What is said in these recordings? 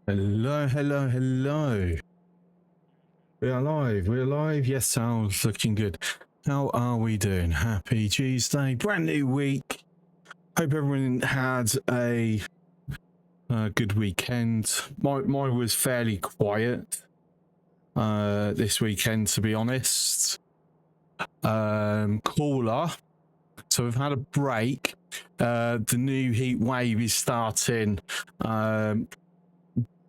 Hello, hello, hello. We're alive. Yes, sounds looking good. How are we doing? Happy Tuesday, brand new week. Hope everyone had a good weekend. Mine was fairly quiet this weekend, to be honest. Cooler. So we've had a break. The new heat wave is starting.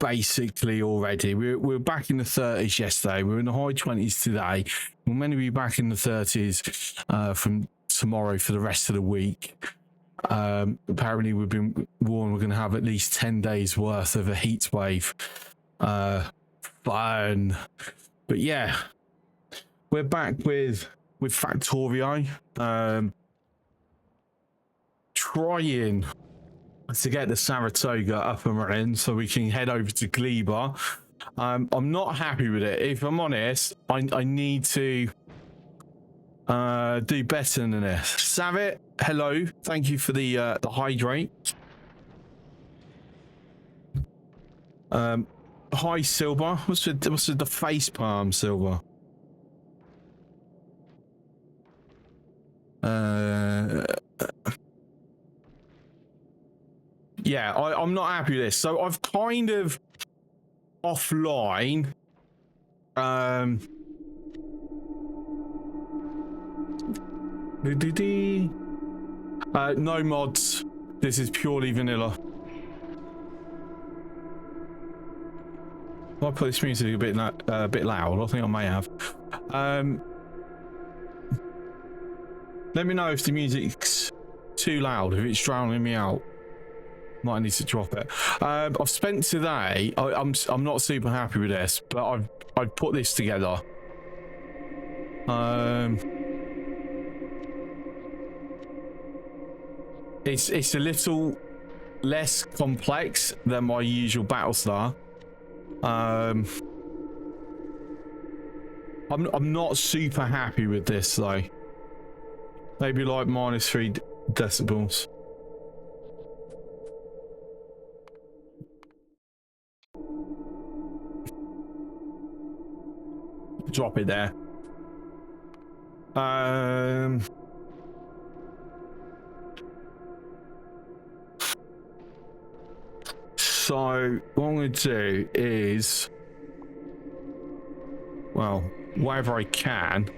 Basically already we're back in the 30s yesterday. We're in the high 20s today. We're meant to be back in the 30s from tomorrow for the rest of the week. Apparently we've been warned we're going to have at least 10 days worth of a heat wave. Fun. But yeah, we're back with Factorio, trying to get the Saratoga up and running so we can head over to Gleba. I'm not happy with it. If I'm honest, I need to do better than this. Savit, hello. Thank you for the hydrate. Hi, Silver. What's the face palm, Silver? Yeah, I'm not happy with this. So I've kind of offline. No mods. This is purely vanilla. I put this music a bit loud. I think I may have. Let me know if the music's too loud. If it's drowning me out, might need to drop it. I've spent today. I'm not super happy with this, but I've put this together. It's a little less complex than my usual Battlestar. I'm not super happy with this though. Maybe like -3 decibels. Drop it there. So what I'm going to do is, well, whatever I can.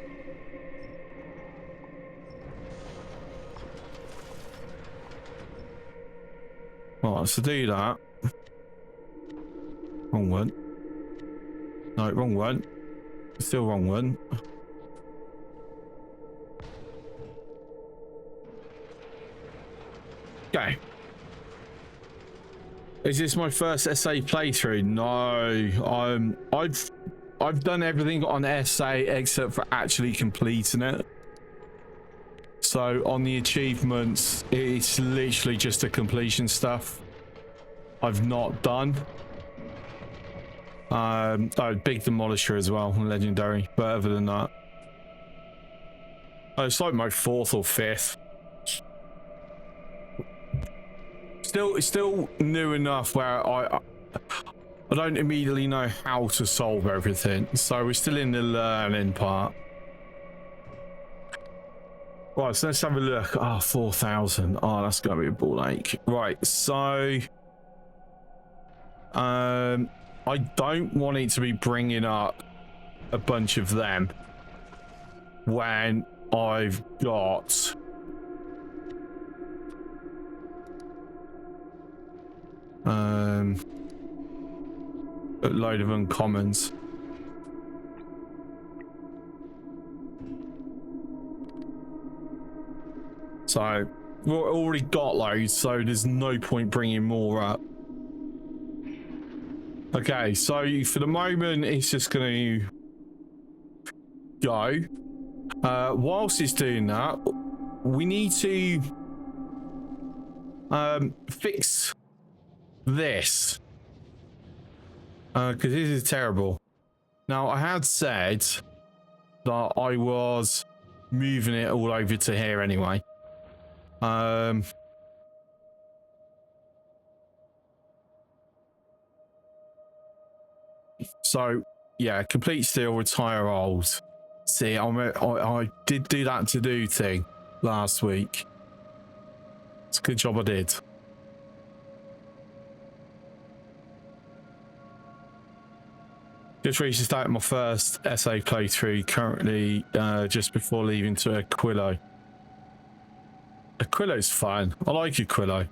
Right, so do that. Wrong one. No, wrong one. Still wrong one. Okay. Is this my first SA playthrough? No. I've done everything on SA except for actually completing it. So on the achievements, it's literally just the completion stuff I've not done. Oh, big demolisher as well, legendary. But other than that, oh, it's like my 4th or 5th. It's still new enough where I don't immediately know how to solve everything, so we're still in the learning part. Right, so let's have a look. Oh, 4,000. Oh, that's gonna be a ball ache. Right, so I don't want it to be bringing up a bunch of them when I've got a load of uncommons. So we've already got loads, so there's no point bringing more up. Okay, so for the moment, it's just going to go. Whilst it's doing that, we need to fix this. Because this is terrible. Now, I had said that I was moving it all over to here anyway. So yeah, complete steel, retire old. See, I did do that to do thing last week. It's a good job I did. Just reached the start of my first SA playthrough, currently just before leaving to Aquilo. Aquilo's fun. I like Aquilo.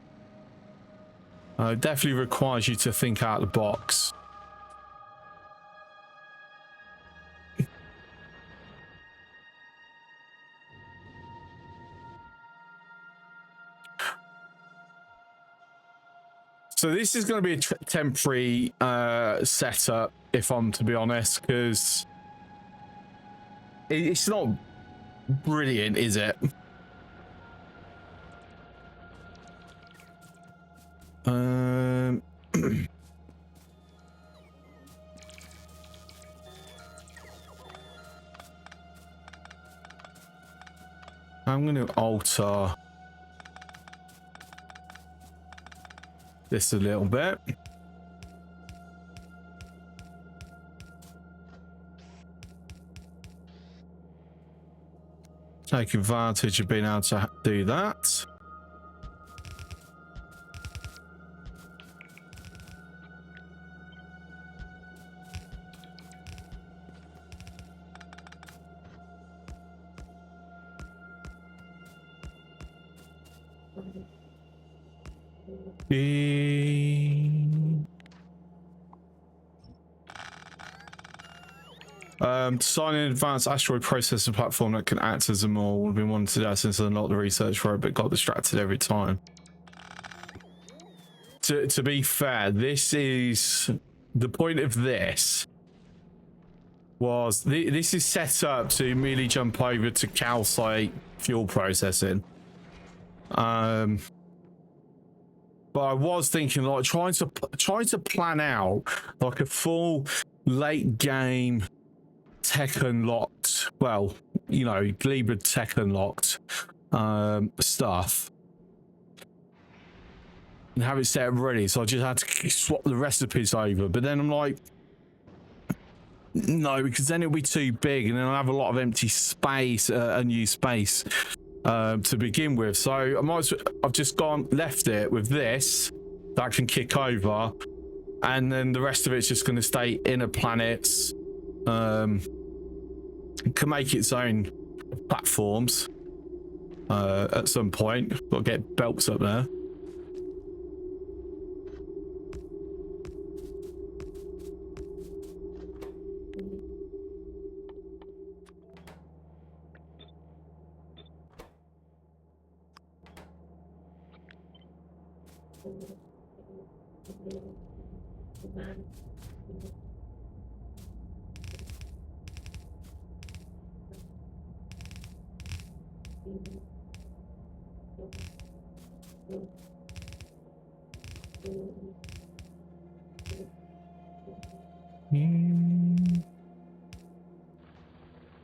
It definitely requires you to think out of the box. So this is going to be a temporary setup, if I'm to be honest, because it's not brilliant, is it? I'm going to alter this a little bit. Take advantage of being able to do that. Design an advanced asteroid processing platform that can act as a mole. We've been wanting to do that since I unlocked the research for it, but got distracted every time. To be fair, this is the point of this. This is set up to immediately jump over to calcite fuel processing. But I was thinking, like, trying to plan out like a full late game tech unlocked, well, you know, Gleba tech unlocked stuff, and have it set up ready. So I just had to swap the recipes over. But then I'm like, no, because then it'll be too big, and then I'll have a lot of empty space, unused space to begin with. So I've just left it with this that can kick over, and then the rest of it's just going to stay inner planets. Can make its own platforms at some point. Got to get belts up there.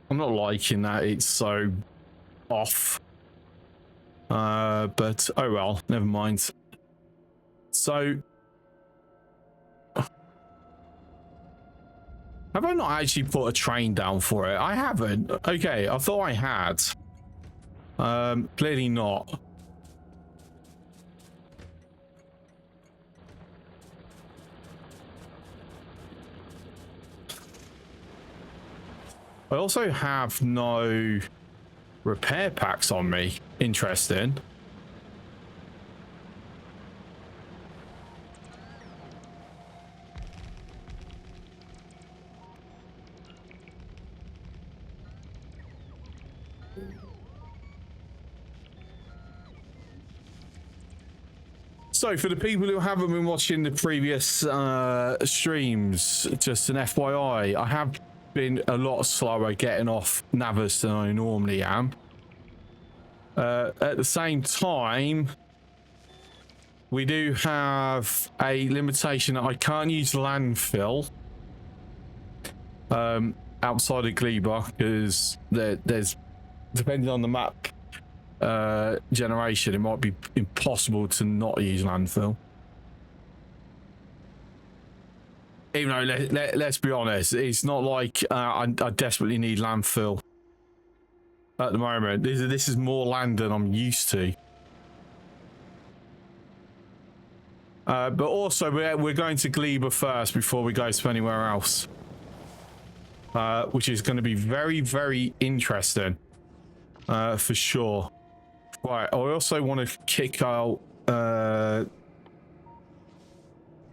I'm not liking that it's so off. But oh well, never mind. So have I not actually put a train down for it? I haven't. Okay, I thought I had. Clearly not. I also have no repair packs on me. Interesting. So for the people who haven't been watching the previous streams, just an FYI, I have been a lot slower getting off Navas than I normally am. At the same time, we do have a limitation that I can't use landfill outside of Gleba, because there's, depending on the map generation, it might be impossible to not use landfill. Even though, let's be honest, it's not like I desperately need landfill at the moment. This is more land than I'm used to. But also, we're going to Gleba first before we go to anywhere else. Which is going to be very, very interesting. For sure. Right, I also want to kick out them.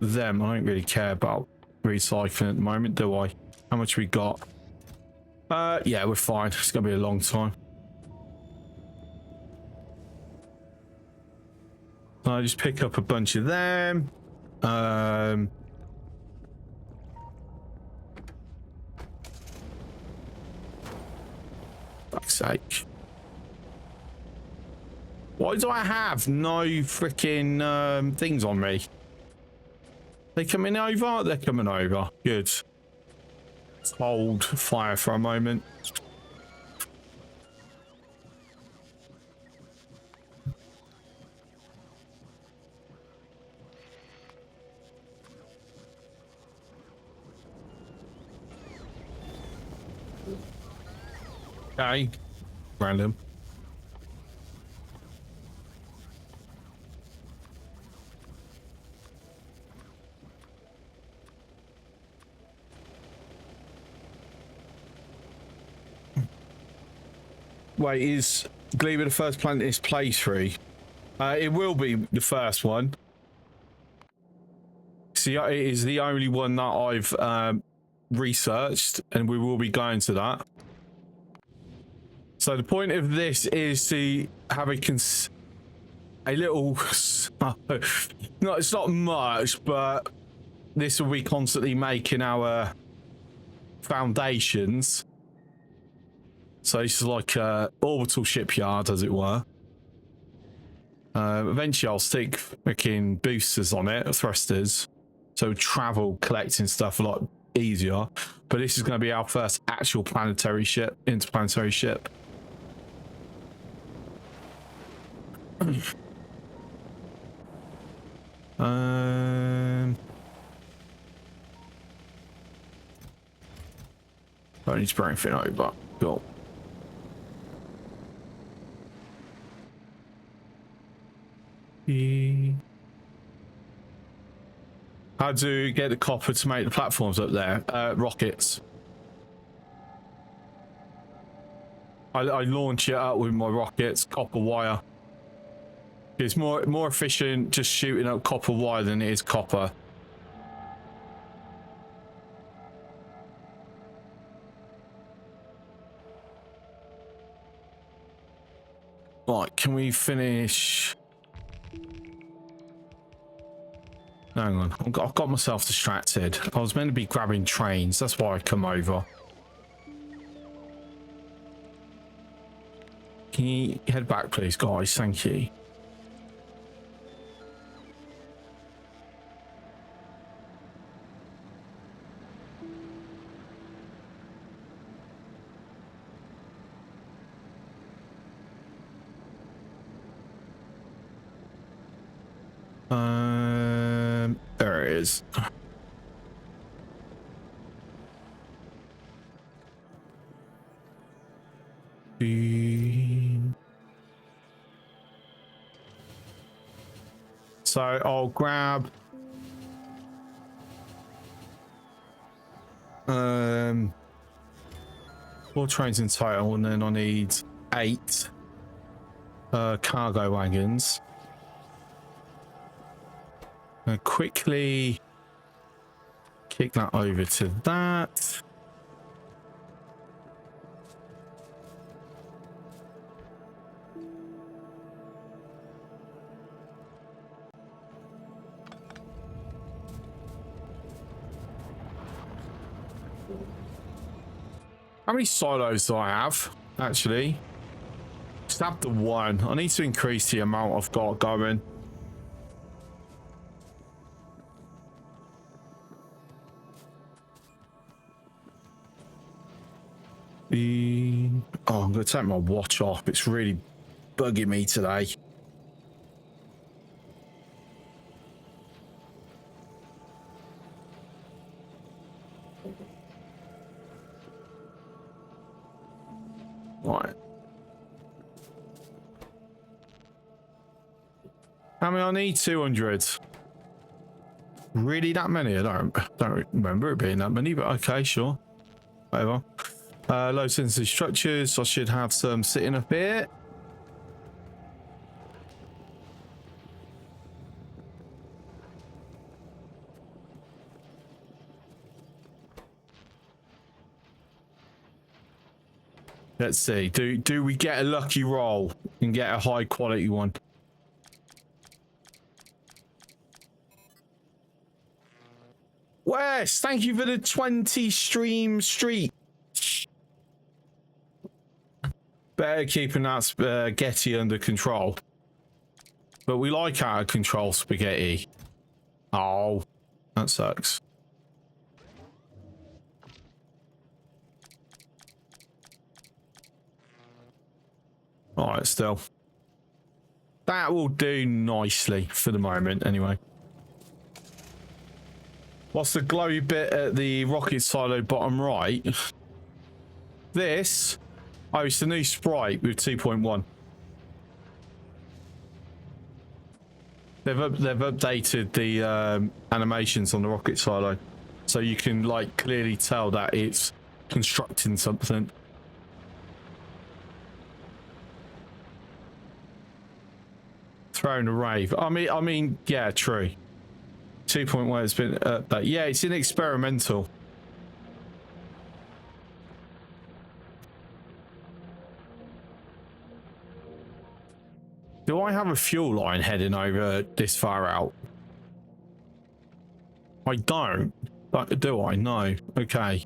I don't really care about recycling at the moment, do I? How much we got? Yeah, we're fine. It's going to be a long time. I just pick up a bunch of them. Fuck's sake. Why do I have no freaking things on me? They coming over? They're coming over. Good. Let's hold fire for a moment. Okay. Random. Wait, is Gleba the first planet in this playthrough? It will be the first one. See, it is the only one that I've researched, and we will be going to that. So the point of this is to have a little... no, it's not much, but this will be constantly making our foundations. So this is like a orbital shipyard, as it were. Eventually I'll stick freaking boosters on it, thrusters, so travel collecting stuff a lot easier. But this is going to be our first actual planetary ship, interplanetary ship. Don't need to bring anything over. Cool. How to get the copper to make the platforms up there? Rockets. I launch it out with my rockets, copper wire. It's more efficient just shooting up copper wire than it is copper. Right, can we finish? Hang on, I've got myself distracted. I was meant to be grabbing trains. That's why I come over. Can you head back, please, guys? Thank you. There it is. So I'll grab 4 trains in total, and then I need 8 cargo wagons. Quickly kick that over to that. How many silos do I have, actually? Just have the 1. I need to increase the amount I've got going. Oh, I'm going to take my watch off. It's really bugging me today. Right. How many I need? 200. Really that many? I don't remember it being that many, but okay, sure. Whatever. Low sensitive structures. I should have some sitting up here. Let's see. Do we get a lucky roll and get a high quality one? Wes, thank you for the 20 stream streak. Better keeping that spaghetti under control. But we like out of control spaghetti. Oh, that sucks. Alright, still. That will do nicely for the moment, anyway. What's the glowy bit at the rocket silo bottom right? This? Oh, it's the new sprite with 2.1. They've updated the animations on the rocket silo. So you can, like, clearly tell that it's constructing something. Throwing a rave. I mean, yeah, true. 2.1 has been updated. Yeah, it's in experimental. Do I have a fuel line heading over this far out? I don't. Do I? No. Okay.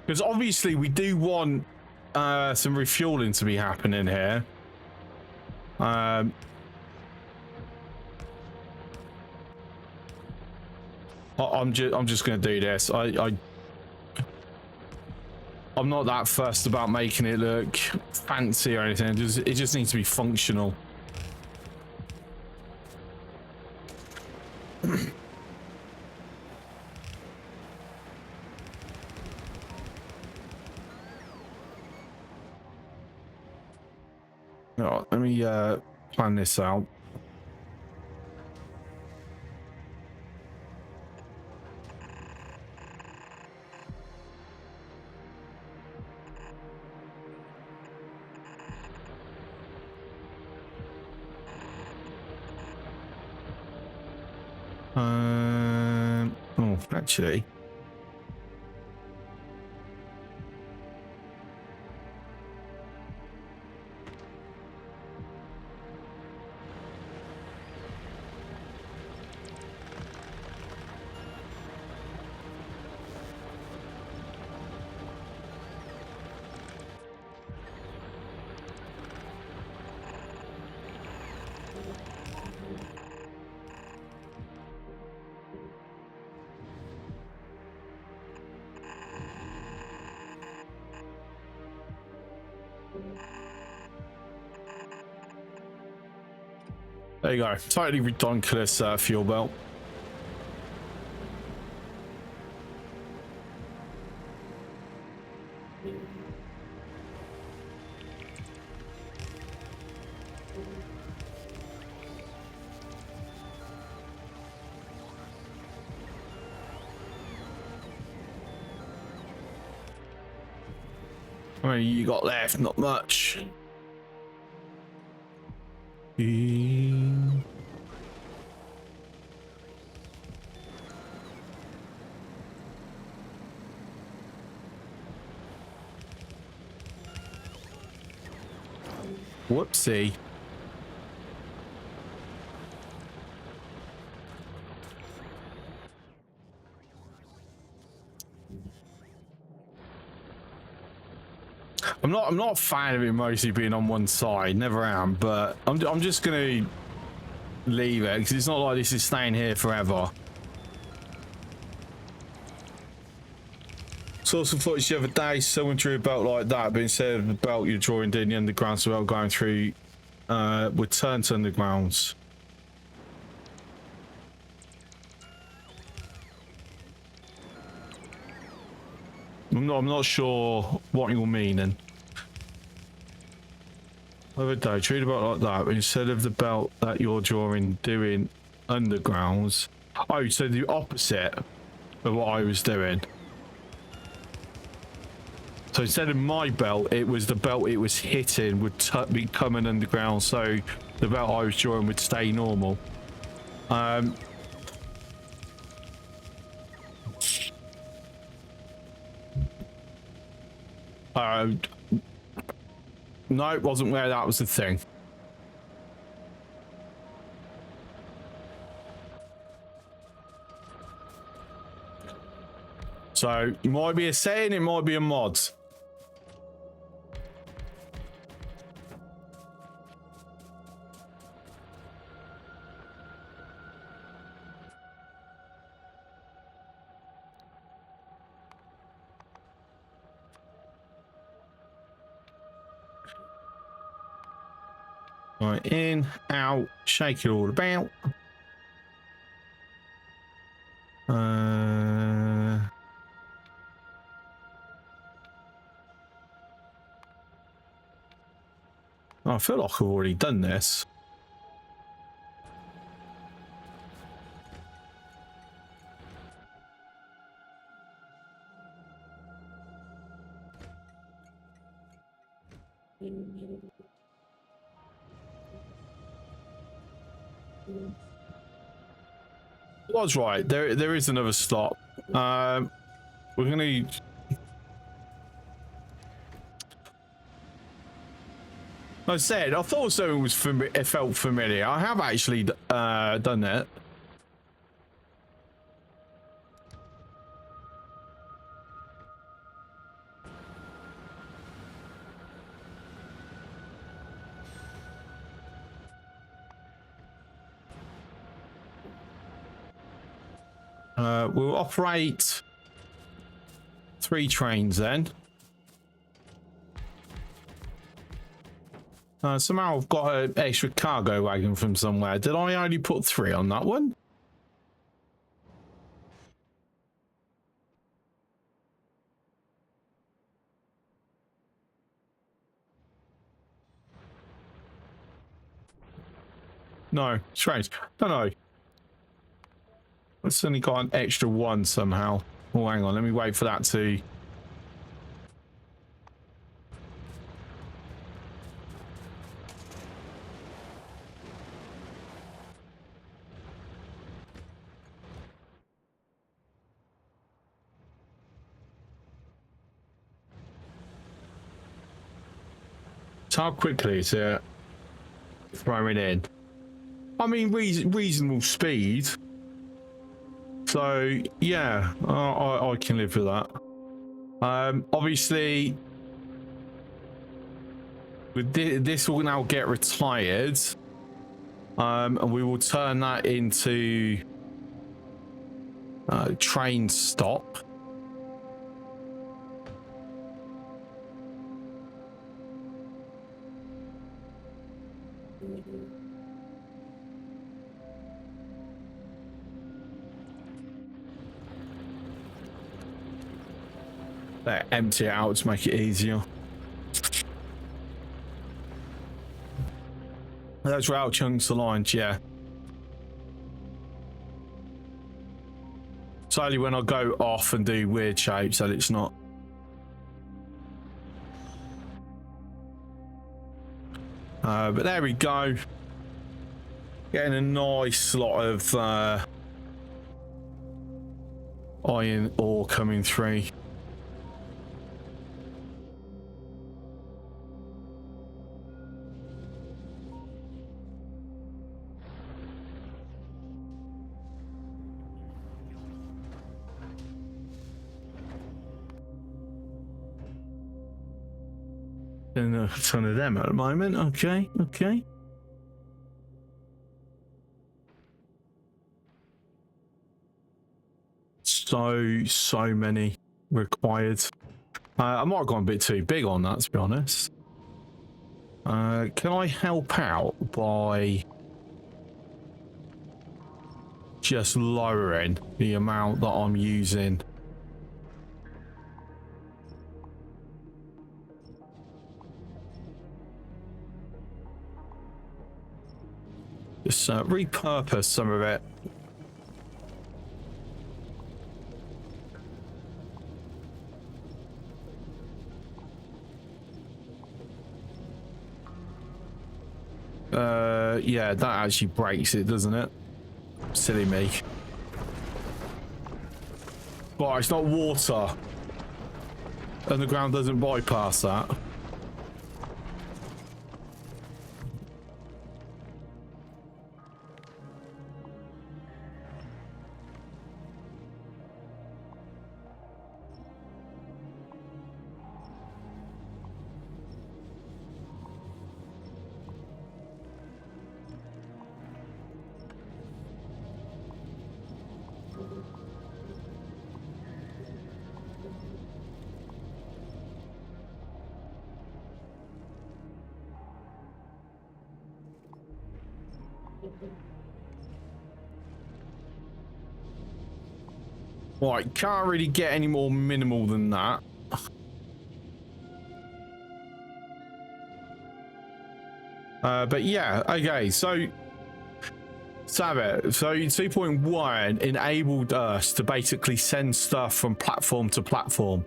Because obviously we do want some refueling to be happening here. I'm just going to do this. I'm not that fussed about making it look fancy or anything. It just needs to be functional. Right, let me plan this out. Oh, actually. There you go. Totally redonkulous fuel belt. How many you got left? Not much. Whoopsie. I'm not a fan of it mostly being on one side, never am, but I'm just gonna leave it because it's not like this is staying here forever. Saw some footage the other day, someone drew a belt like that, but instead of the belt you're drawing down the underground, so belt going through would turn to undergrounds. I'm not sure what you're meaning. The other day, treat a belt like that, but instead of the belt that you're drawing doing undergrounds. Oh, so the opposite of what I was doing. So instead of my belt, it was the belt it was hitting would become an underground, so the belt I was drawing would stay normal. No, it wasn't where that was the thing. So it might be a setting, it might be a mod. Right, in, out, shake it all about. I feel like I've already done this. I was right. There is another stop. We're gonna. I said I thought something was it felt familiar. I have actually done it. We'll operate 3 trains then. Somehow I've got an extra cargo wagon from somewhere. Did I only put 3 on that one? No, strange. Don't know. It's only got an extra 1 somehow. Oh, hang on. Let me wait for that to... So how quickly is it throwing in? I mean, reasonable speed. So, yeah, I can live with that. Obviously, with this will now get retired. And we will turn that into train stop. Empty it out to make it easier. Those rail chunks aligned, yeah. It's only when I go off and do weird shapes that it's not. But there we go. Getting a nice lot of iron ore coming through. And a ton of them at the moment. Okay, okay. So many. required. I might have gone a bit too big on that, to be honest. Can I help out by just lowering the amount that I'm using? Just repurpose some of it. Yeah, that actually breaks it, doesn't it? Silly me. But it's not water. And the ground doesn't bypass that. Right, can't really get any more minimal than that. But yeah, okay, so Sabbath, so 2.1 enabled us to basically send stuff from platform to platform.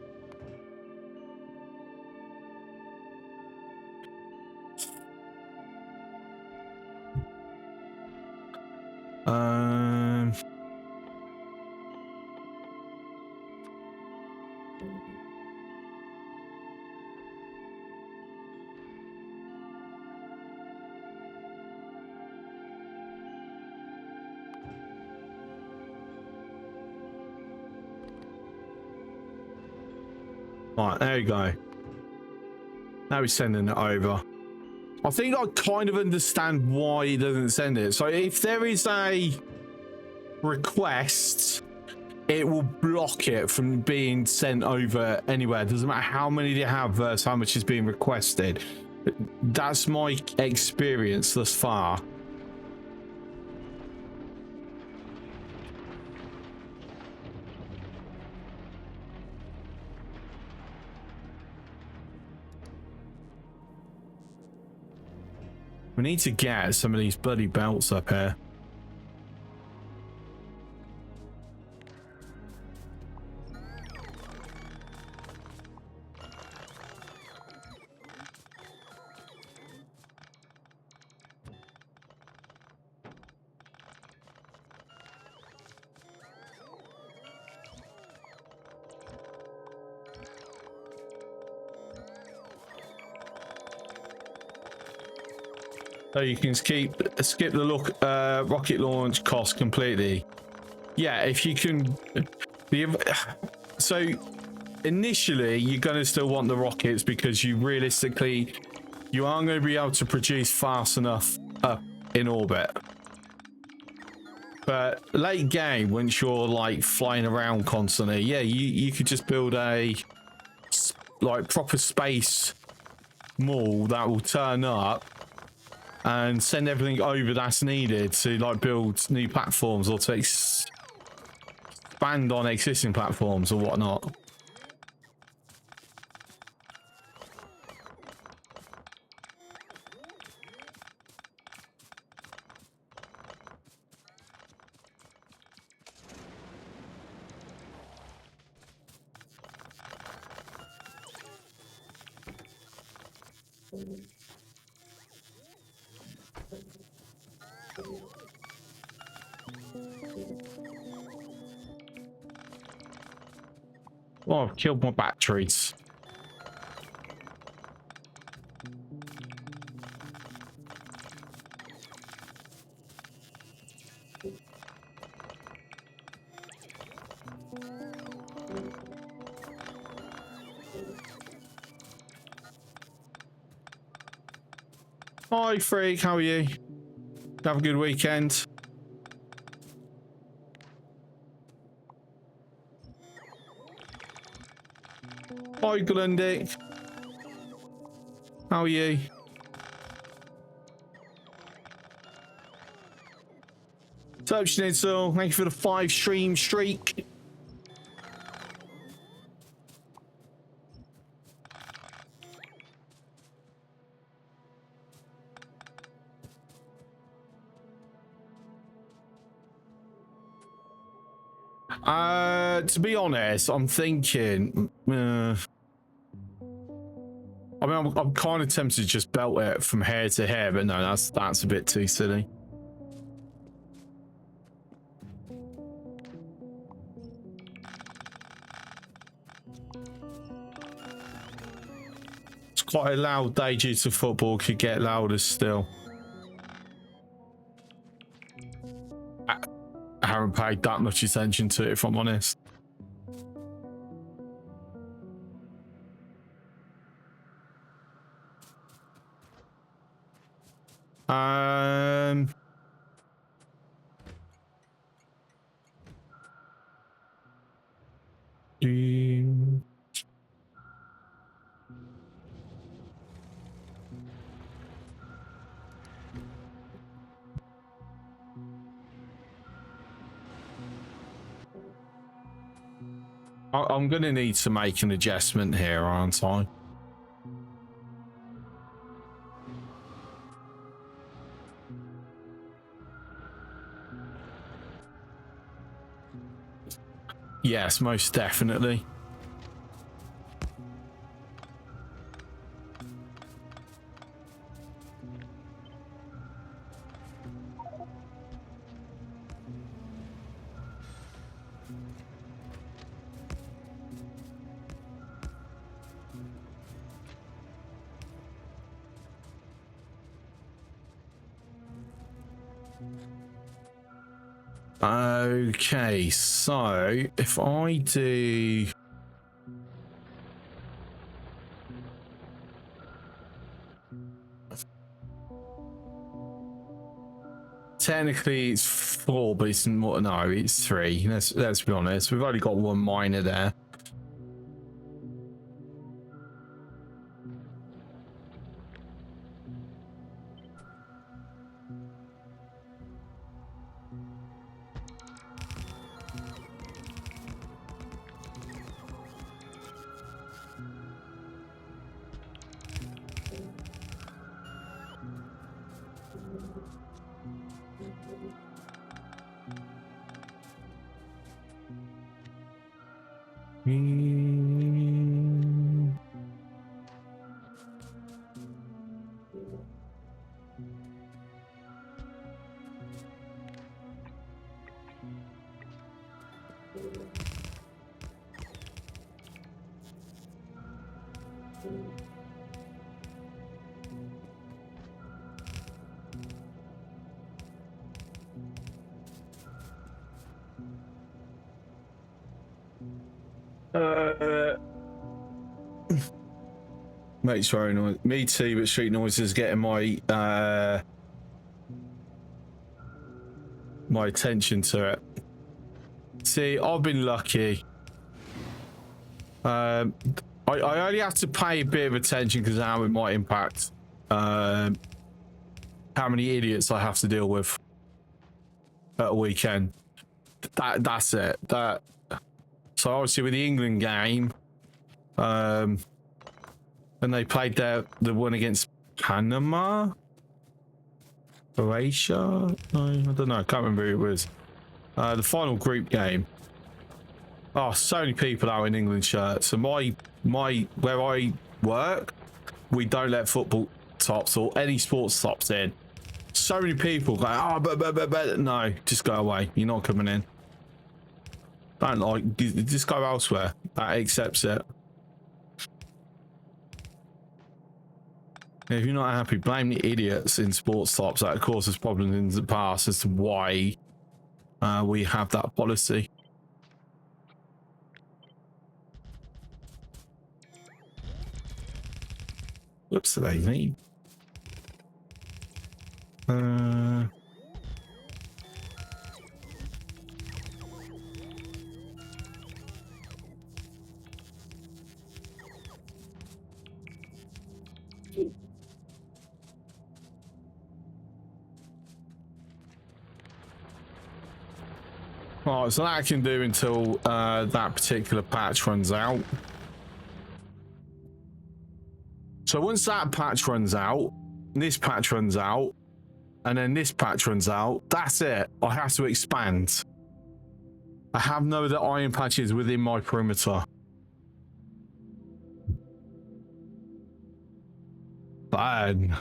Right, there you go. Now he's sending it over. I think I kind of understand why he doesn't send it. So if there is a request, it will block it from being sent over anywhere. It doesn't matter how many you have versus how much is being requested. That's my experience thus far. We need to get some of these bloody belts up here. So you can skip the rocket launch cost completely. Yeah, if you can. So initially you're going to still want the rockets because you realistically you aren't going to be able to produce fast enough up in orbit. But late game, once you're like flying around constantly, yeah, you could just build a like proper space mall that will turn up and send everything over that's needed to like build new platforms or to expand on existing platforms or whatnot. Oh, I've killed my batteries. Hi, Freak. How are you? Have a good weekend. Hi, Glundick. How are you? What's up, Schnitzel? Thank you for the 5 stream streak. To be honest, I'm thinking, I mean, I'm kind of tempted to just belt it from hair to hair, but no, that's a bit too silly. It's quite a loud day due to football, could get louder still. I haven't paid that much attention to it, if I'm honest. I'm going to need to make an adjustment here, aren't I? Yes, most definitely. Okay, so if I do... Technically it's 4, but it's more, no, it's 3. Let's be honest. We've only got 1 miner there. Mate, sorry, noise. Me too, but street noise is getting my my attention to it. See, I've been lucky. I only have to pay a bit of attention because how it might impact how many idiots I have to deal with at a weekend. That's it. So obviously with the England game, when they played the one against Panama, Croatia, no, I don't know, I can't remember who it was. The final group game. Oh, so many people out in England shirts. So where I work, we don't let football tops or any sports tops in. So many people go, oh, but no, just go away. You're not coming in. Don't like, just go elsewhere. That accepts it. If you're not happy, blame the idiots in sports tops that caused us problems in the past as to why we have that policy. Whoops, daisy. Right, so that I can do until that particular patch runs out. So once that patch runs out, this patch runs out, and then this patch runs out, that's it. I have to expand. I have no other iron patches within my perimeter. Bad.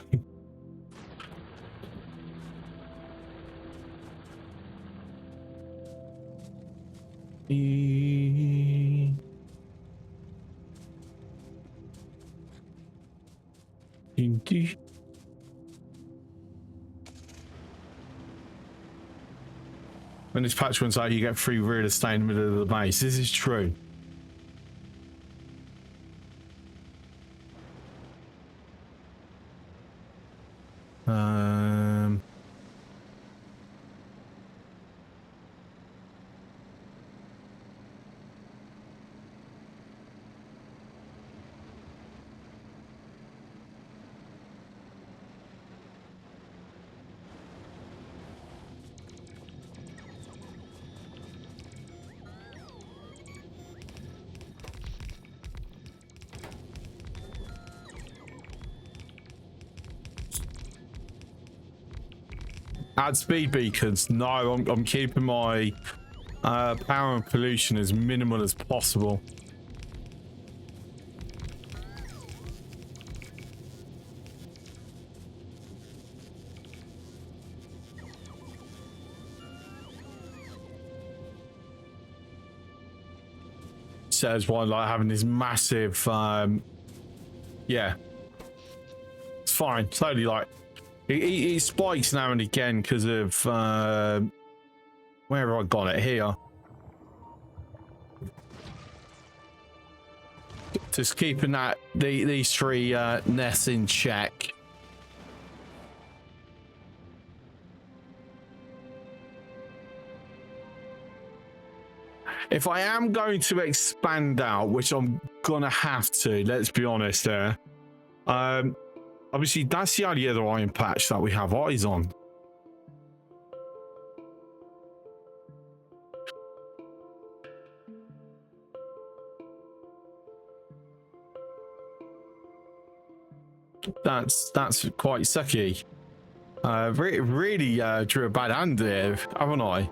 When this patch runs out, you get free real estate in the middle of the base. This is true. Add speed beacons. No, I'm keeping my power and pollution as minimal as possible. Says why like having this massive yeah, it's fine. Totally like it spikes now and again because of where have I got it here? Just keeping that these three nests in check. If I am going to expand out, which I'm gonna have to, let's be honest there. Obviously that's the only other iron patch that we have eyes on. That's quite sucky. Really drew a bad hand there, haven't I?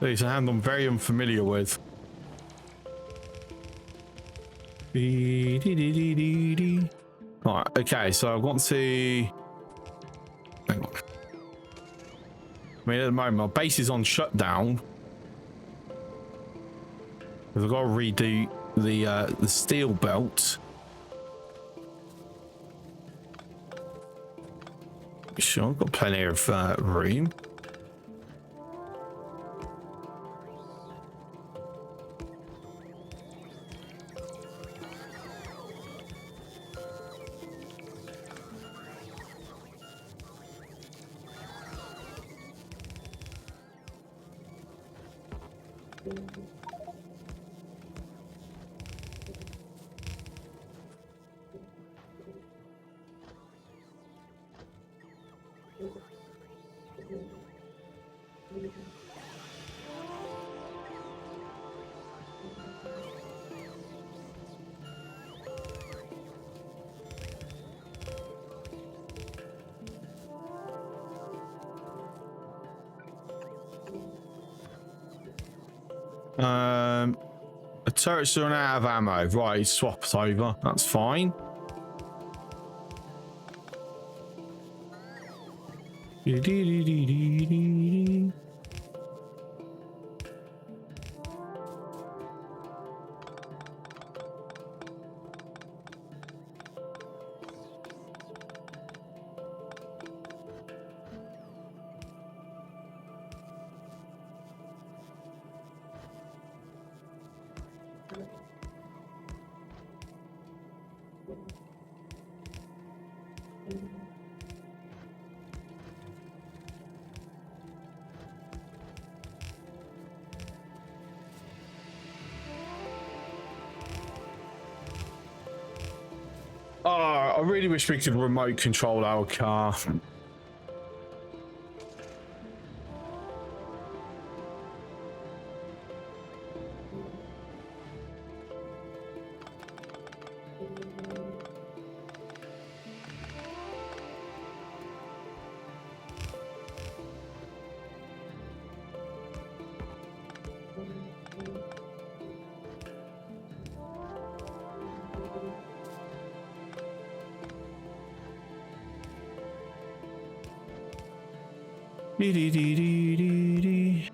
It's a hand I'm very unfamiliar with. Right, okay, so I want to... Hang on. I mean, at the moment, my base is on shutdown. Because I've got to redo the steel belt. Sure, I've got plenty of room. The turrets are out of ammo. Right, swap it over. That's fine. really wish we could remote control our car. Dee-dee-dee-dee-dee-dee.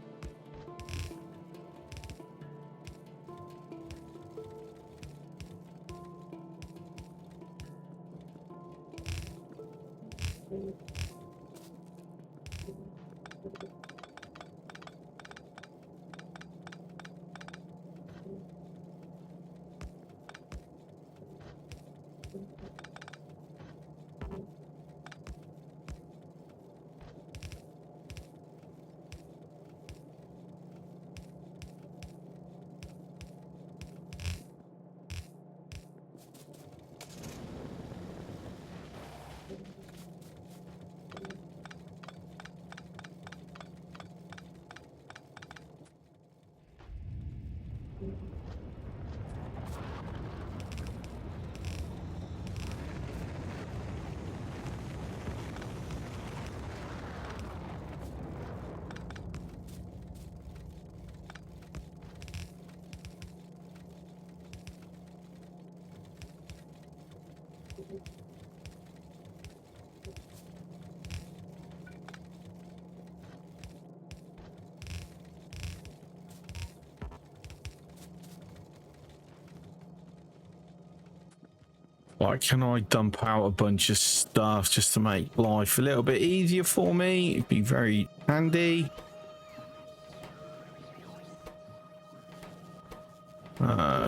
Like, can I dump out a bunch of stuff just to make life a little bit easier for me? It'd be very handy.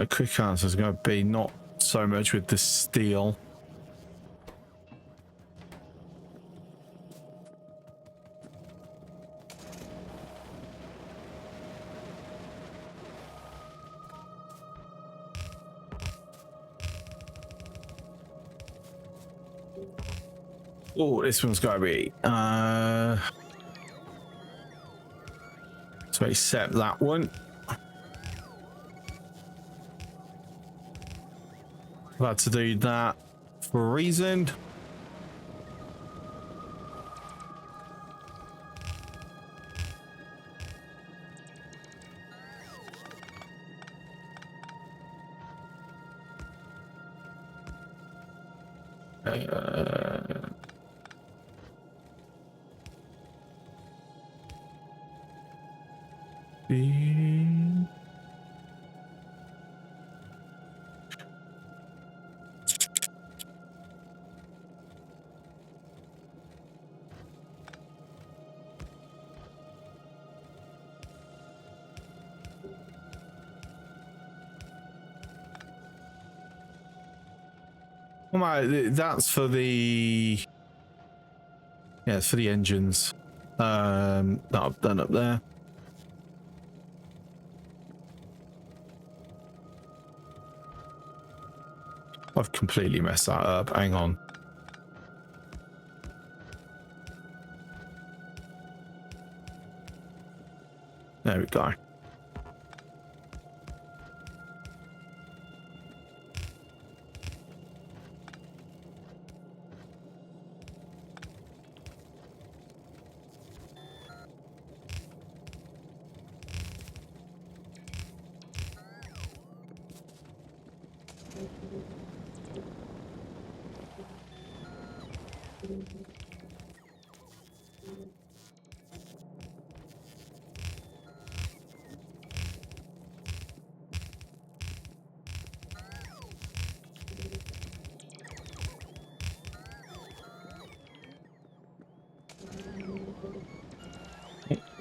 Quick answer is going to be not so much with the steel. Oh, this one's got to be so accept that one. I've had to do that for a reason. That's for the it's for the engines that I've done up there. I've completely messed that up. Hang on. There we go.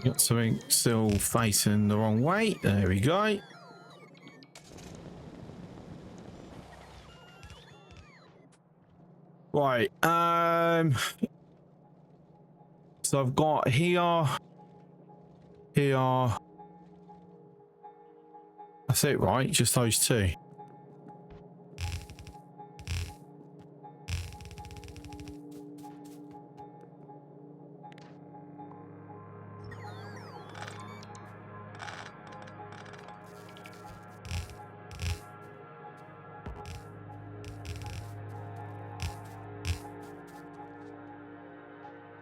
Got something still facing the wrong way. There we go. Right. So I've got here. That's it, right? Just those two.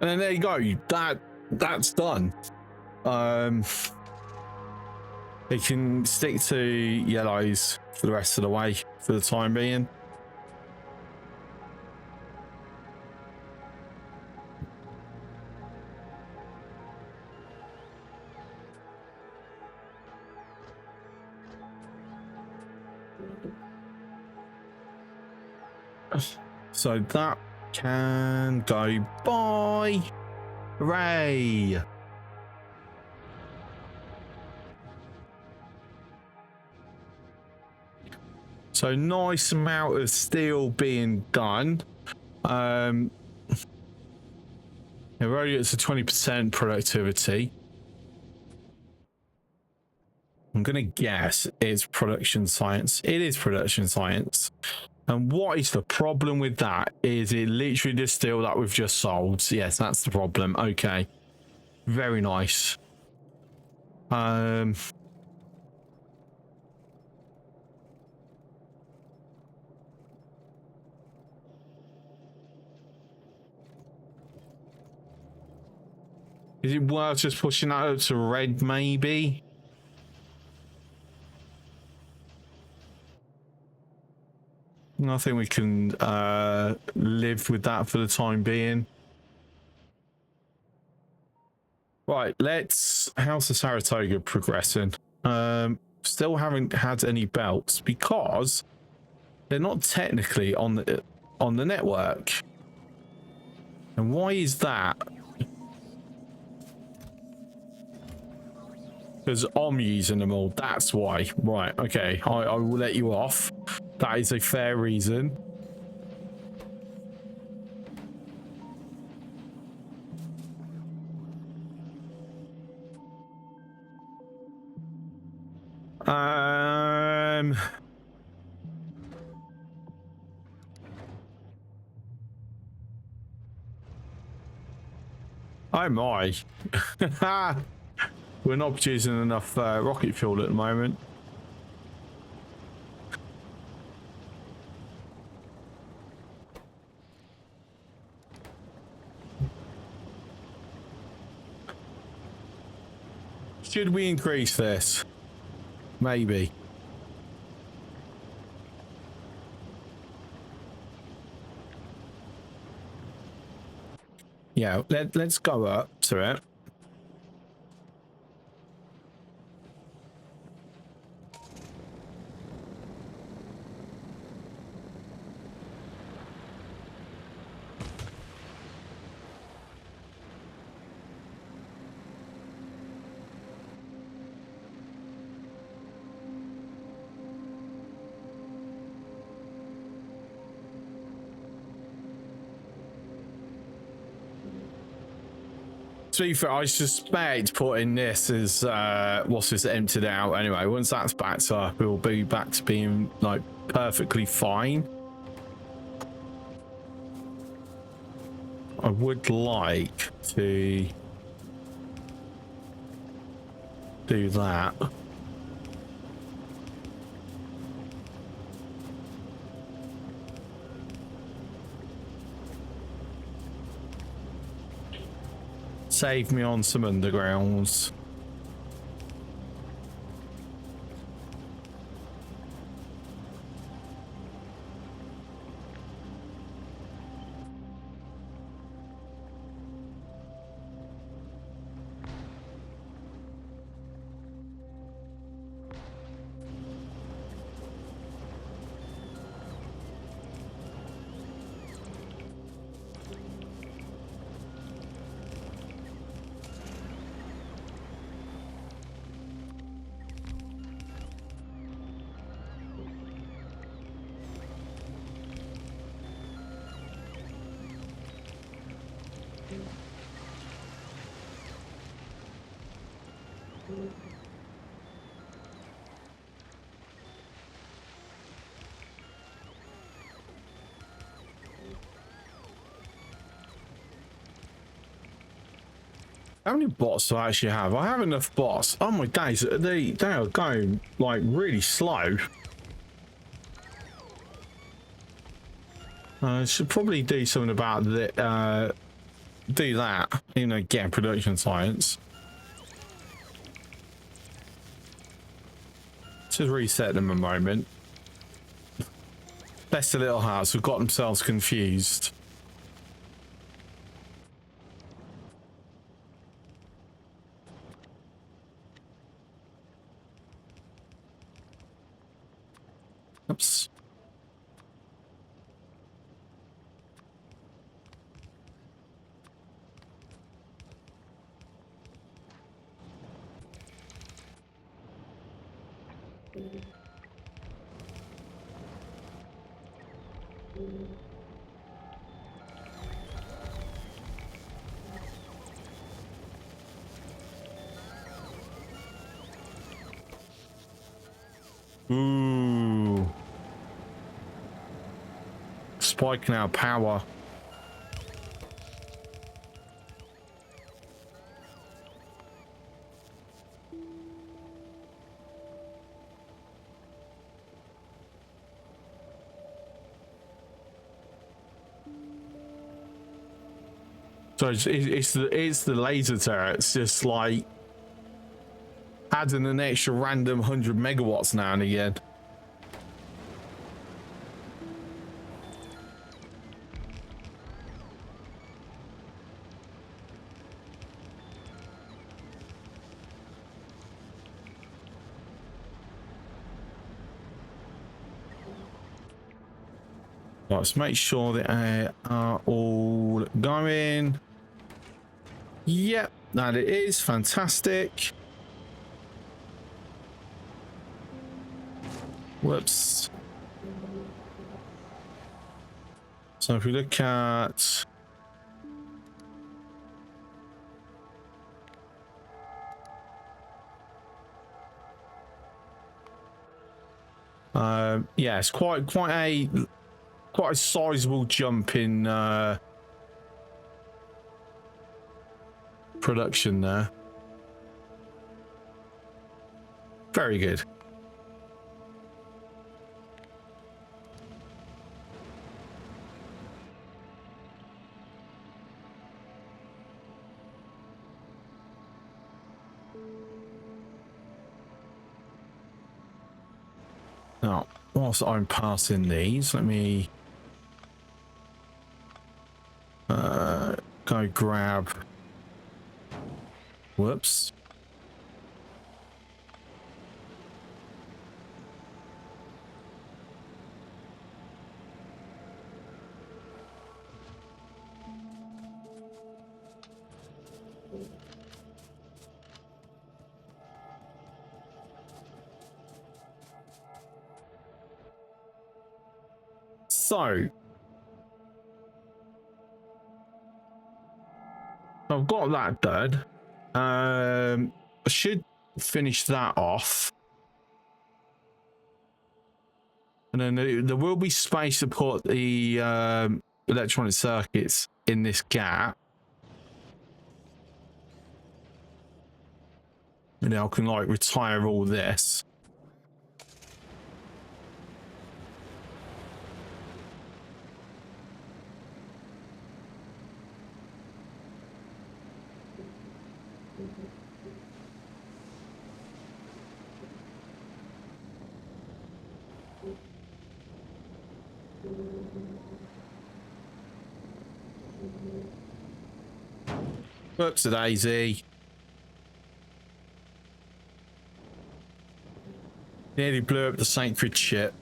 then there you go. That's done. It can stick to yellows for the rest of the way for the time being. So that can go by. Hooray! So nice amount of steel being done. We're already at 20% productivity. I'm gonna guess it's production science. It is production science. And what is the problem with that? Is it literally the steel that we've just sold? Yes, that's the problem. Okay. Very nice. Is it worth just pushing that up to red, maybe? I think we can live with that for the time being. Right, how's the Saratoga progressing? Still haven't had any belts because they're not technically on the network. And why is that? Because I'm using them all, that's why. Right, okay, I will let you off. That is a fair reason. Oh my. We're not producing enough rocket fuel at the moment. Should we increase this? Maybe. Yeah, let's go up to it. To be fair, I suspect putting this as what's this emptied out anyway. Once that's backed up, we'll be back to being like perfectly fine. I would like to do that. Save me on some undergrounds. How many bots do I actually have? I have enough bots. Oh my days, they are going like really slow. I should probably do something about the do that, you know, get production science. Just reset them a moment. Bless the little hearts who've got themselves confused. Oops. Ooh. Spiking our power. So it's the laser turrets, just like adding an extra random 100 megawatts now and again. Let's make sure that they are all going. Yep, that it is fantastic. Whoops. So if we look at yeah, it's quite a sizable jump in production there. Very good. Now, whilst I'm passing these, let me go grab. Whoops. So I've got that done. I should finish that off, and then there will be space to put the electronic circuits in this gap, and then I can like retire all this. Whoops a daisy. Nearly blew up the sacred ship.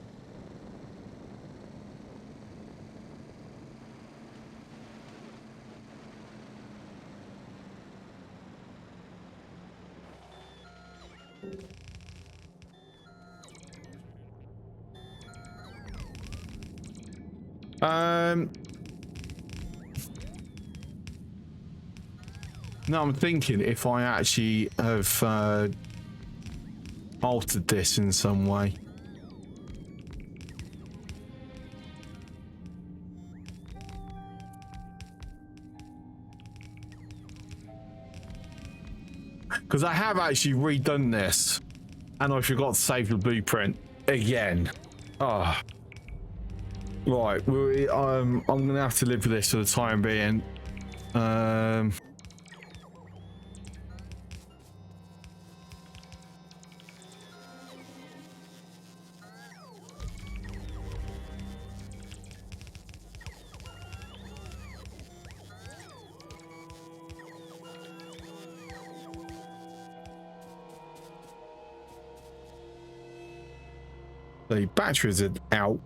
No, I'm thinking if I actually have altered this in some way. Because I have actually redone this and I forgot to save the blueprint again. Oh. Right, I'm going to have to live with this for the time being. Um, the batteries are out.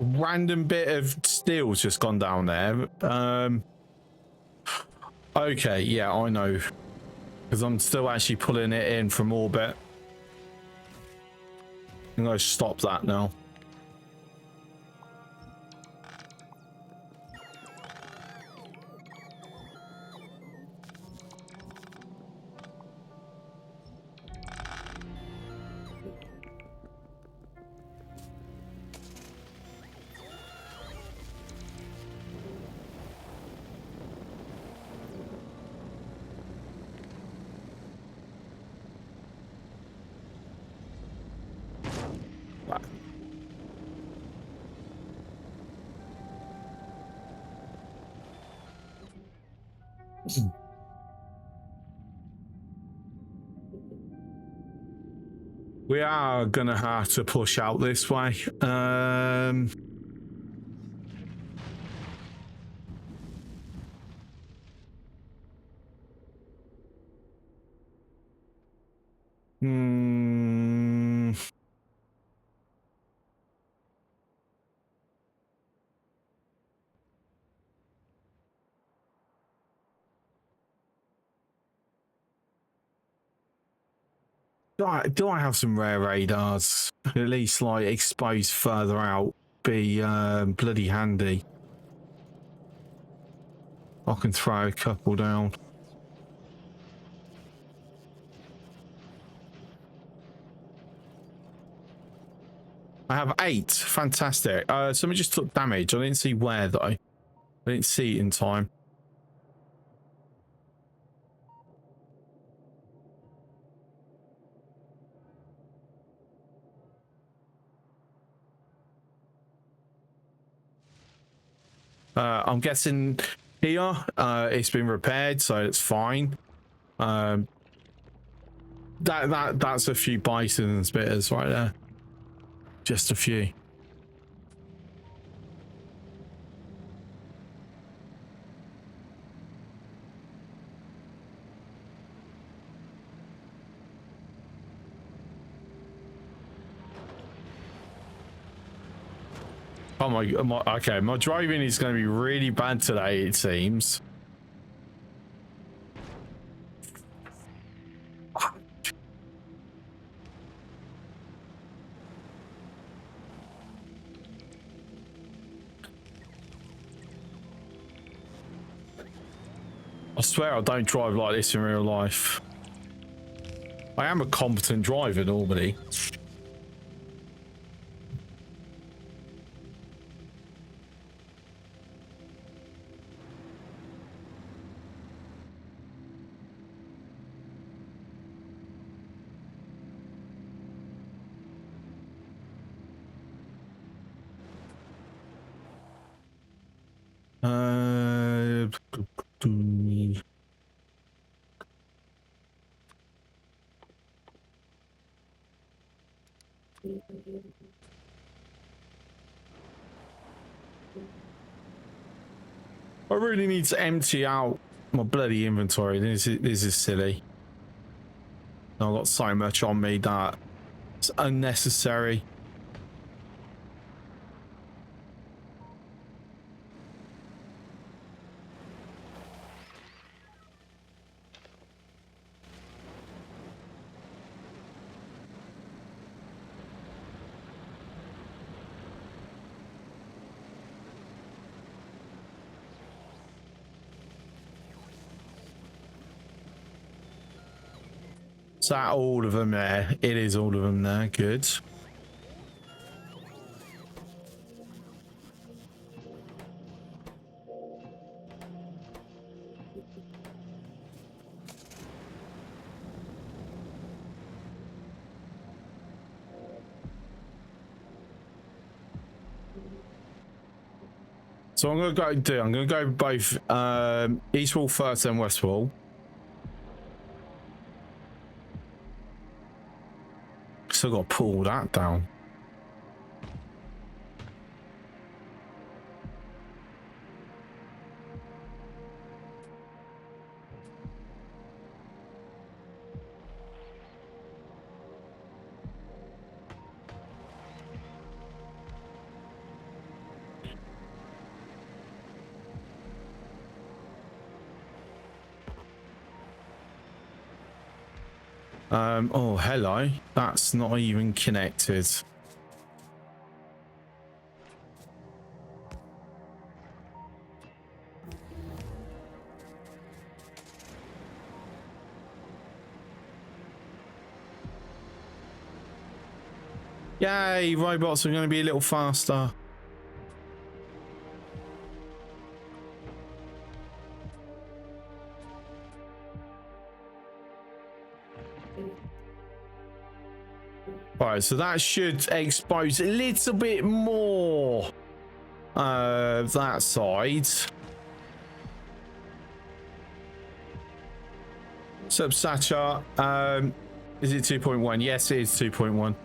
Random bit of steel's just gone down there. Okay, yeah, I know. Because I'm still actually pulling it in from orbit. I'm going to stop that now. We are gonna have to push out this way. Do I have some rare radars? At least like exposed further out. Be bloody handy. I can throw a couple down. I have 8. Fantastic. Somebody just took damage. I didn't see where though. I didn't see it in time. I'm guessing here it's been repaired, so it's fine. That's a few bison and spitters right there. Just a few. Oh my, okay, my driving is going to be really bad today, it seems. I swear I don't drive like this in real life. I am a competent driver normally. I really need to empty out my bloody inventory. This is silly. I've got so much on me that it's unnecessary. Is that all of them there? It is all of them there. Good. So I'm going to go both east wall first, then west wall. Still got to pull that down. Oh, hello. That's not even connected. Yay, robots are going to be a little faster. Right, so that should expose a little bit more that side. Subsacha, is it 2.1? Yes, it is 2.1.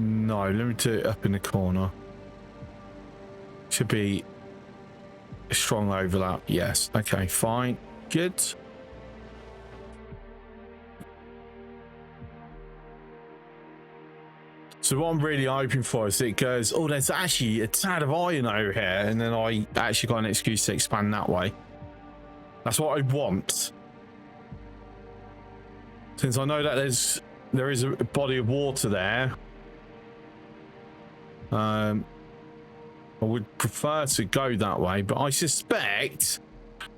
No, let me do it up in the corner. Should be a strong overlap. Yes. Okay, fine. Good. So what I'm really hoping for is it goes, oh, there's actually a tad of iron over here, and then I actually got an excuse to expand that way. That's what I want. Since I know that there is a body of water there. I would prefer to go that way, but I suspect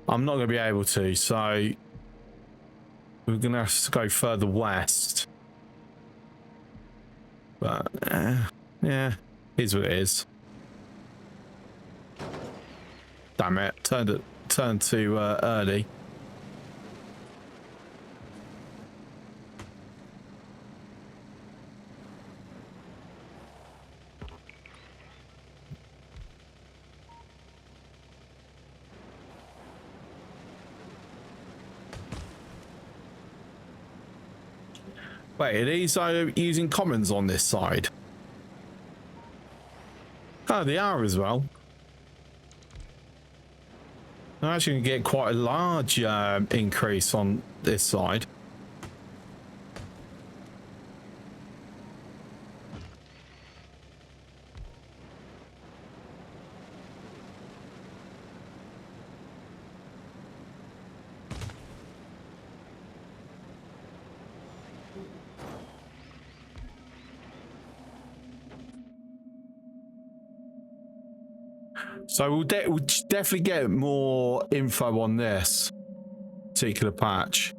I'm not going to be able to, so we're going to have to go further west. But yeah, here's what it is. Damn it, turned too early. Wait, are these using commons on this side? Oh, they are as well. I'm actually going to get quite a large increase on this side. So we'll definitely get more info on this particular patch.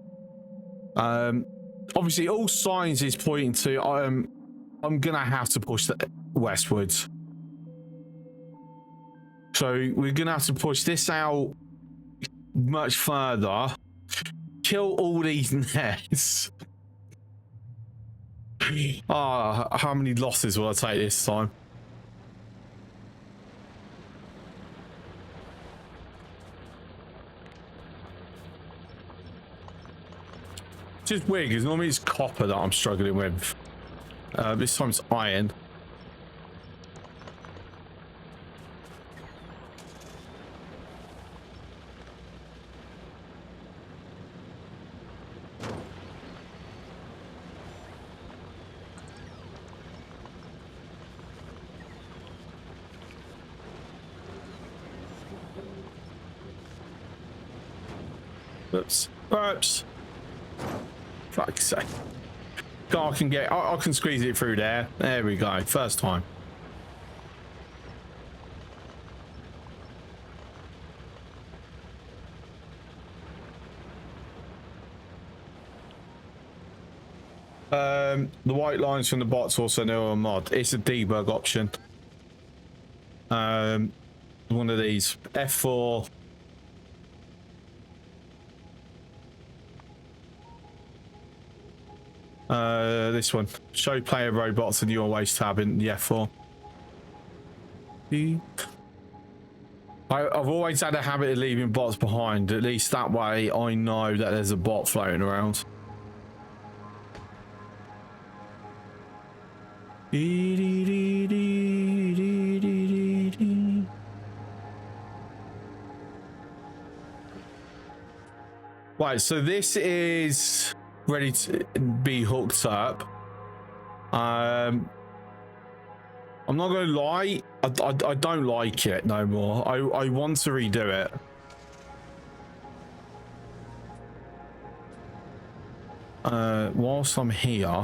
Obviously, all signs is pointing to I'm gonna have to push that westwards. So we're gonna have to push this out much further. Kill all these nests. How many losses will I take this time? Just weird because normally it's copper that I'm struggling with. This time it's iron. Oops. Oops. Fuck's sake. I can squeeze it through there. There we go. First time. The white lines from the bots also know a mod. It's a debug option. One of these. F4. This one. Show player robots in your waste tab in the F4. I've always had a habit of leaving bots behind. At least that way I know that there's a bot floating around. Right, so this is ready to be hooked up. I'm not gonna lie, I don't like it no more. I want to redo it. Whilst I'm here,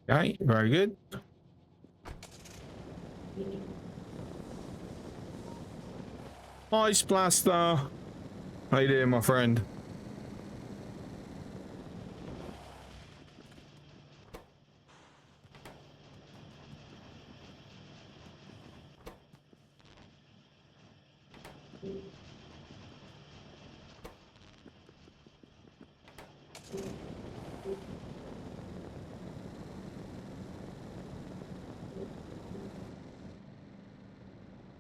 okay, very good. Ice Blaster. How you doing, my friend?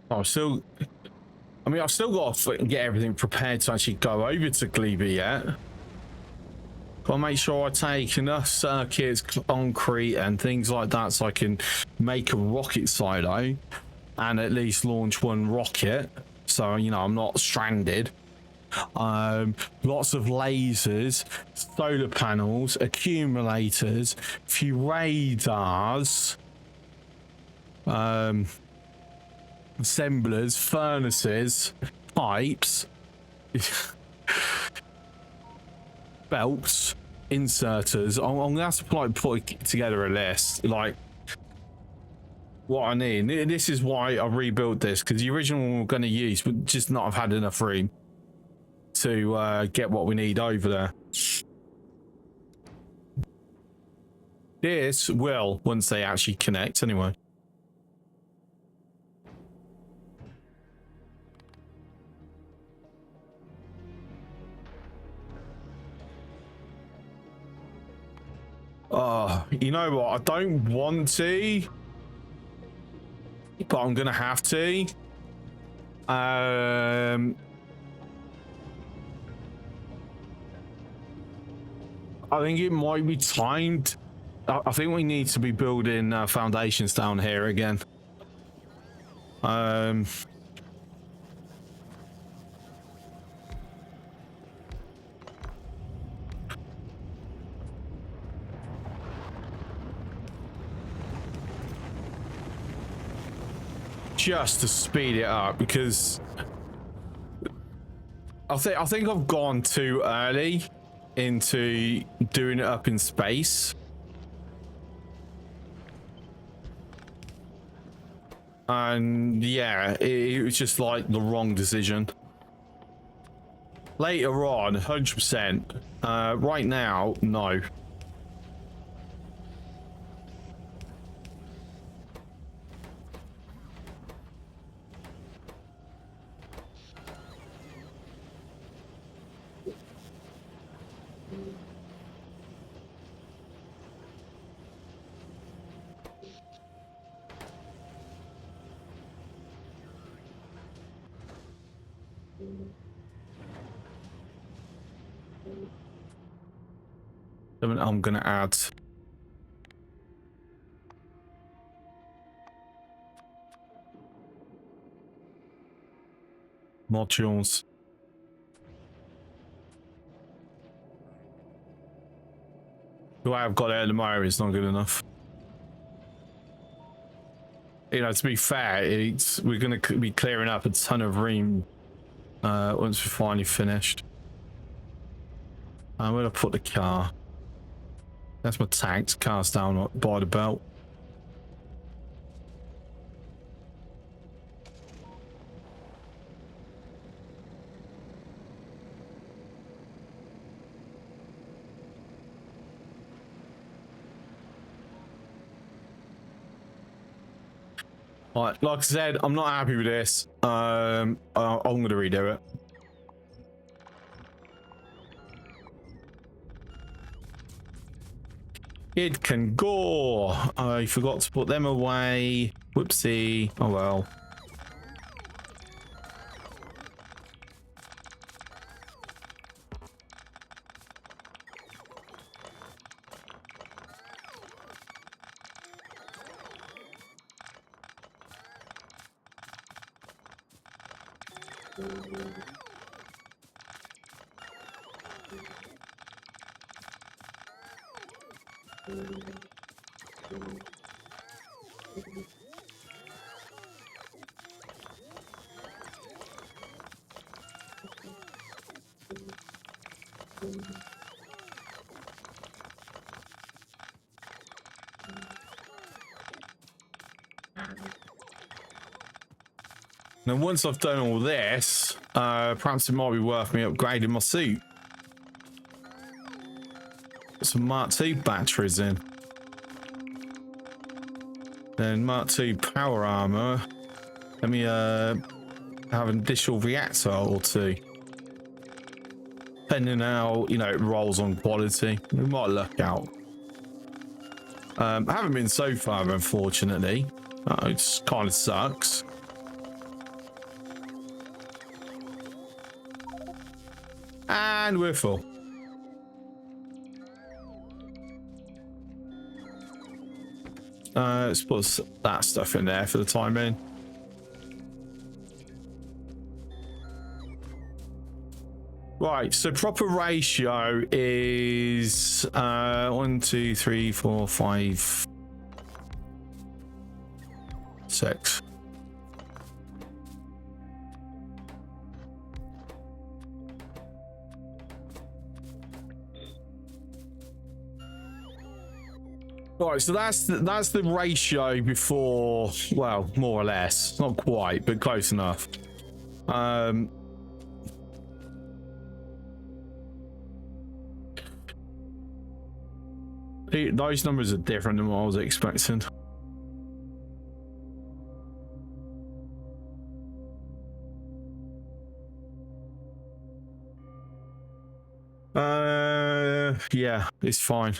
I've still got to get everything prepared to actually go over to Glebe yet. Gotta make sure I take enough circuits, concrete and things like that so I can make a rocket silo and at least launch one rocket. So, you know, I'm not stranded. Lots of lasers, solar panels, accumulators, a few radars, assemblers, furnaces, pipes, belts, inserters. I'm gonna have to like put together a list like what I need. This is why I rebuilt this, because the original one we're going to use would just not have had enough room to get what we need over there. This will, once they actually connect anyway. You know what? I don't want to, but I'm gonna have to. I think it might be timed. I think we need to be building foundations down here again. Just to speed it up, because I think I've gone too early into doing it up in space. And yeah, it was just like the wrong decision. Later on, 100%. Right now, no. Then I'm gonna add modules. The way I've got it at the moment is not good enough. You know, to be fair, we're going to be clearing up a ton of room once we're finally finished. I'm going to put the car. That's my tanks. Car's down by the belt. Right, like I said, I'm not happy with this. I'm going to redo it. It can go. I forgot to put them away. Whoopsie. Oh well. Now, once I've done all this, perhaps it might be worth me upgrading my suit. Put some Mark II batteries in. Then Mark II power armor. Let me have an additional reactor or two. Depending how, you know, it rolls on quality. We might luck out. I haven't been so far, unfortunately. It kind of sucks. And we're full. Let's put that stuff in there for the time being. Right, so proper ratio is 1, 2, 3, 4, 5, 6. Right, so that's the ratio before, well, more or less, not quite, but close enough. Those numbers are different than what I was expecting. Yeah, it's fine.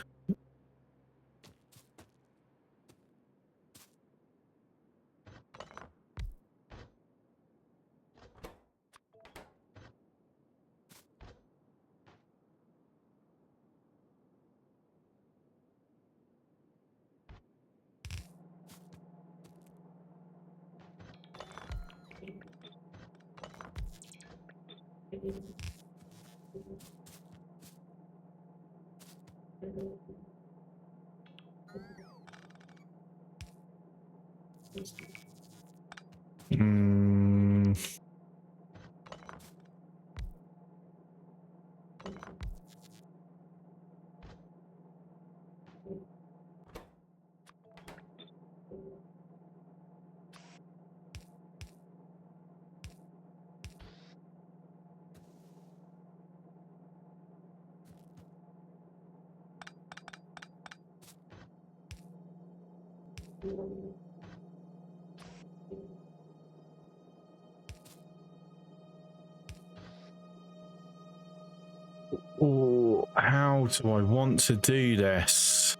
Oh, how do I want to do this?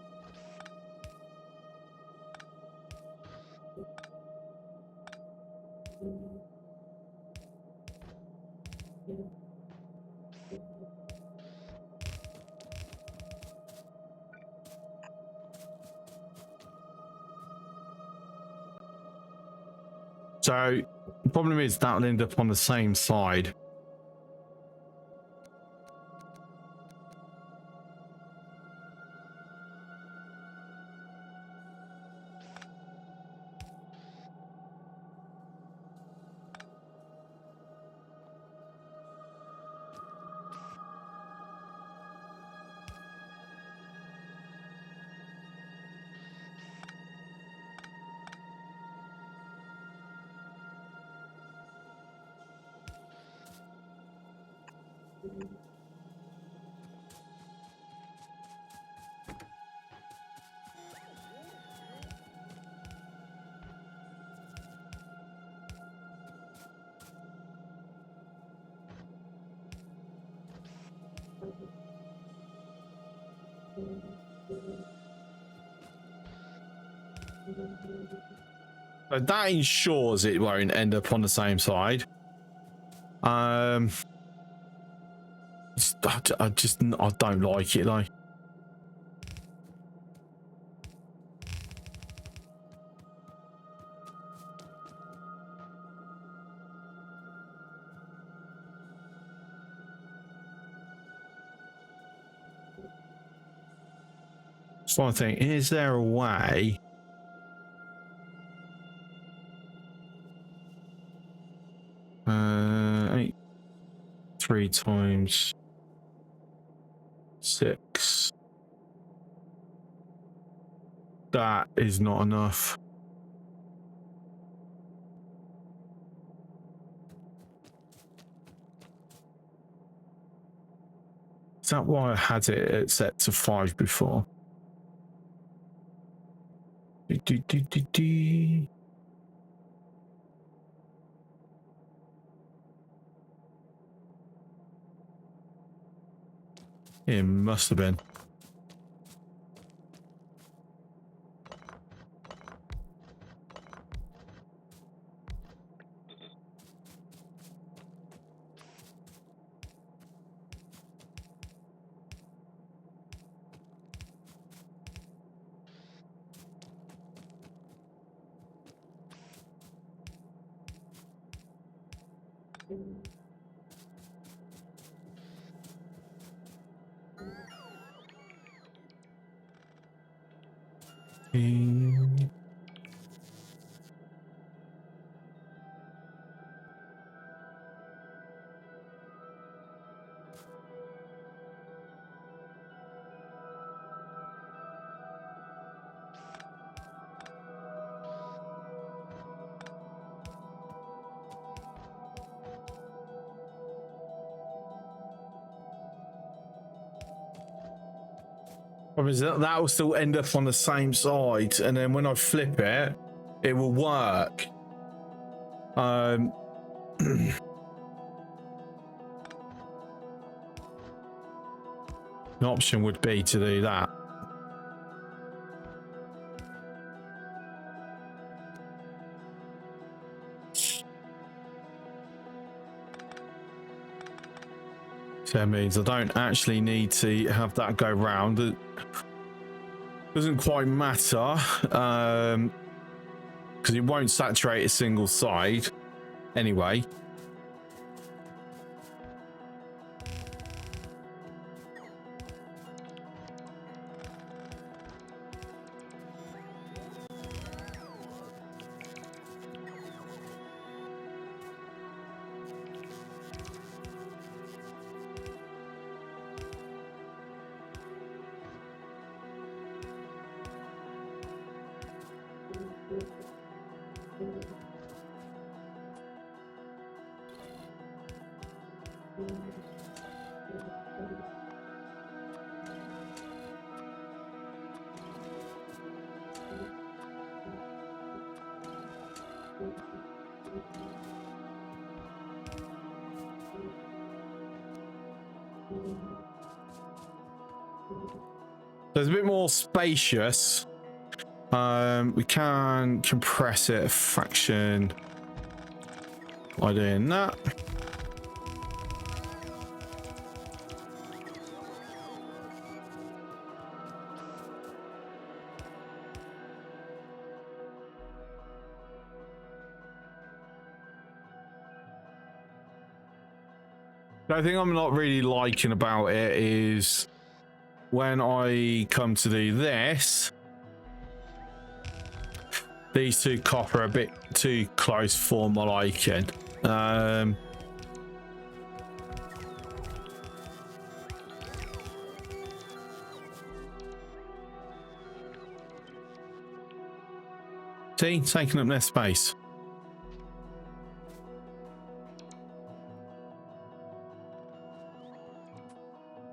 So the problem is that'll end up on the same side. But that ensures it won't end up on the same side. I don't like it though. So I think, is there a way? Eight, 3 times 6. That is not enough. Is that why I had it set to 5 before? It must have been. That will still end up on the same side, and then when I flip it, it will work. The option would be to do that. So that means I don't actually need to have that go round. It doesn't quite matter, because it won't saturate a single side anyway. So it's a bit more spacious. We can compress it a fraction by doing that. The thing I'm not really liking about it is when I come to do this, these two copper are a bit too close for my liking. See, taking up their space.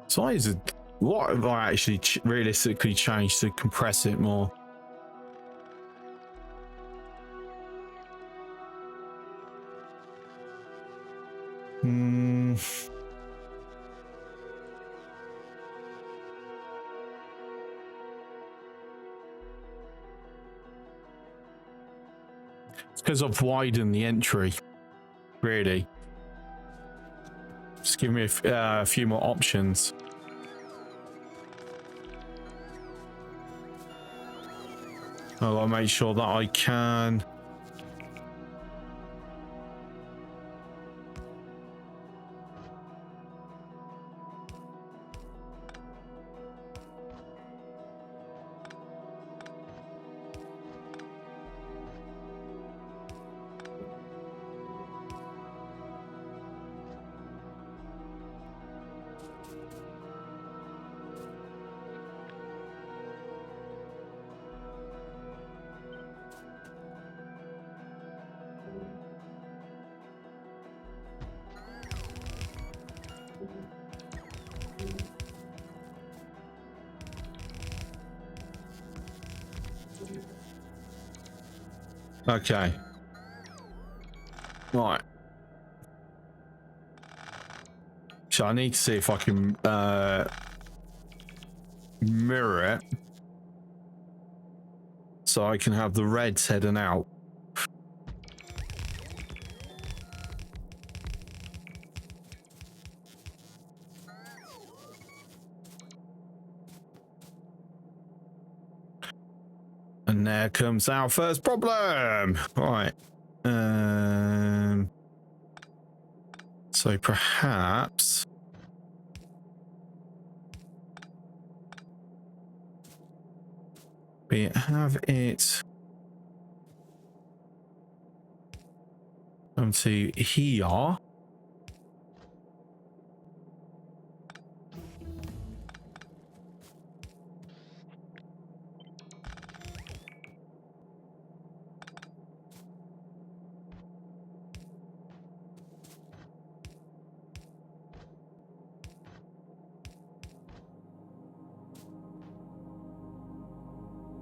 Size of what have I actually realistically changed to compress it more? It's because I've widened the entry, really. Just give me a few more options. I'll make sure that I can. Okay. Right. So I need to see if I can mirror it so I can have the reds heading out. And there comes our first problem. Right. So perhaps we have it come to here.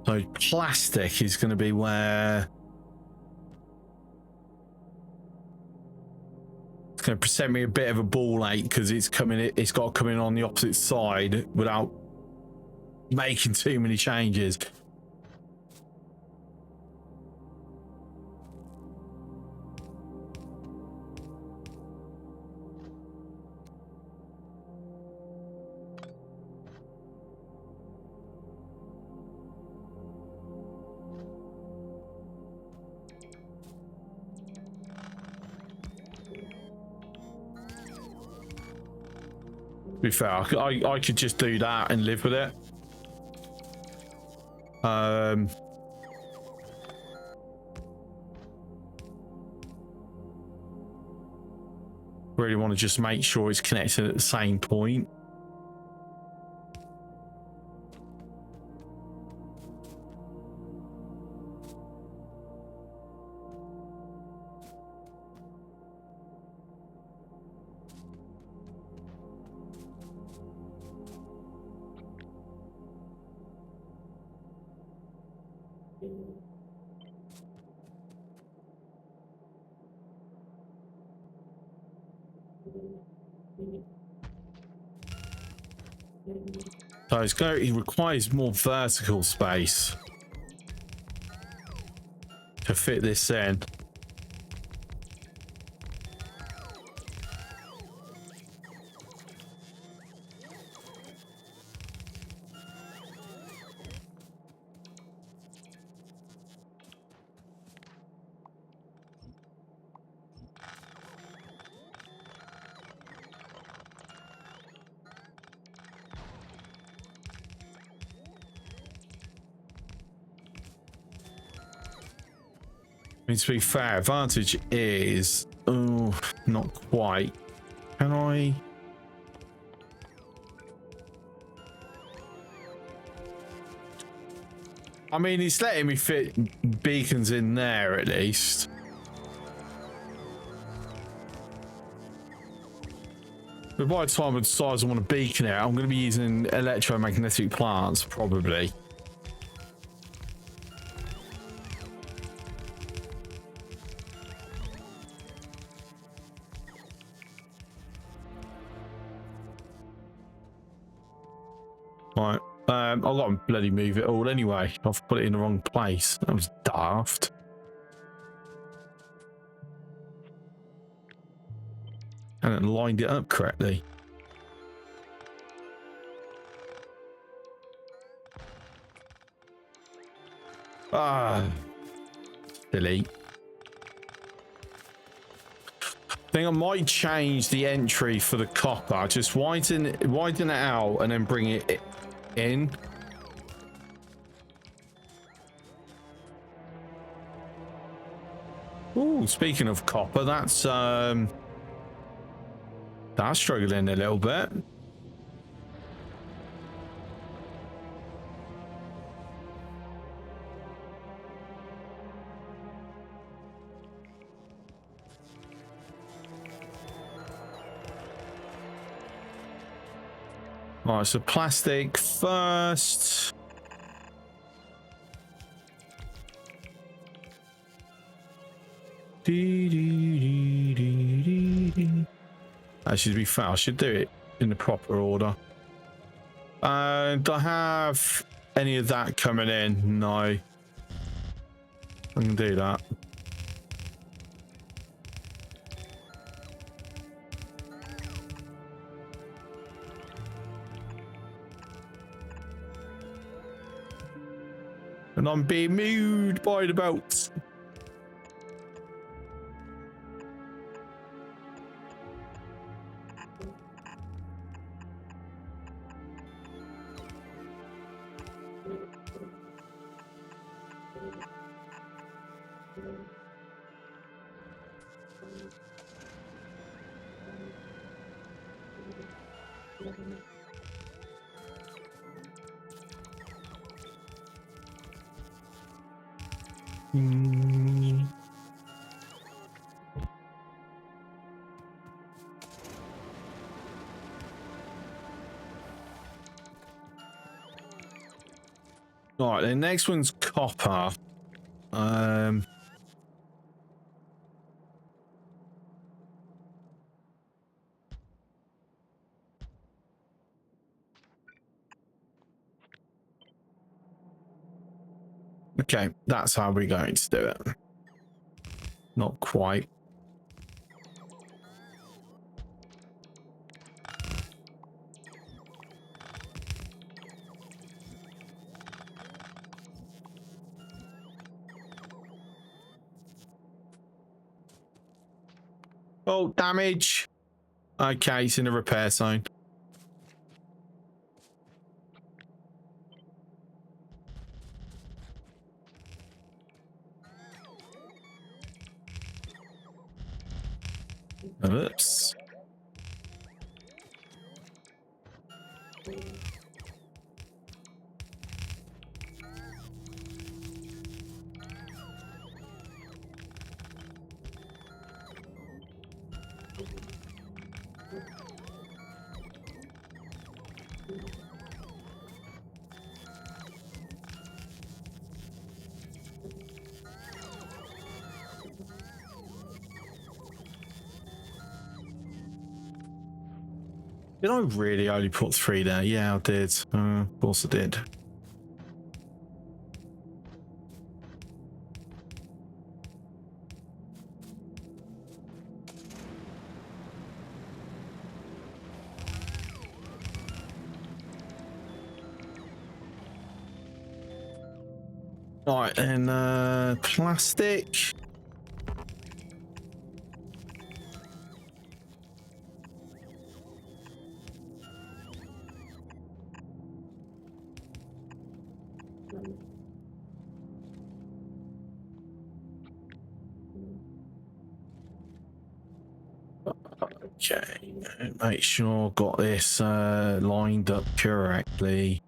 So plastic is going to be where it's going to present me a bit of a ball ache because it's got to come in on the opposite side without making too many changes. To be fair, I could just do that and live with it. Really want to just make sure it's connected at the same point. So it requires more vertical space to fit this in. mean, to be fair, advantage is... Oh, not quite. Can I... I mean, he's letting me fit beacons in there at least. But by the time I decide I want a beacon out, I'm going to be using electromagnetic plants, probably. Right. I've got to bloody move it all anyway. I've put it in the wrong place. That was daft. And it lined it up correctly. Ah, silly. I think I might change the entry for the copper. Just widen it out and then bring it in. Ooh, speaking of copper, that's struggling a little bit. All right, so plastic first. Actually, to be fair, I should do it in the proper order. Do I have any of that coming in? No. I can do that. And I'm being moved by the boats. All right, the next one's copper. Okay, that's how we're going to do it. Not quite. Oh, damage. Okay, it's in a repair zone. Oops. Did I really only put 3 there? Yeah, I did. Of course I did. All right, and plastic. Okay, make sure got this lined up correctly.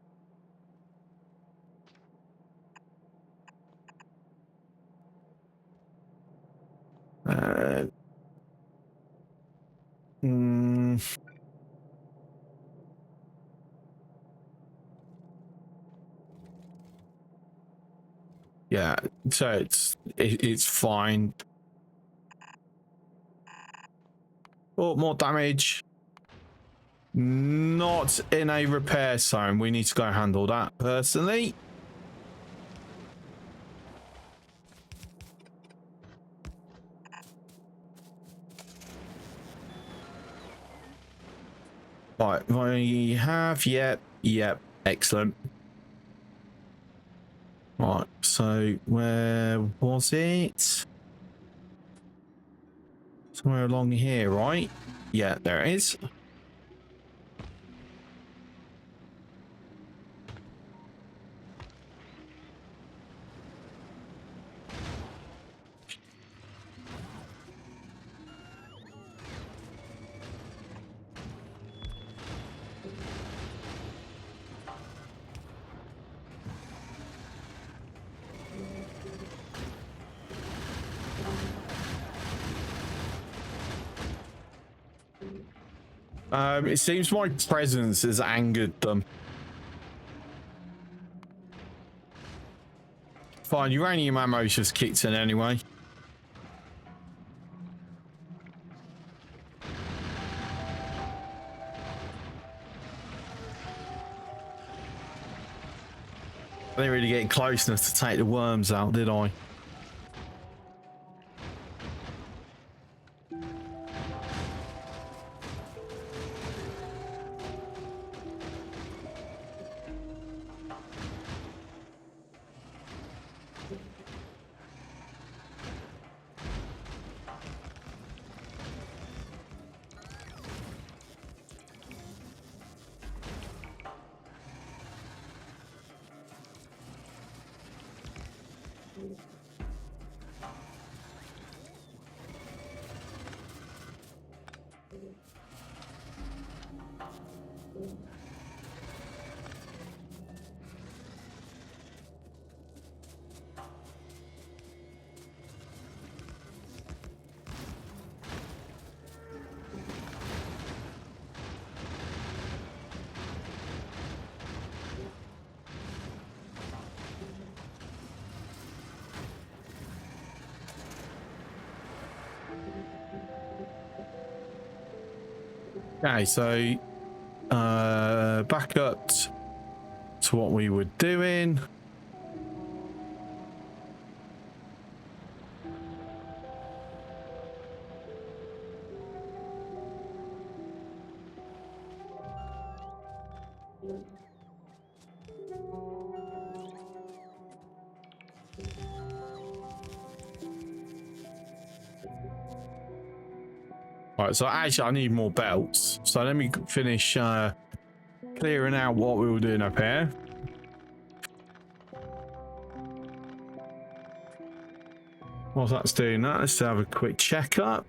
Yeah, so it's fine. Oh, more damage. Not in a repair zone. We need to go handle that personally. Right, we have, yep, excellent. Right, so where was it? Somewhere along here, right? Yeah, there it is. It seems my presence has angered them. Fine, uranium ammo's just kicked in anyway. I didn't really get close enough to take the worms out, did I? Okay, so back up to what we were doing. All right, so actually I need more belts. So let me finish clearing out what we were doing up here. Whilst that's doing that, let's have a quick checkup.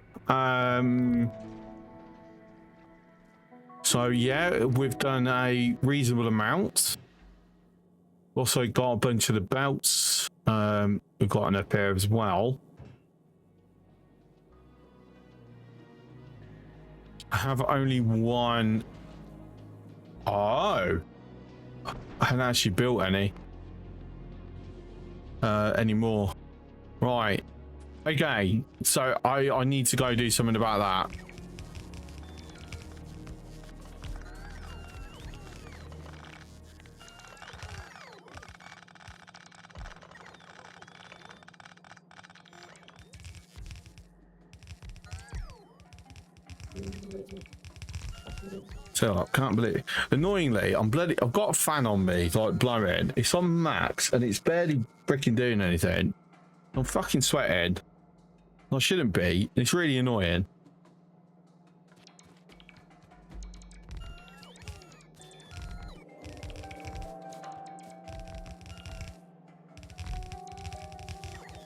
So yeah, we've done a reasonable amount. Also got a bunch of the belts. We've got an up here as well. I have only one. Oh, I haven't actually built any anymore. Right. Okay. So I need to go do something about that. So I can't believe it. Annoyingly, I've got a fan on me, like blowing. It's on max and it's barely freaking doing anything. I'm fucking sweating. I shouldn't be. It's really annoying.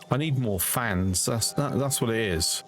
I need more fans. That's what it is.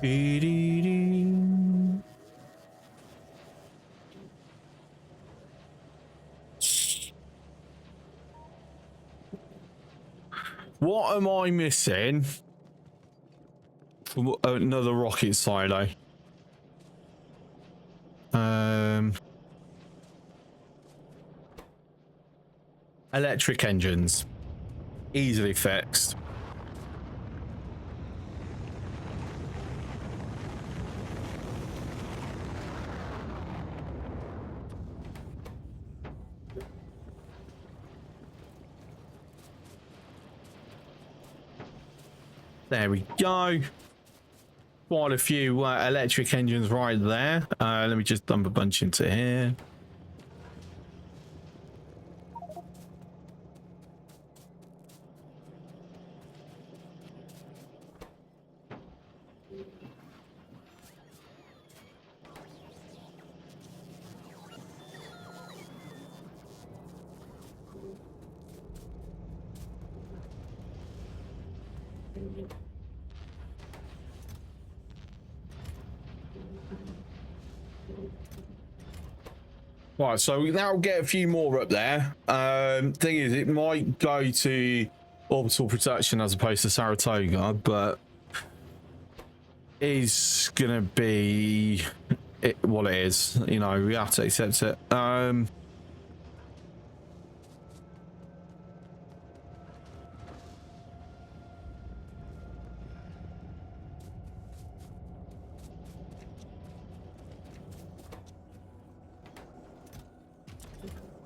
Dee-dee-dee. What am I missing from another rocket silo? Electric engines. Easily fixed. There we go. Quite a few electric engines right there. Let me just dump a bunch into here. Right, so that'll get a few more up there. Thing is, it might go to orbital production as opposed to Saratoga, but is gonna be what it is. You know, we have to accept it.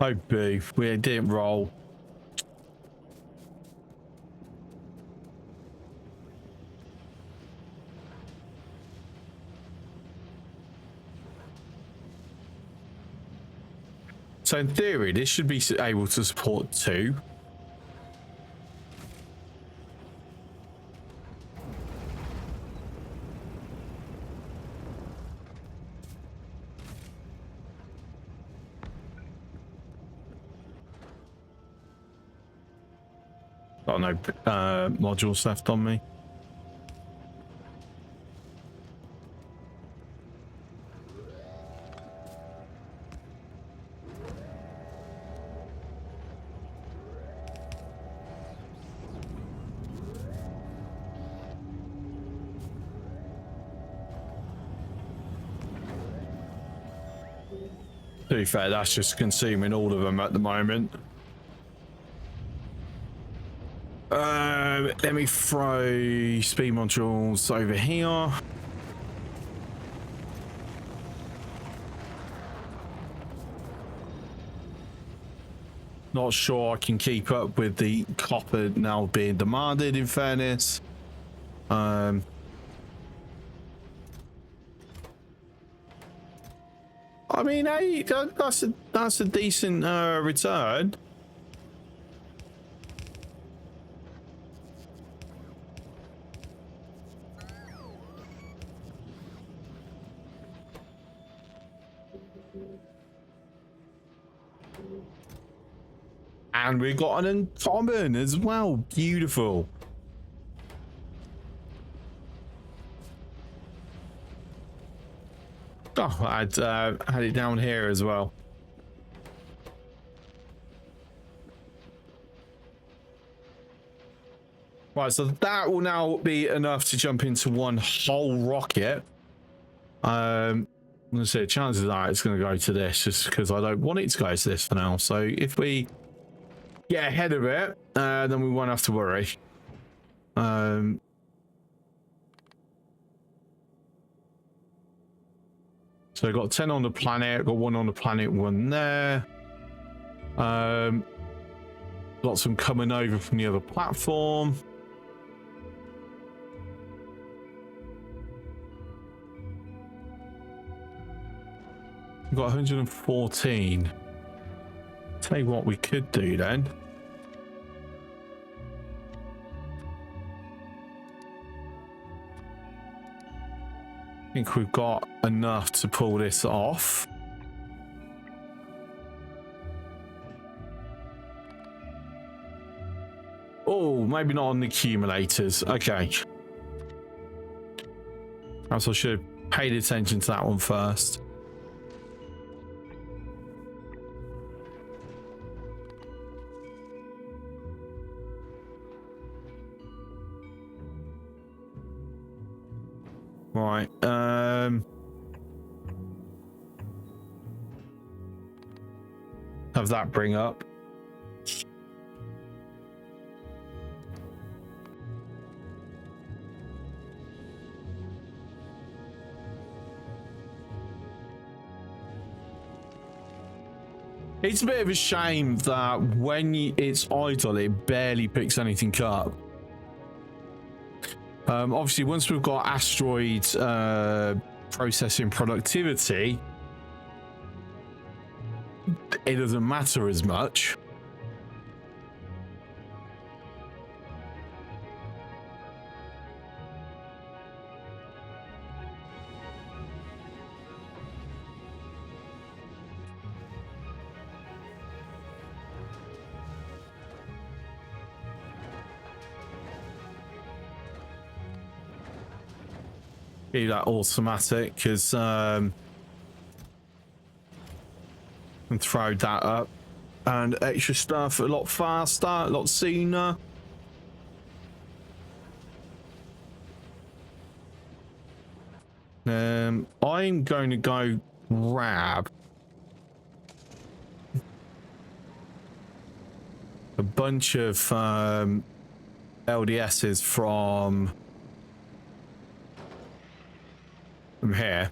Oh, boo. We didn't roll. So in theory, this should be able to support 2. Got no modules left on me. To be fair, that's just consuming all of them at the moment. Let me throw speed modules over here. Not sure I can keep up with the copper now being demanded, in fairness. I mean, hey, that's a decent return. And we got an uncommon as well. Beautiful. Oh, I'd had it down here as well. Right, so that will now be enough to jump into one whole rocket. I'm gonna say chances are it's gonna go to this just because I don't want it to go to this for now. So if we get ahead of it, then we won't have to worry. So I got 10 on the planet, got 1 on the planet, 1 there. Got some coming over from the other platform. We've got 114. Tell you what we could do then. I think we've got enough to pull this off. Oh, maybe not on the accumulators. Okay. Perhaps I should have paid attention to that one first. Right. Have that bring up. It's a bit of a shame that when it's idle, it barely picks anything up. Obviously, once we've got asteroid processing productivity, it doesn't matter as much. Be that automatic, because and throw that up and extra stuff a lot faster, a lot sooner. I'm going to go grab a bunch of LDSs from here.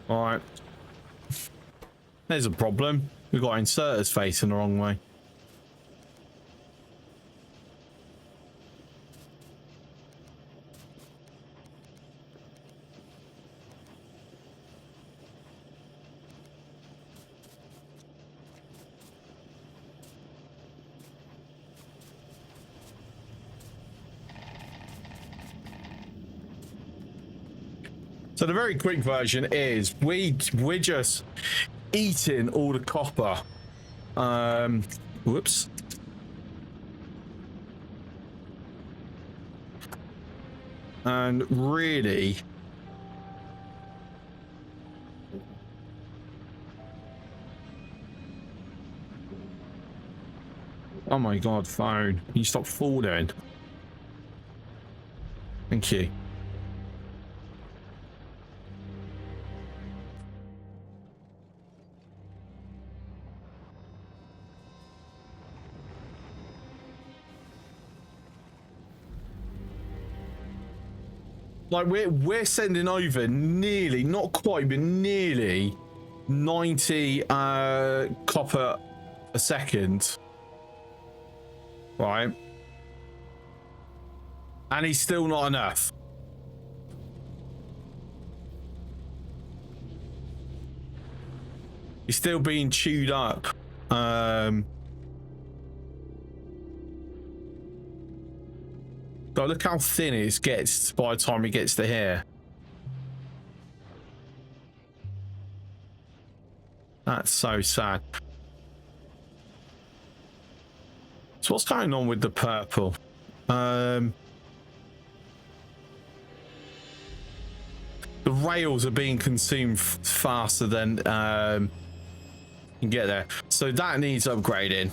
All right. There's a problem. We've got inserters facing the wrong way. So the very quick version is we're just eating all the copper. Whoops. And really, oh my god, phone, can you stop falling? Thank you. Like we're sending over nearly, not quite, but nearly 90 copper a second, right? And he's still not enough. He's still being chewed up. But look how thin it gets by the time it gets to here. That's so sad. So what's going on with the purple? The rails are being consumed faster than you can get there. So that needs upgrading.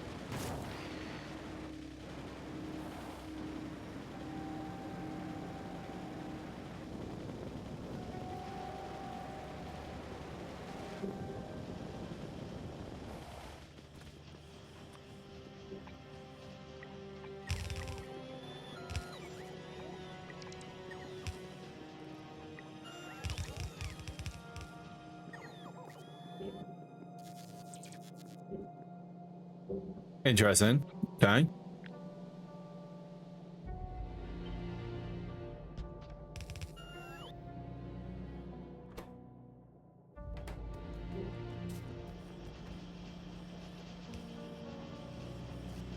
Interesting. Okay.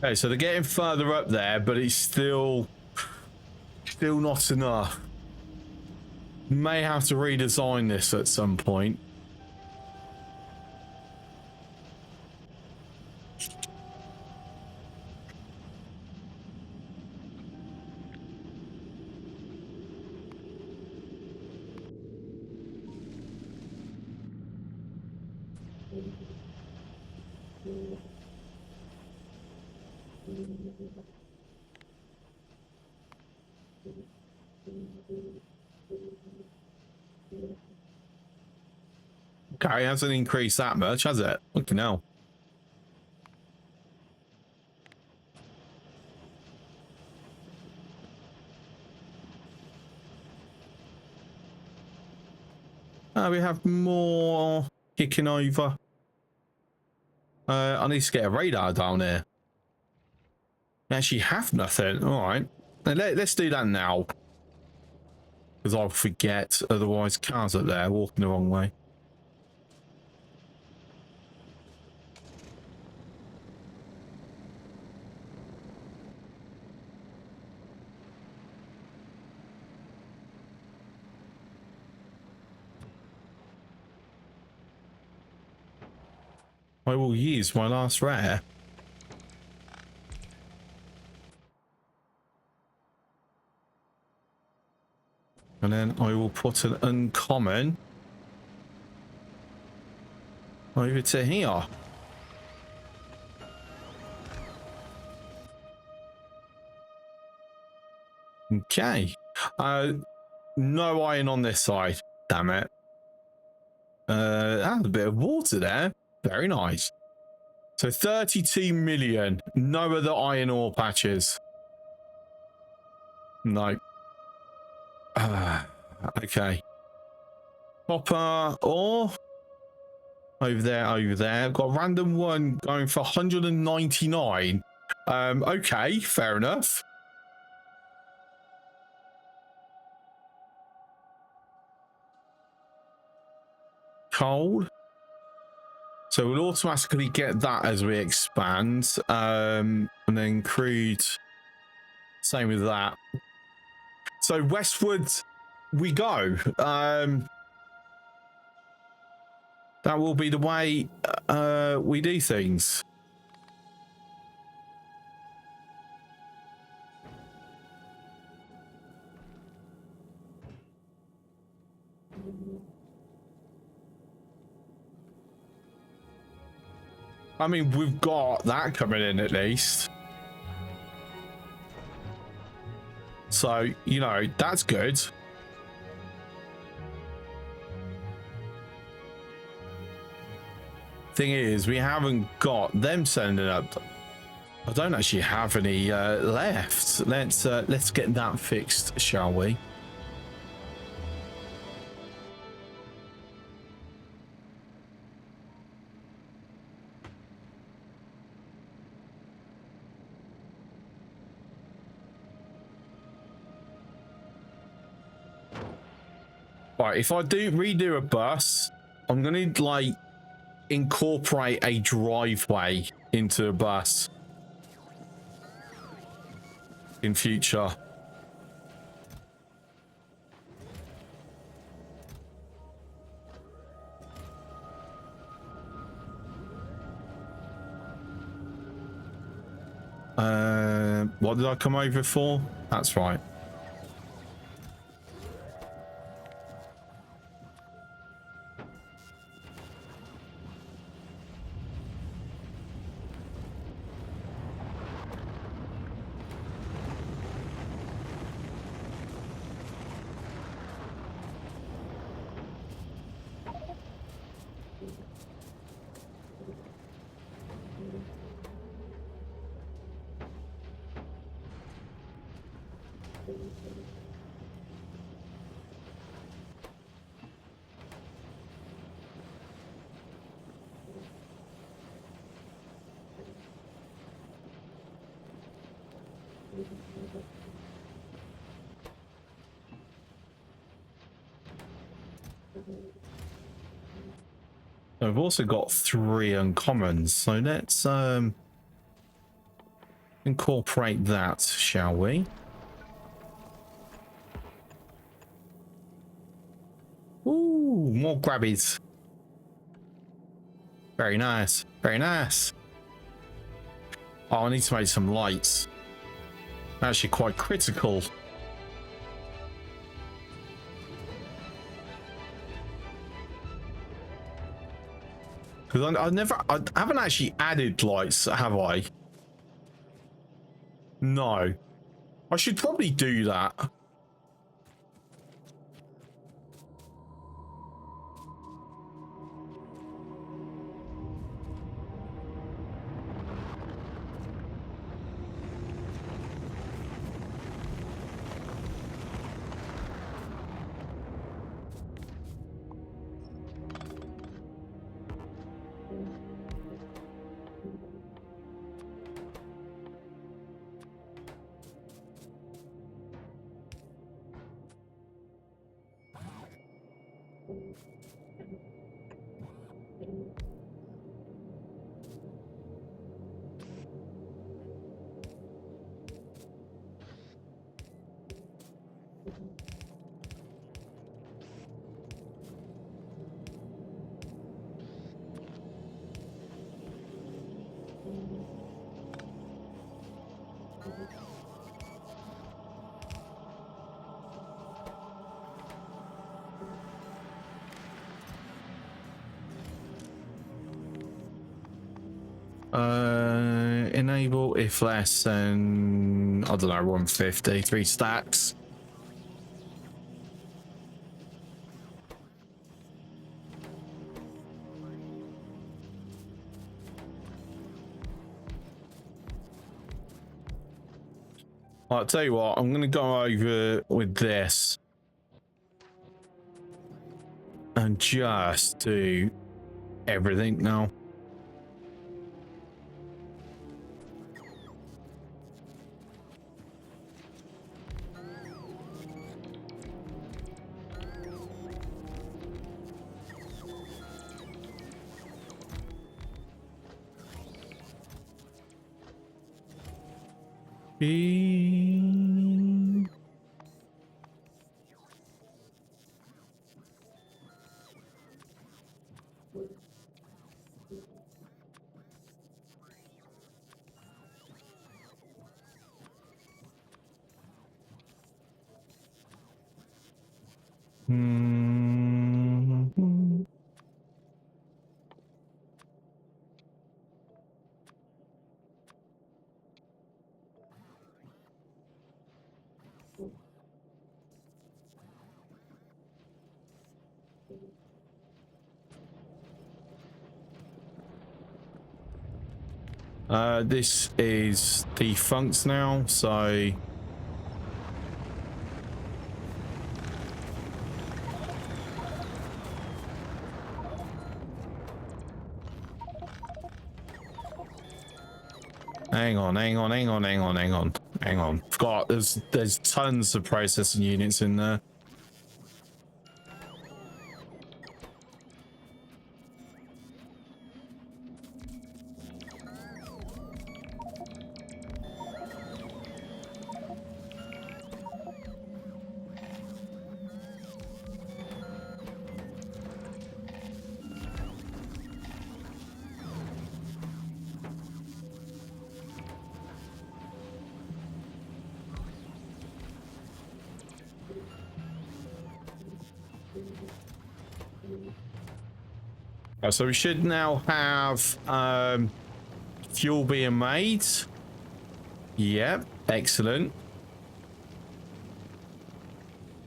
Okay, so they're getting further up there, but it's still not enough. May have to redesign this at some point. Okay, it hasn't increased that much, has it? Fucking hell. We have more kicking over. I need to get a radar down here. I actually have nothing. All right. Let's do that now. Because I'll forget. Otherwise, cars up there walking the wrong way. I will use my last rare. And then I will put an uncommon over to here. Okay. No iron on this side. Damn it. A bit of water there. Very nice. So 32 million. No other iron ore patches. No. Okay. Copper ore. Over there, over there. I've got a random one going for 199. Okay, fair enough. Coal. So we'll automatically get that as we expand. And then crude. Same with that. So westward we go. That will be the way we do things. I mean, we've got that coming in at least. So, you know, that's good. Thing is, we haven't got them sending up. I don't actually have any left. Let's get that fixed, shall we? Right, if I do redo a bus, I'm gonna like incorporate a driveway into a bus in future. What did I come over for? That's right. I've also got 3 uncommons, so let's incorporate that, shall we? Ooh, more grabbies. Very nice. Very nice. Oh, I need to make some lights. Actually quite critical. Because I haven't actually added lights, have I? No. I should probably do that. Enable if less than, I don't know, 150, 3 stacks. I'll tell you what, I'm going to go over with this and just do everything now. This is defunct now, so hang on. Forgot there's tons of processing units in there. So we should now have fuel being made. Yep, excellent.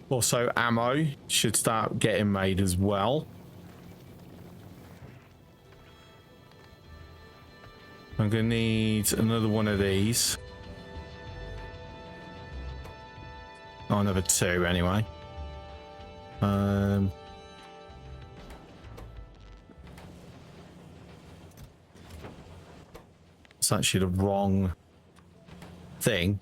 Also ammo should start getting made as well. I'm gonna need another one of these. Oh, another 2 anyway. It's actually the wrong thing.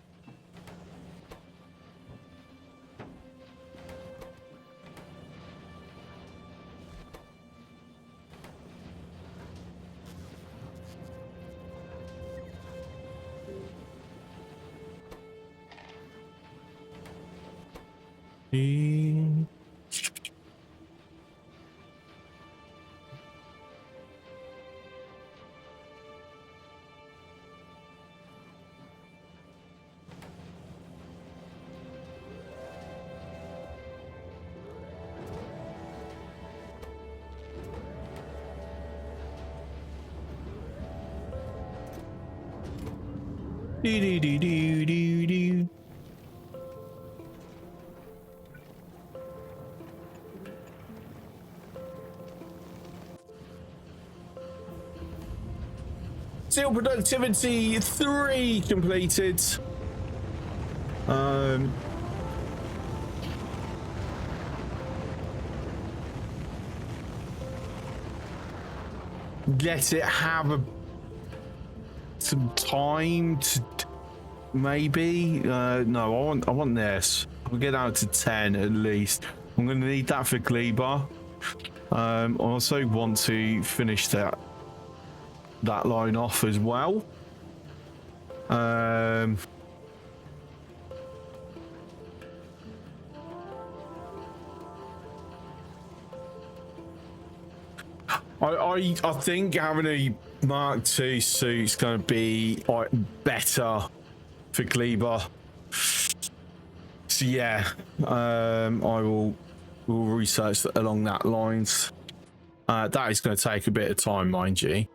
Steel productivity 3 completed. Let it have some time to maybe. No, I want this. I'll get out to 10 at least. I'm going to need that for Kleber. I also want to finish that line off as well. I think having a Mark II suit's going to be better for Kleber. So yeah, I will research along that lines. That is going to take a bit of time, mind you.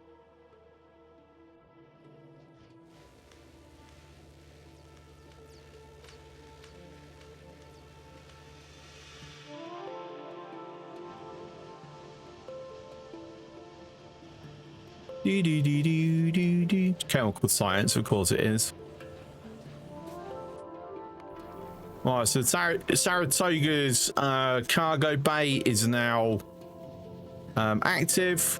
Chemical science, of course it is. Right, so Saratoga's cargo bay is now active.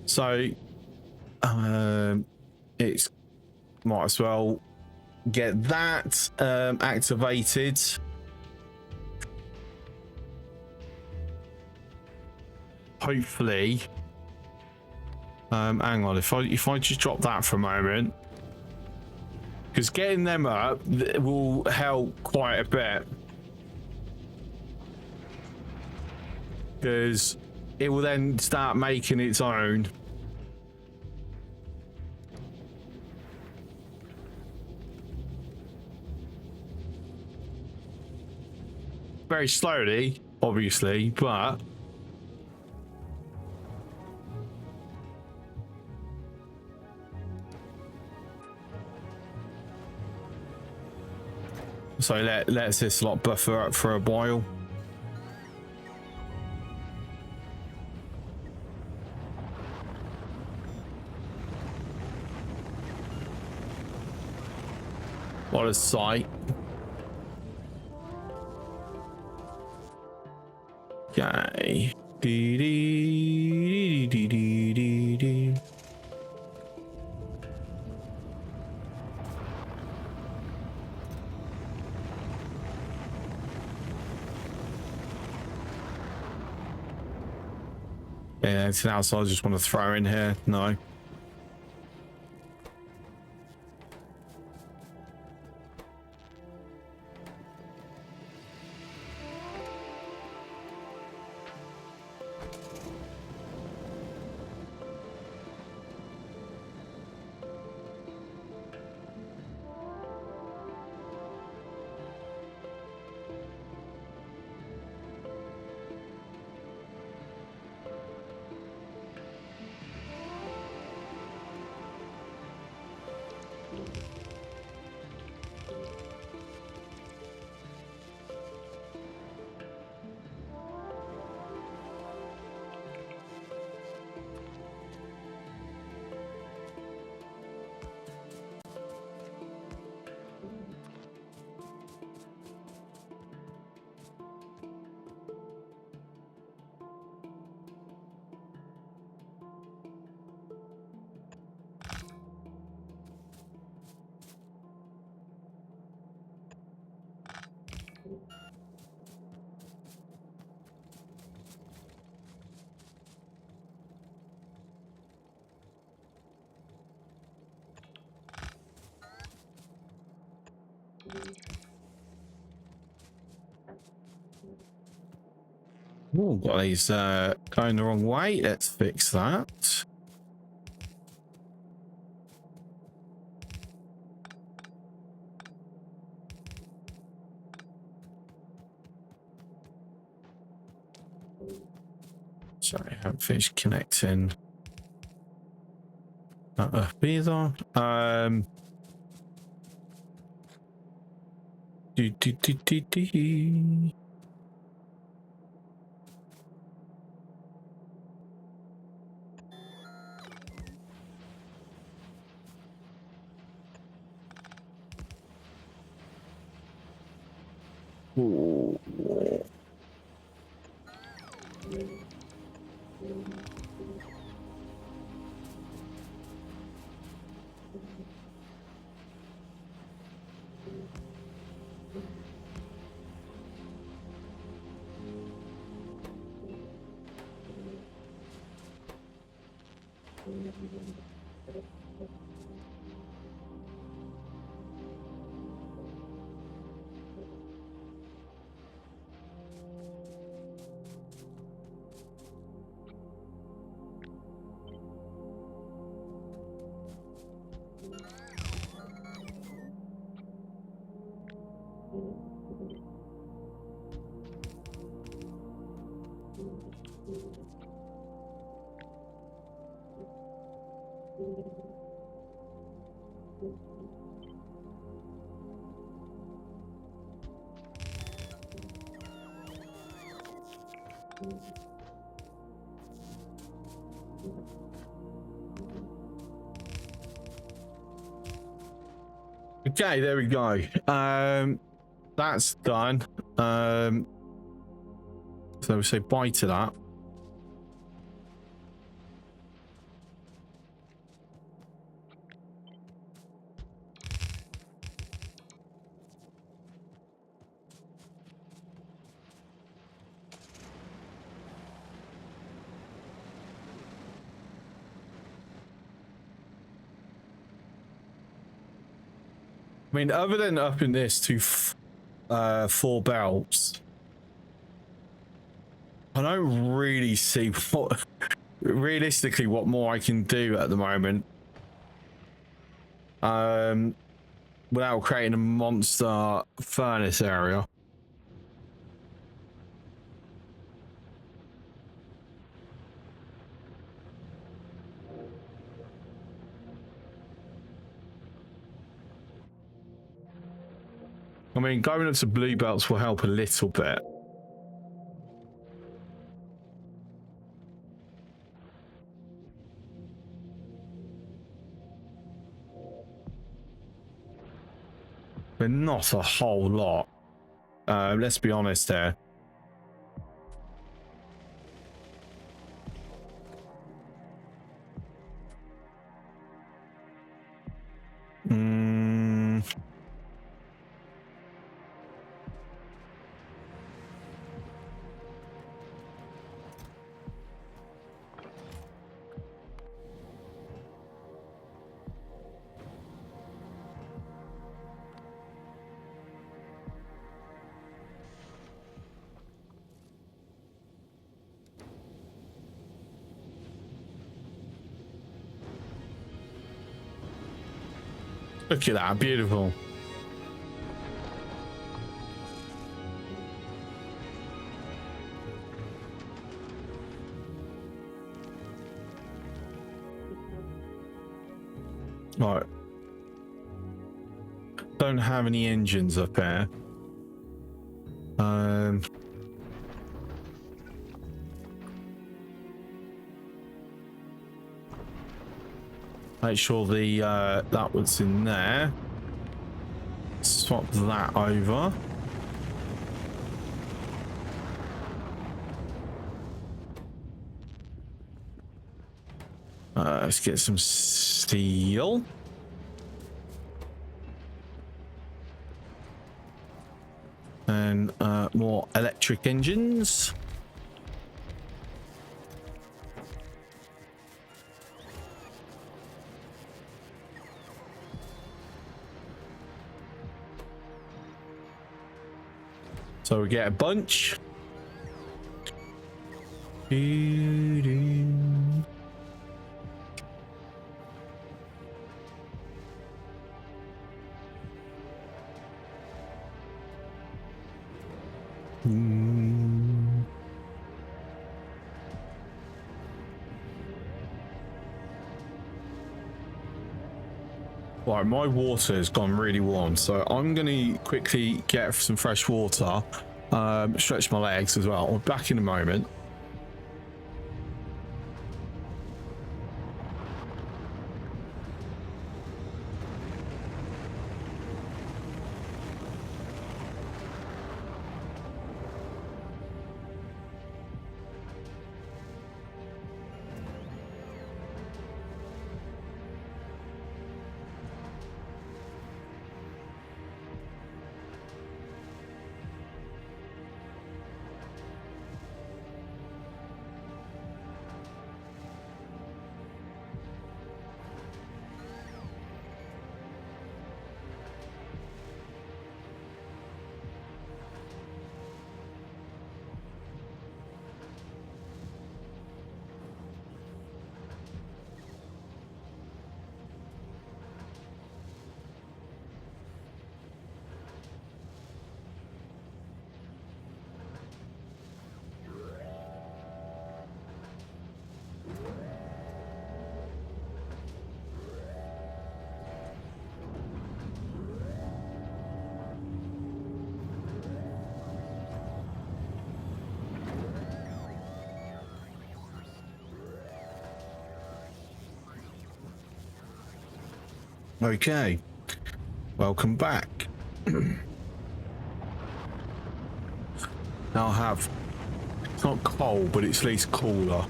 So it's might as well get that activated. Hopefully, hang on, if I just drop that for a moment, because getting them up will help quite a bit, because it will then start making its own. Very slowly, obviously, but so let's this lot buffer up for a while. What a sight. Okay. Yeah, anything else I just want to throw in here? No. Oh, got these going the wrong way. Let's fix that. Sorry, I haven't finished connecting that up either. Do. Ooh. Okay, there we go. That's done. So we say bye to that. I mean, other than upping this to 4 belts, I don't really see what, realistically, what more I can do at the moment. Without creating a monster furnace area. I mean, going up to blue belts will help a little bit. But not a whole lot. Let's be honest there. Look at that, beautiful. Right. Don't have any engines up here. Make sure the that was in there. Swap that over. Let's get some steel. And more electric engines. So we get a bunch. Doo-doo. Mm. Right, my water has gone really warm, so I'm going to quickly get some fresh water, stretch my legs as well. I'll be back in a moment. Okay, welcome back. Now I have, it's not cold, but it's at least cooler.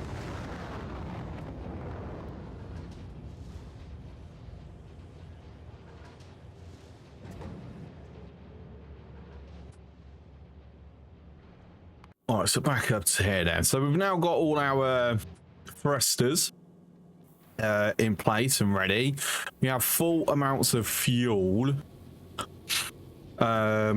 All right, so back up to here then. So we've now got all our thrusters in place and ready. We have full amounts of fuel. We're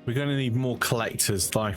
going to need more collectors though.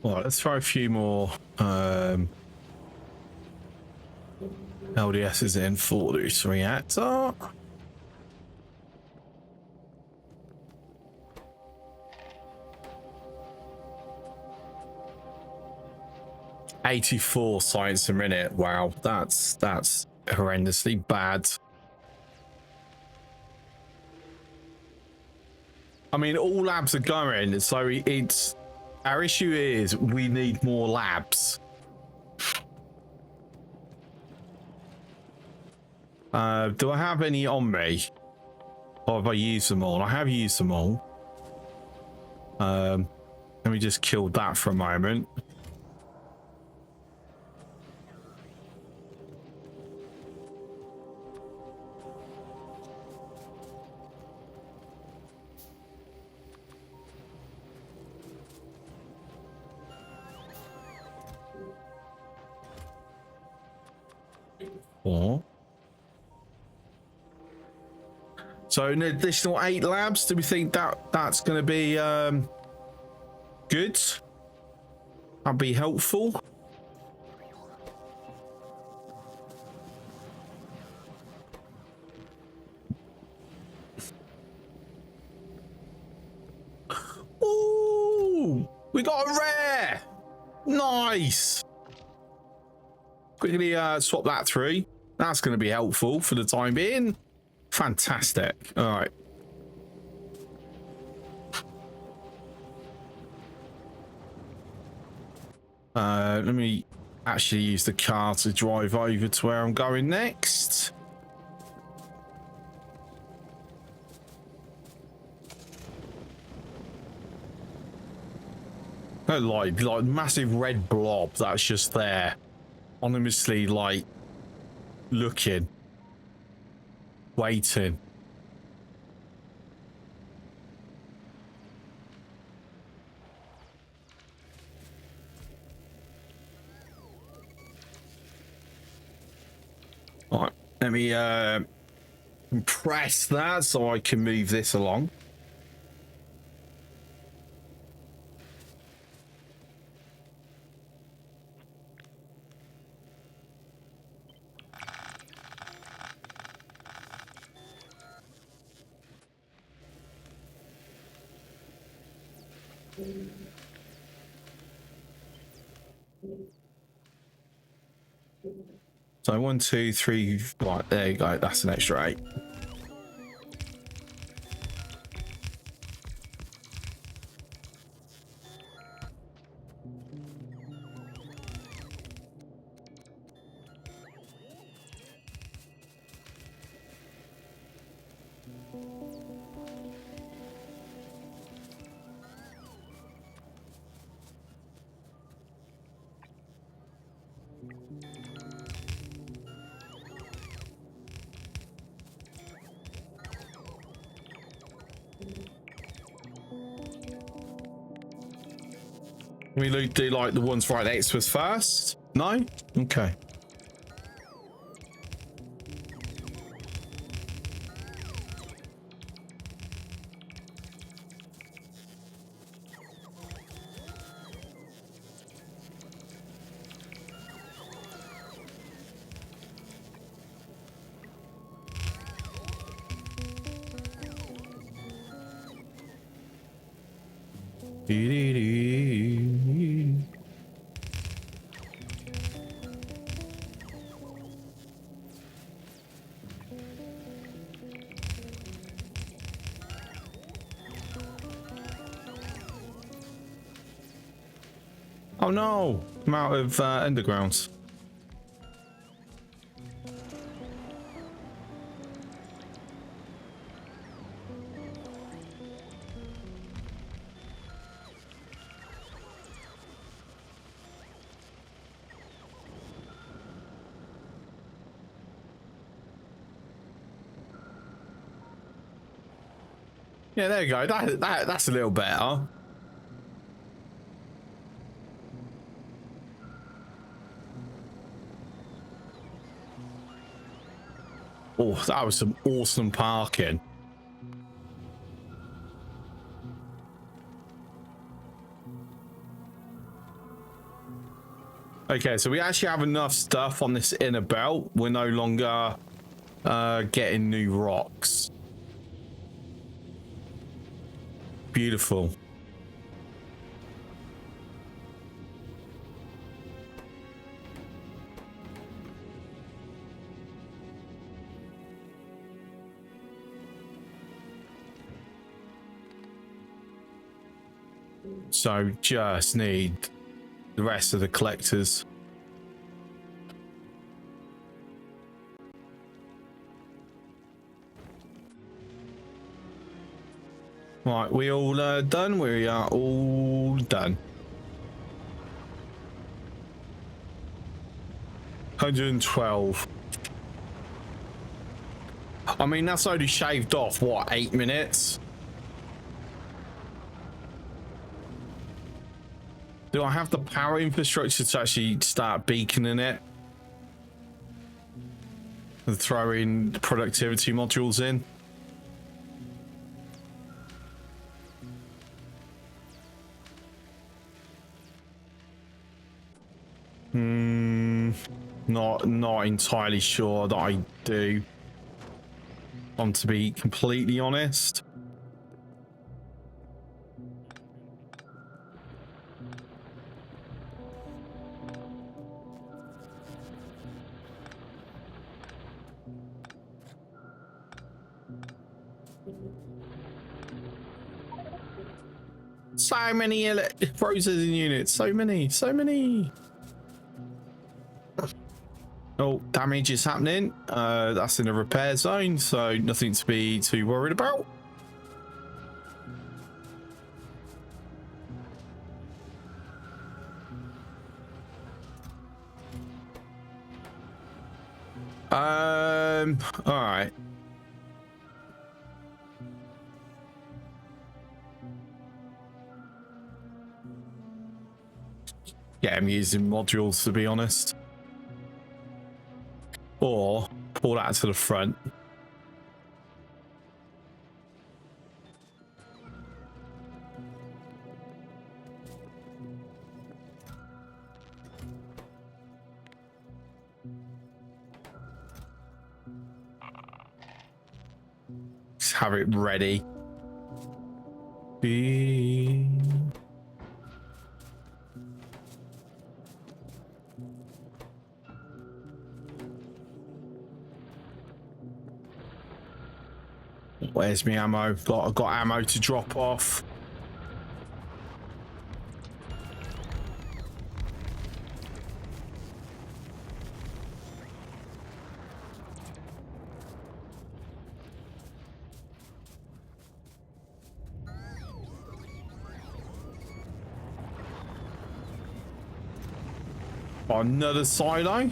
All right, let's throw a few more LDSs in for this reactor. $84 science a minute. Wow, that's horrendously bad. I mean, all labs are going, so it's our issue is we need more labs. Do I have any on me? Or have I used them all? I have used them all. Let me just kill that for a moment. 4. So an additional 8 labs. Do we think that that's going to be good? That'd be helpful. Ooh, we got a rare. Nice. Quickly swap that through. That's going to be helpful for the time being. Fantastic. All right. Let me actually use the car to drive over to where I'm going next. Like massive red blob that's just there, anonymously, like looking, waiting. All right, let me press that so I can move this along. So 1, 2, 3, right, there you go. That's an extra 8. We do like the ones right next to us first? No? Okay. Oh no, I'm out of undergrounds. Yeah, there you go. That's a little better. Oh, that was some awesome parking. Okay, so we actually have enough stuff on this inner belt. We're no longer getting new rocks. Beautiful. So just need the rest of the collectors. Right, we all done? We are all done. 112. I mean, that's only shaved off, what, 8 minutes? Do I have the power infrastructure to actually start beaconing it? and throwing productivity modules in. Not entirely sure that I do. To be completely honest. So many processing units. So many. Oh, damage is happening. That's in a repair zone, so nothing to be too worried about. All right. Yeah, I'm using modules, to be honest. Or pull that to the front. Just have it ready. Where's my ammo? I've got ammo to drop off. Another silo.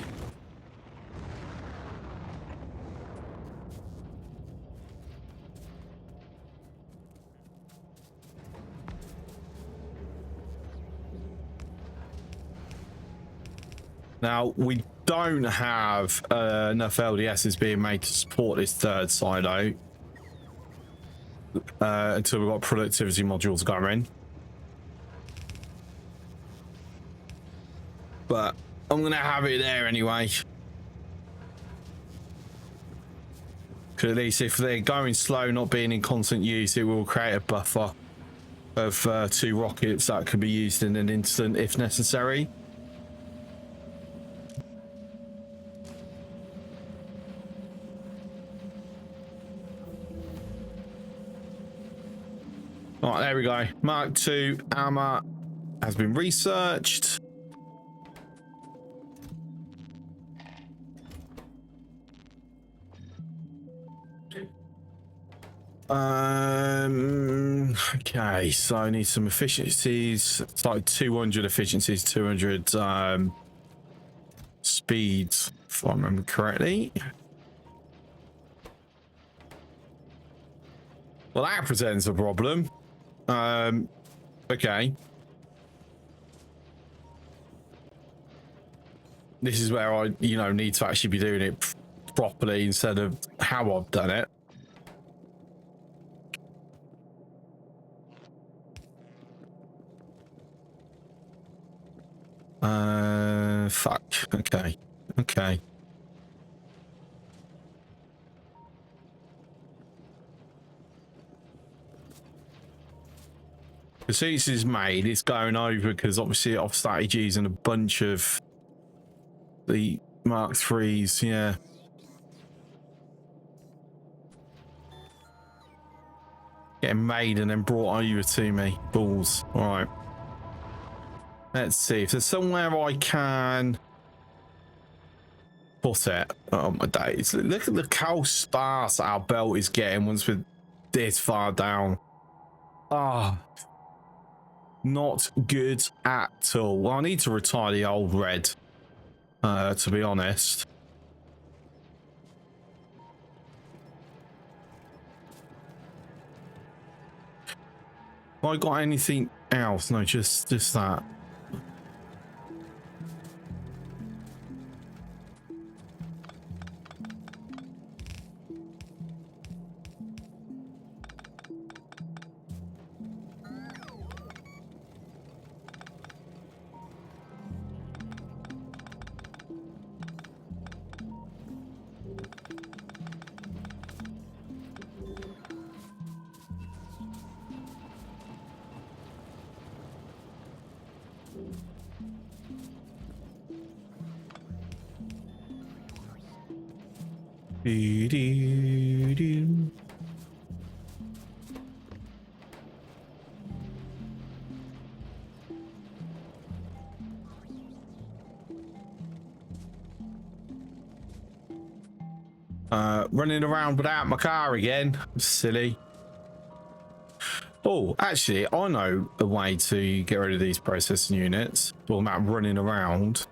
Now, we don't have enough LDSs being made to support this third silo until we've got productivity modules going. But I'm going to have it there anyway. Because at least if they're going slow, not being in constant use, it will create a buffer of 2 rockets that can be used in an instant if necessary. All right, there we go. Mark II armor has been researched. Okay, so I need some efficiencies. It's like 200 efficiencies, 200 speeds, if I remember correctly. Well, that presents a problem. Okay. This is where I, need to actually be doing it properly instead of how I've done it. Fuck. Okay. As soon as it's made, it's going over because obviously I've started using a bunch of the Mark IIIs, yeah. Getting made and then brought over to me. Balls. All right. Let's see if there's somewhere I can put it. Oh my days. Look how sparse our belt is getting once we're this far down. Ah. Not good at all. Well, I need to retire the old red, to be honest. Have I got anything else? No, just that. Do, do, do. Running around without my car again. Silly. Oh, actually, I know a way to get rid of these processing units. Well, about running around.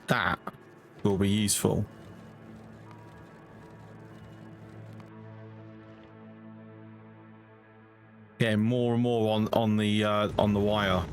That will be useful. Getting more and more on the wire.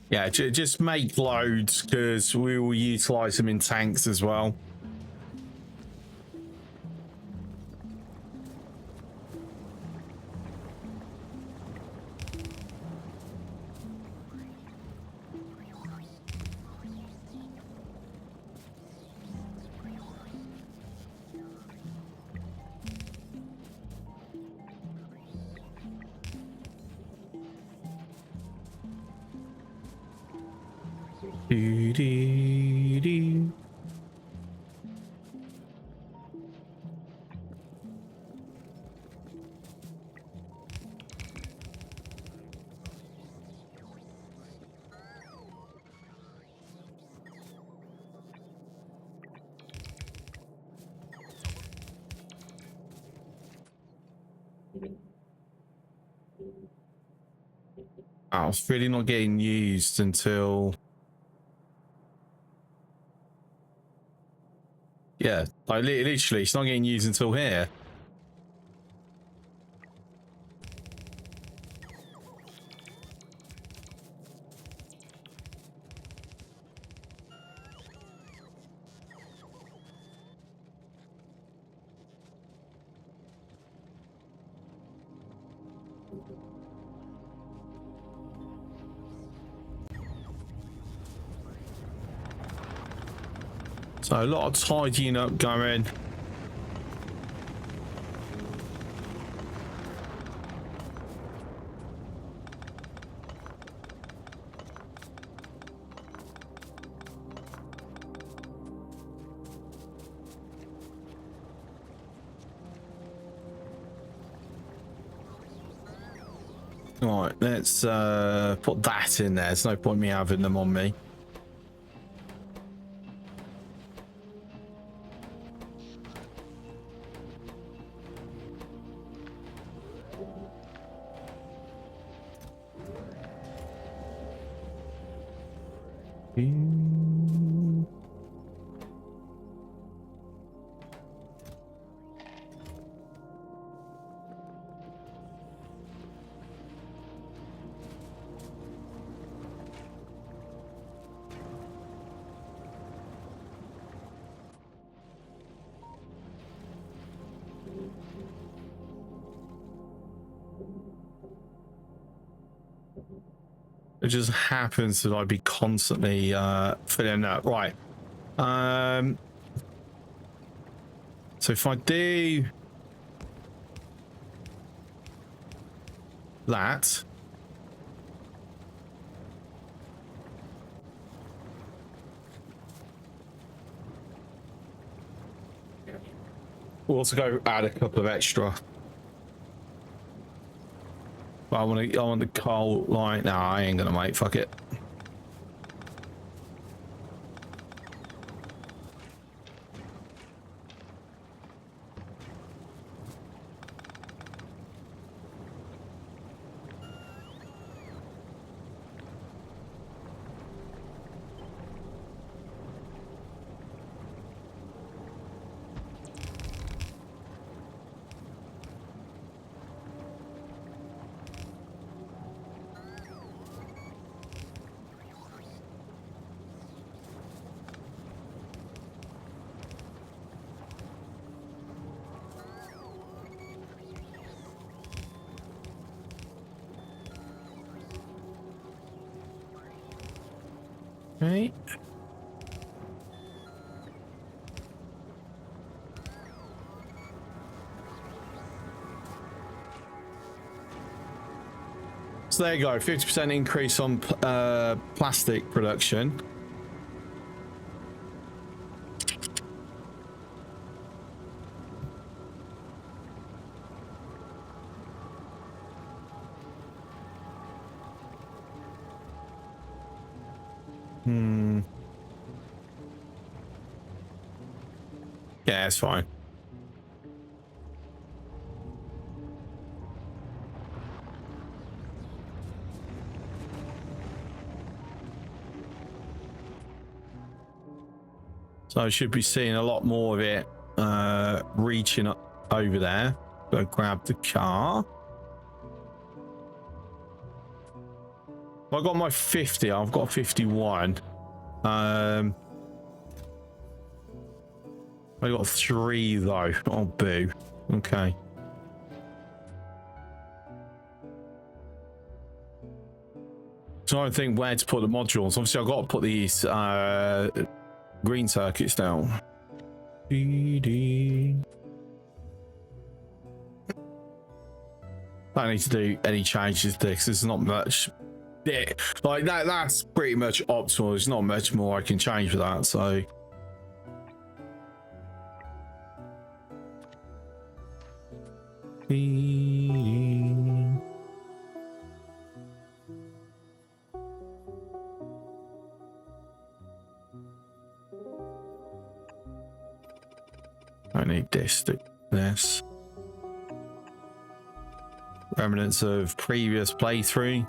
Yeah, just make loads because we will utilize them in tanks as well. Do, do, do. Oh, it's really not getting used until... Yeah, like literally, it's not getting used until here. So a lot of tidying up going. Right, let's put that in there. There's no point me having them on me. It just happens that I'd be constantly filling up. Right. So if I do that, we'll also go add a couple of extra. But I want the coal line. No, I ain't gonna mate. Fuck it. Okay. So there you go, 50% increase on plastic production. Yeah, it's fine. So I should be seeing a lot more of it reaching up over there. Go grab the car. I got my 50. I've got 51. I got 3 though. Oh boo. Okay. So I think where to put the modules. Obviously, I've got to put these green circuits down. I don't need to do any changes to this. There's not much. Yeah, like that's pretty much optimal. There's not much more I can change with that. So. I need this. This. Remnants of previous playthrough,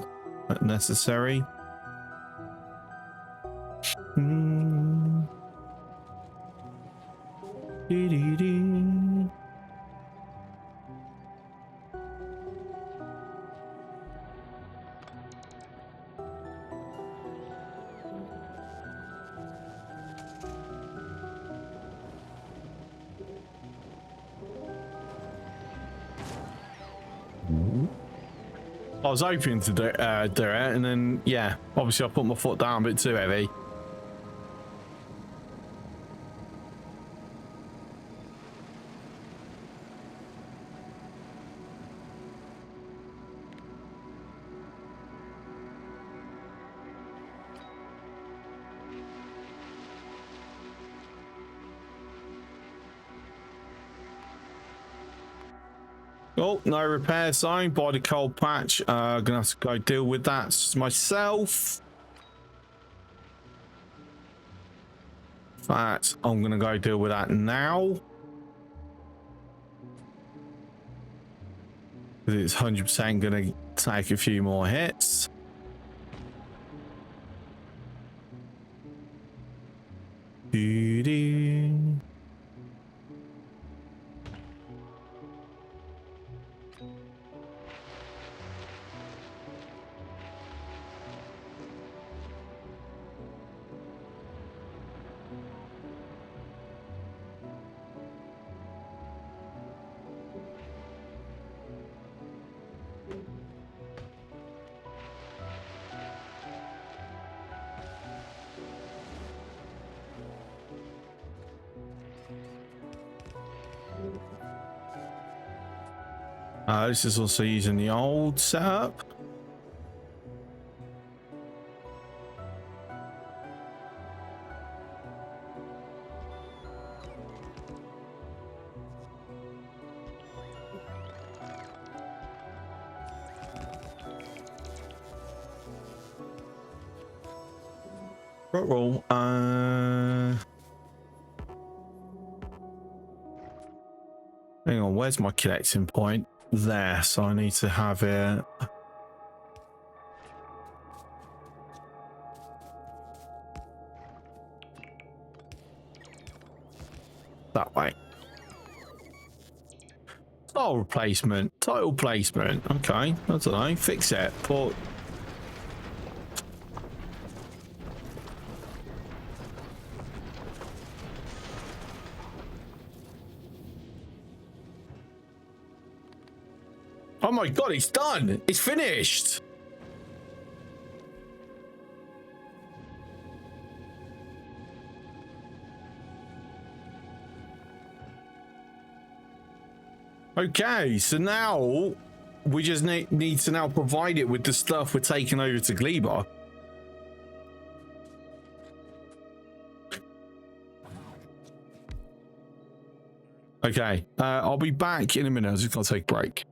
not necessary. I was hoping to do it, and then, yeah, obviously I put my foot down a bit too heavy. Oh, no repair sign by the cold patch. Gonna have to go deal with that myself. In fact, I'm gonna go deal with that now. It's 100% gonna take a few more hits. Doo-doo. This is also using the old setup. Roll. Hang on, where's my connecting point? There, so I need to have it. That way. Tile replacement, tile placement. Okay, I don't know, fix it. But oh my god, it's done! It's finished! Okay, so now we just need to now provide it with the stuff we're taking over to Gleba. Okay, I'll be back in a minute. I'm just gonna take a break.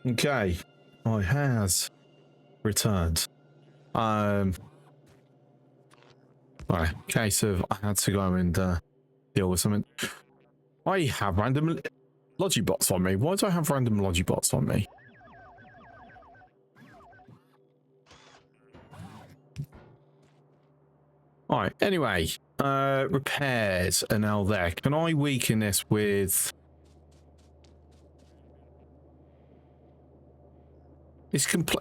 Okay, I has returned. Right, case of I had to go and deal with something. I have random logibots on me. Why do I have random logibots on me? Alright, anyway, repairs are now there. Can I weaken this with...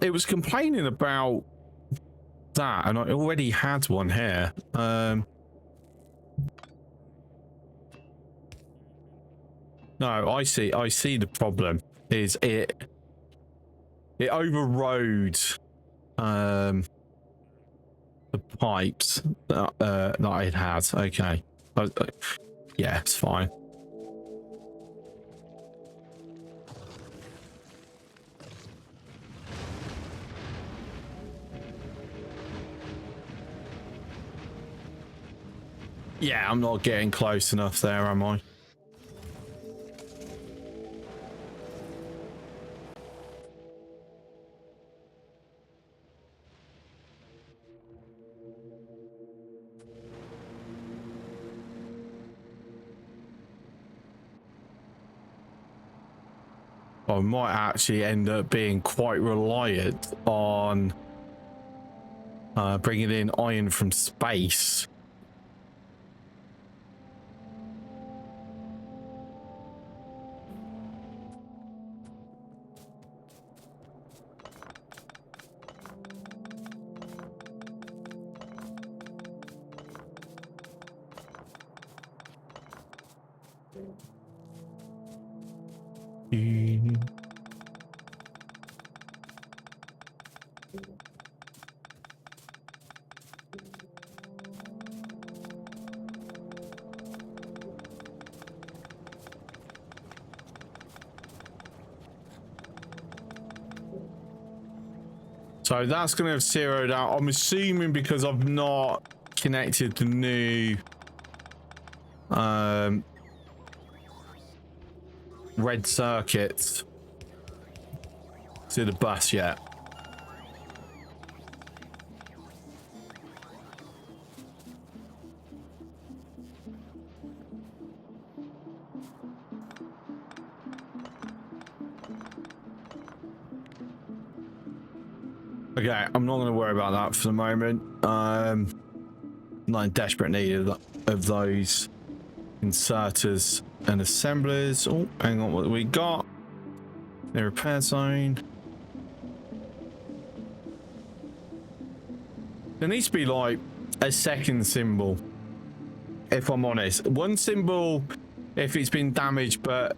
It was complaining about that, and I already had one here. No, I see the problem is it overrode the pipes that I had. Okay, yeah, it's fine. Yeah, I'm not getting close enough there, am I? I might actually end up being quite reliant on bringing in iron from space. So that's going to have zeroed out. I'm assuming because I've not connected the new red circuits to the bus yet. Okay, I'm not going to worry about that for the moment. Not in desperate need of those inserters and assemblers. Oh, hang on, what we got? The repair zone. There needs to be like a second symbol, if I'm honest. One symbol if it's been damaged, but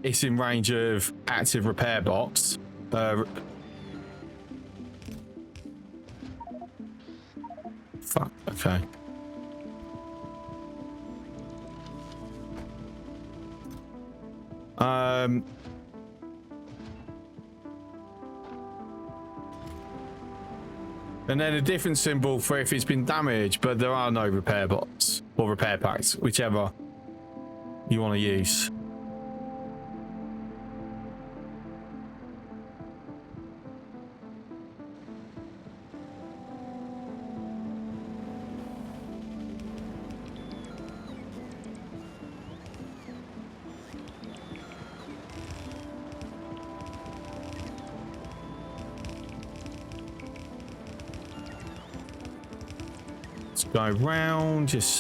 it's in range of active repair box. Fuck, okay. And then a different symbol for if it's been damaged, but there are no repair bots or repair packs, whichever you want to use. Let's go round, just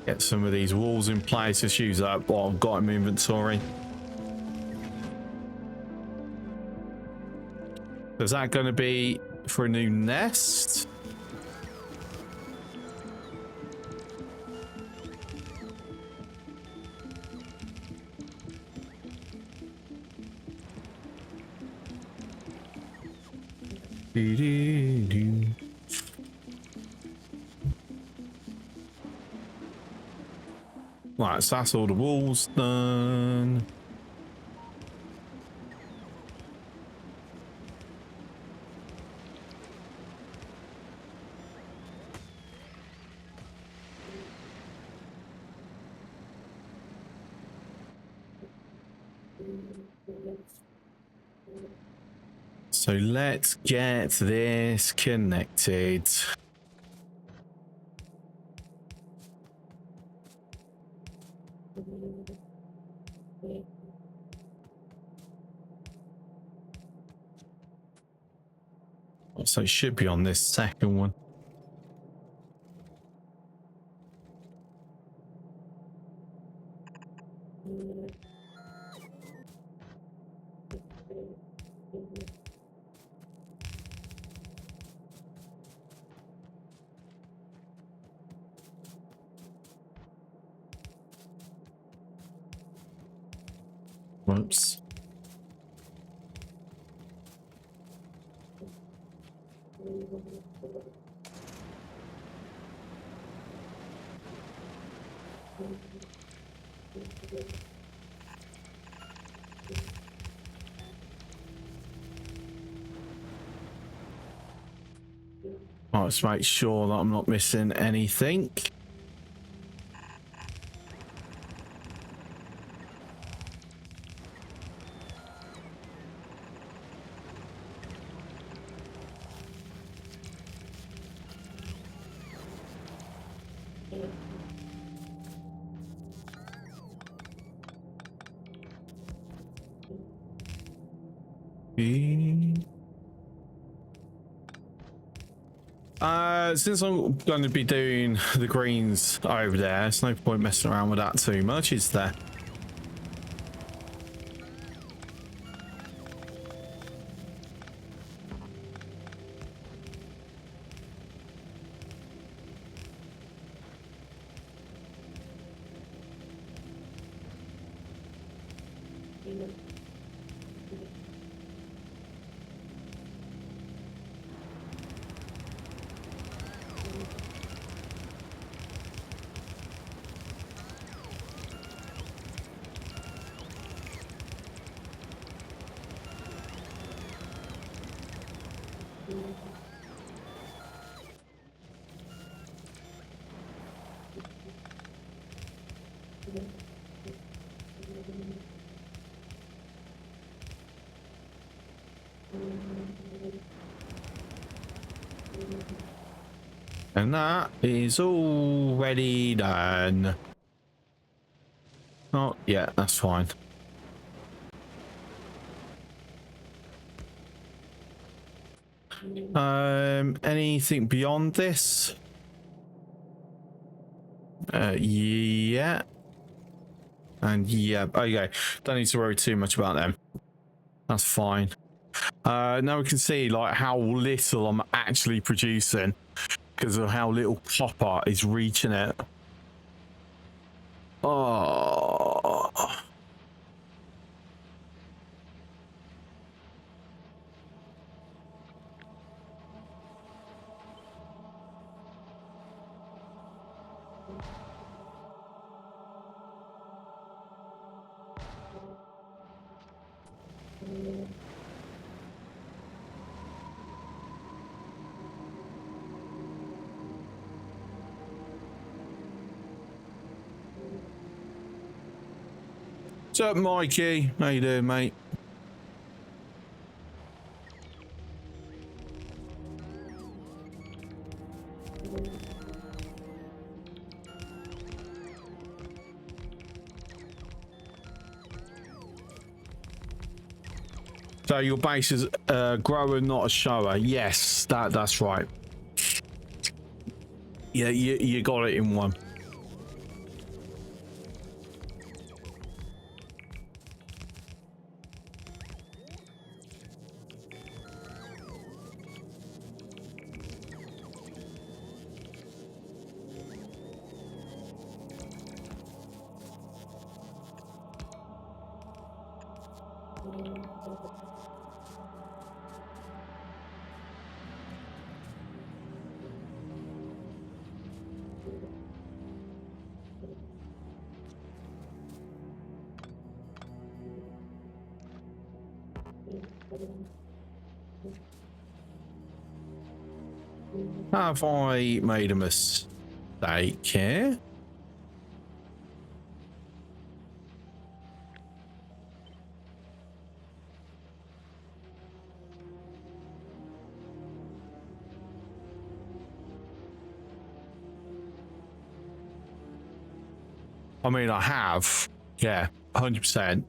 get some of these walls in place. Just use that what I've got in my inventory. Is that going to be for a new nest? Right, so that's all the walls done. So let's get this connected. So it should be on this second one. Whoops. Right, let's make sure that I'm not missing anything. Since I'm going to be doing the greens over there, there's no point messing around with that too much, is there? And that is already done. Oh, yeah, that's fine. Anything beyond this? Yeah. And yeah, okay. Don't need to worry too much about them. That's fine. Now we can see like how little I'm actually producing because of how little copper is reaching it. Oh. What's up, Mikey? How you doing, mate? So your base is a grower, not a shower. Yes, that's right. Yeah, you got it in one. Have I made a mistake here? I mean, I have. Yeah, 100%.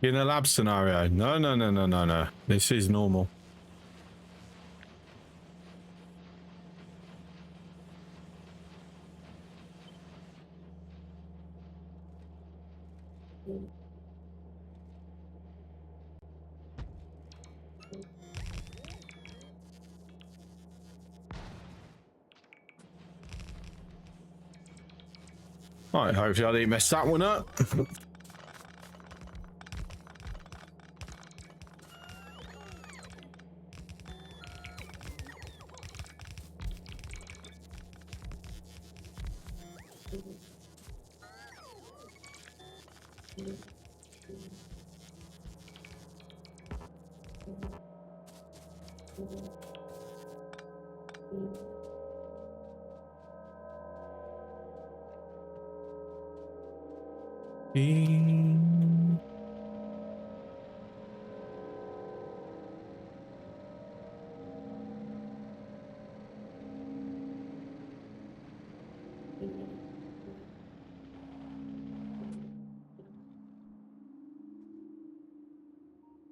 In a lab scenario. No. This is normal. Right, hopefully I didn't mess that one up.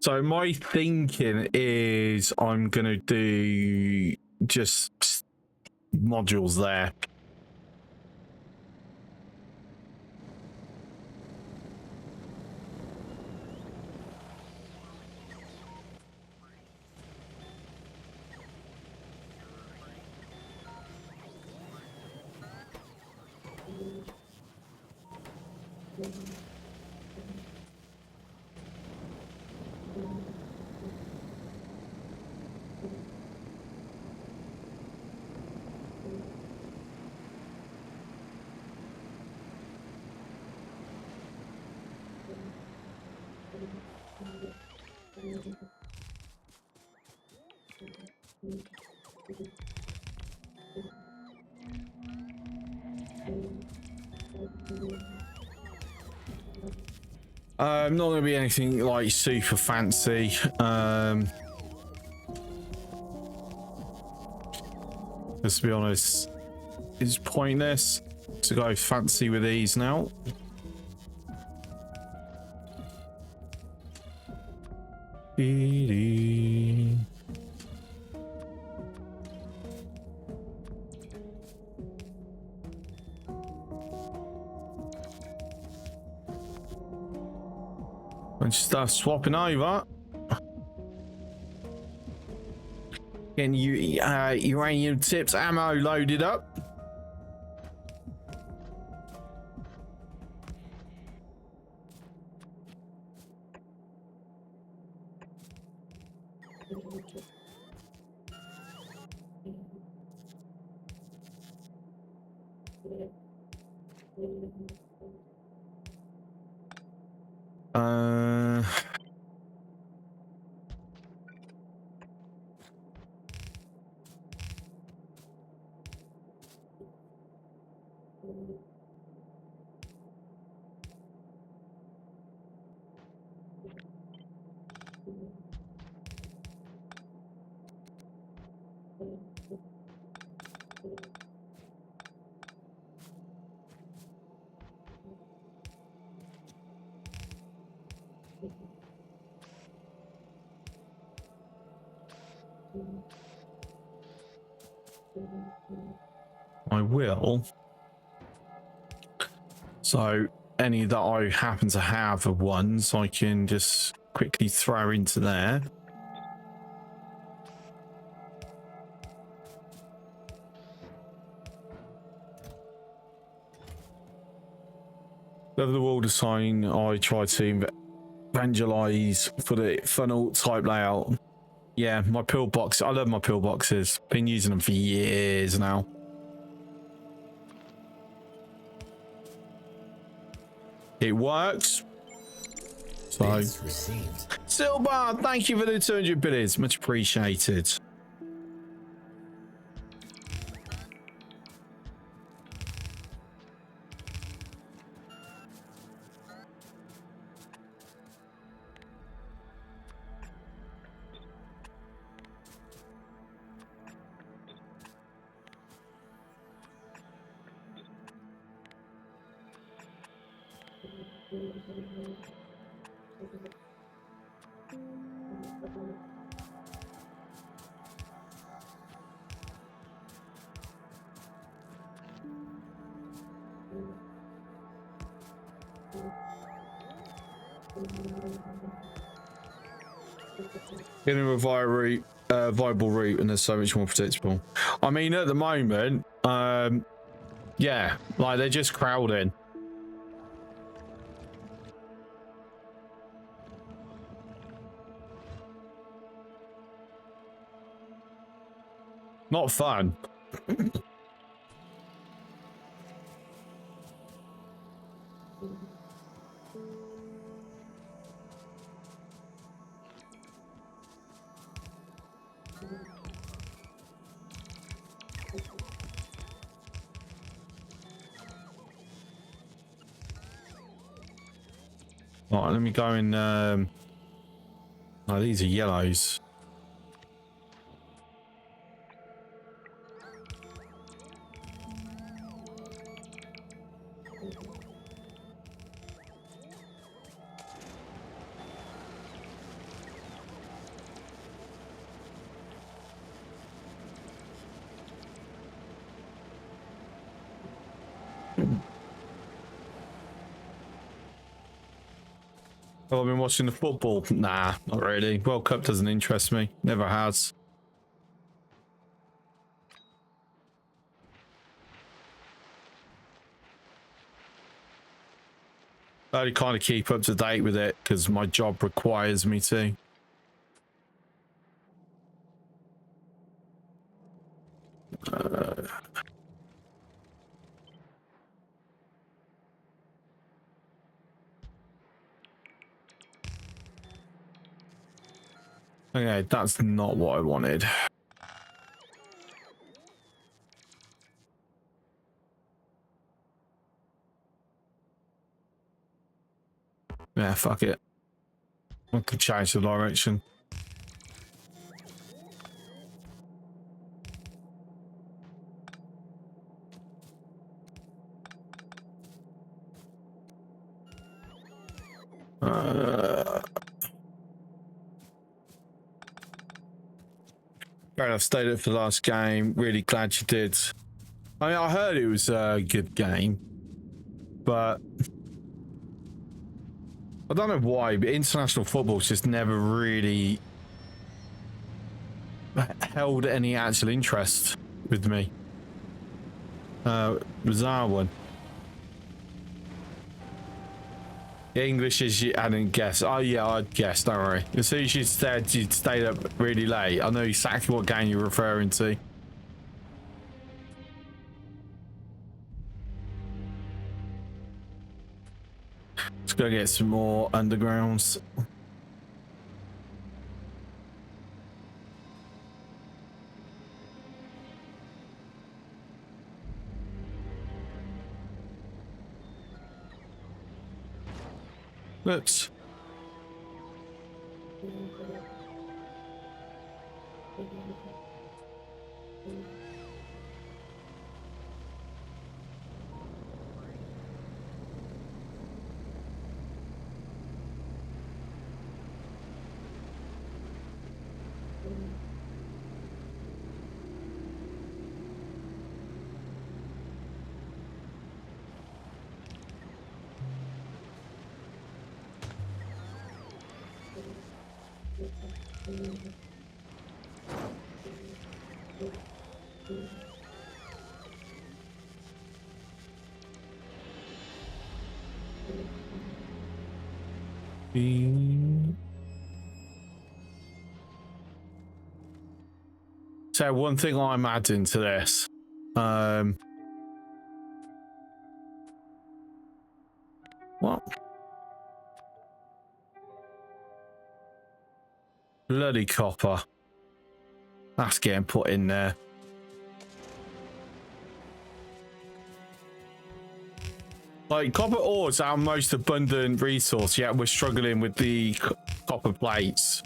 So my thinking is I'm going to do just modules there. Not going to be anything like super fancy. Let's be honest, it's pointless to go fancy with these now. And start swapping over. Getting you uranium tips ammo loaded up. I will. So any that I happen to have of ones, I can just quickly throw into there. Over the wall design, I try to evangelize for the funnel type layout. Yeah, my pillbox. I love my pillboxes. Been using them for years now. It works. So, Silver, thank you for the 200 biddies. Much appreciated. Getting a viable route, and there's so much more predictable. I mean, at the moment, yeah, like they're just crowding. Not fun. All right, let me go in. Oh, these are yellows. Oh, I've been watching the football. Nah, not really. World Cup doesn't interest me. Never has. I only kind of keep up to date with it because my job requires me to. Okay, that's not what I wanted. Yeah, fuck it. I could change the direction. Fair enough, stayed up for the last game. Really glad you did. I mean, I heard it was a good game, but I don't know why, but international football's just never really held any actual interest with me. Bizarre one. English is I didn't guess. Oh yeah, I'd guess, don't worry. As soon as you said you'd stayed up really late, I know exactly what game you're referring to. Let's go get some more undergrounds. Let's. So one thing I'm adding to this, what? Bloody copper. That's getting put in there. Like, copper ore is our most abundant resource, yet we're struggling with the copper plates.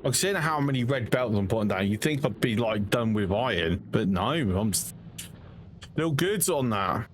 Considering how many red belts I'm putting down, you'd think I'd be like done with iron, but no, I'm still good on that.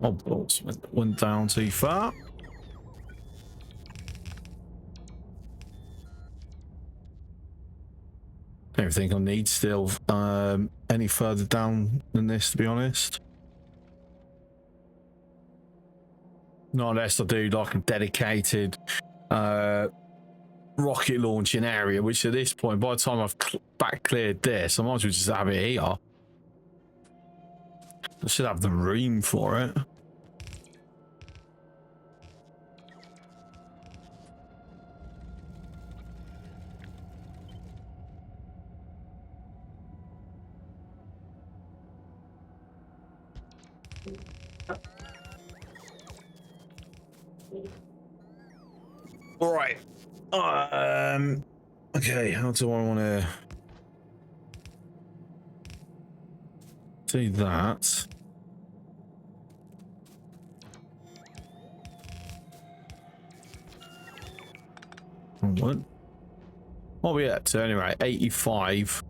Oh, balls, went down too far. Don't think I need still any further down than this, to be honest. Not unless I do like a dedicated rocket launching area, which at this point, by the time I've back cleared this, I might as well just have it here. I should have the room for it. All right. Okay, how do I want to do that? What? What are we at to anyway? 85.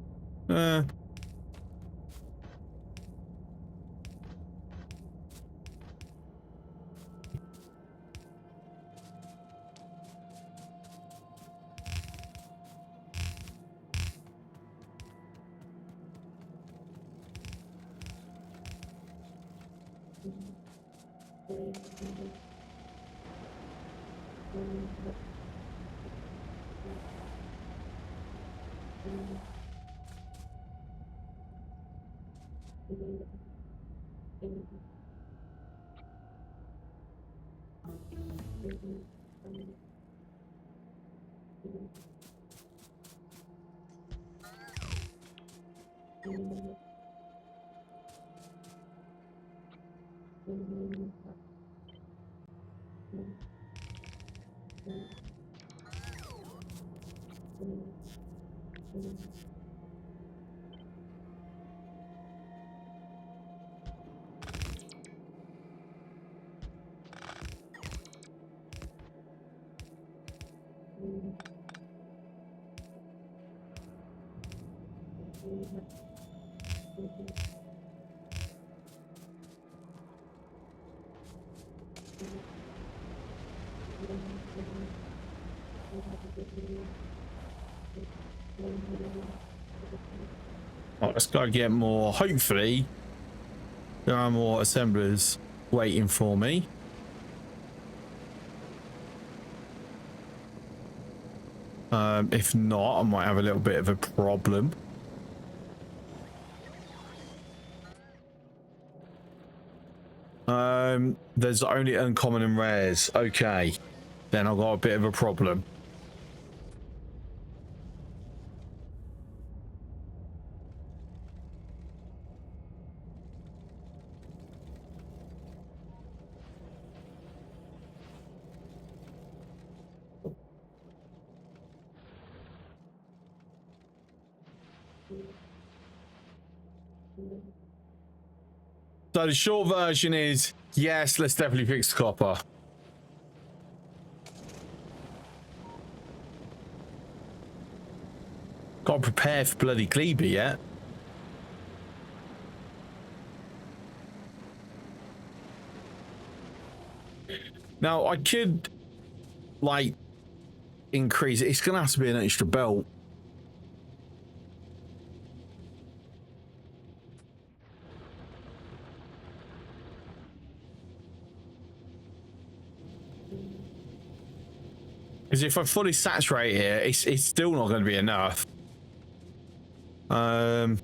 Right, let's go get more. Hopefully, there are more assemblers waiting for me. If not, I might have a little bit of a problem. There's only uncommon and rares. Okay, then I've got a bit of a problem. So the short version is, yes, let's definitely fix copper. Got to prepare for bloody Kleber yet. Now, I could, like, increase it. It's going to have to be an extra belt. Because if I fully saturate here, it's still not going to be enough. I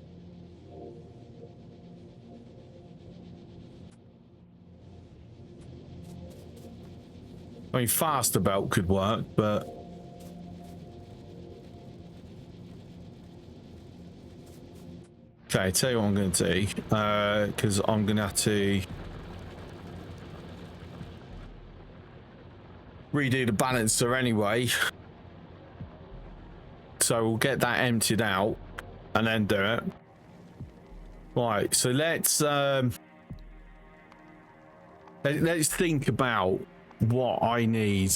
mean, faster belt could work, but okay, tell you what I'm going to do, because I'm going to have to redo the balancer anyway. So we'll get that emptied out and then do it. Right, so let's think about what I need.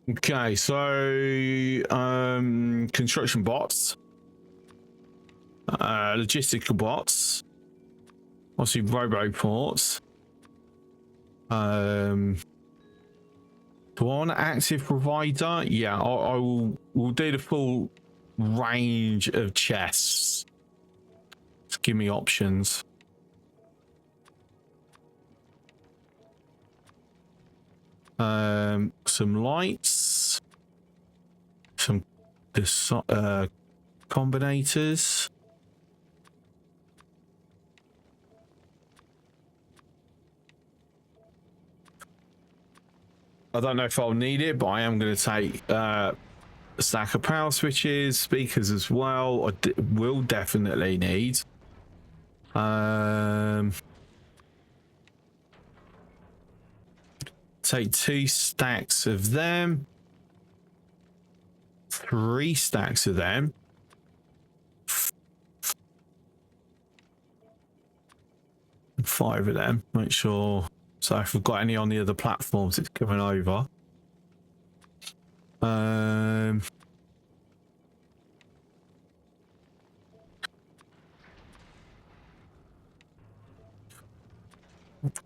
Okay, so construction bots, logistical bots, obviously roboports. Do I want an active provider? Yeah, we'll do the full range of chests. Just give me options. Some lights, some combinators. I don't know if I'll need it, but I am going to take a stack of power switches, speakers as well. Will definitely need. Take 2 stacks of them. 3 stacks of them. 5 of them. Make sure. So if we've got any on the other platforms, it's coming over. I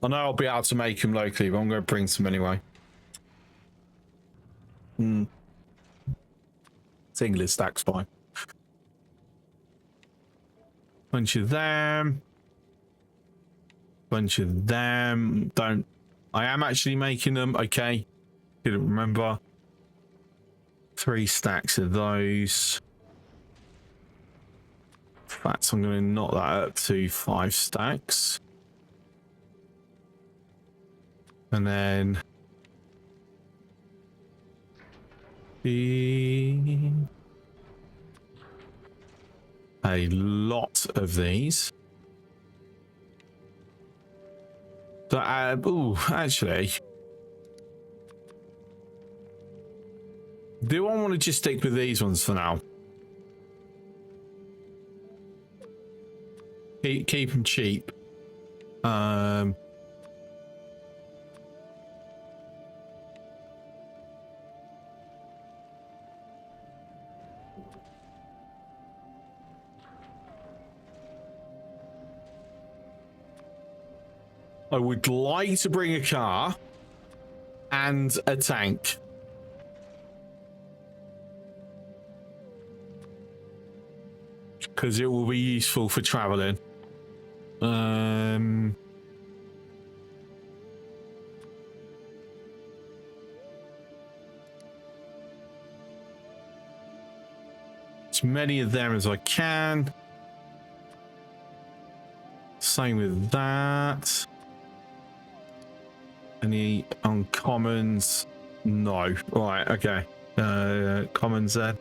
know I'll be able to make them locally, but I'm going to bring some anyway. Single stack's fine. Bunch of them. Bunch of them. Don't. I am actually making them. Okay. Didn't remember. 3 stacks of those. In fact, I'm going to knock that up to 5 stacks. And then a lot of these. So, actually, do I want to just stick with these ones for now? Keep them cheap. I would like to bring a car and a tank. Because it will be useful for traveling. As many of them as I can. Same with that. Any uncommons? No. Right, okay. Commons then.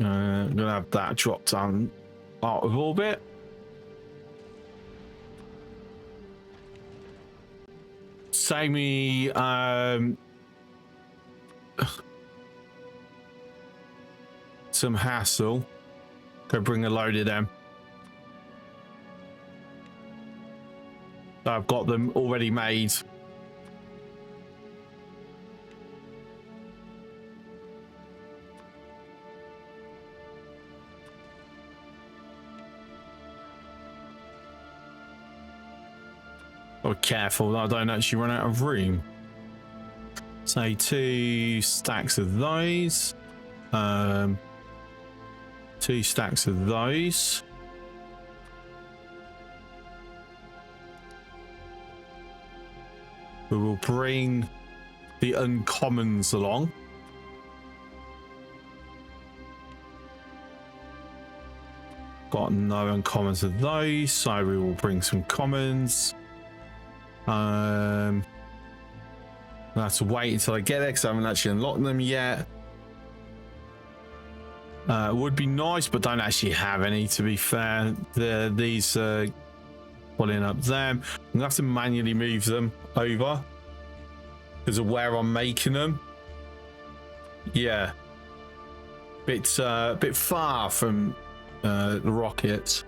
I'm gonna have that drop down out of orbit. Save me some hassle. Go bring a load of them. I've got them already made. Oh, careful that I don't actually run out of room. Say 2 stacks of those. 2 stacks of those. We will bring the uncommons along. Got no uncommons of those, so we will bring some commons. I have to wait until I get there because I haven't actually unlocked them yet. It would be nice, but don't actually have any, to be fair. These pulling up them. I'm gonna have to manually move them over because of where I'm making them. Yeah, bit far from the rockets.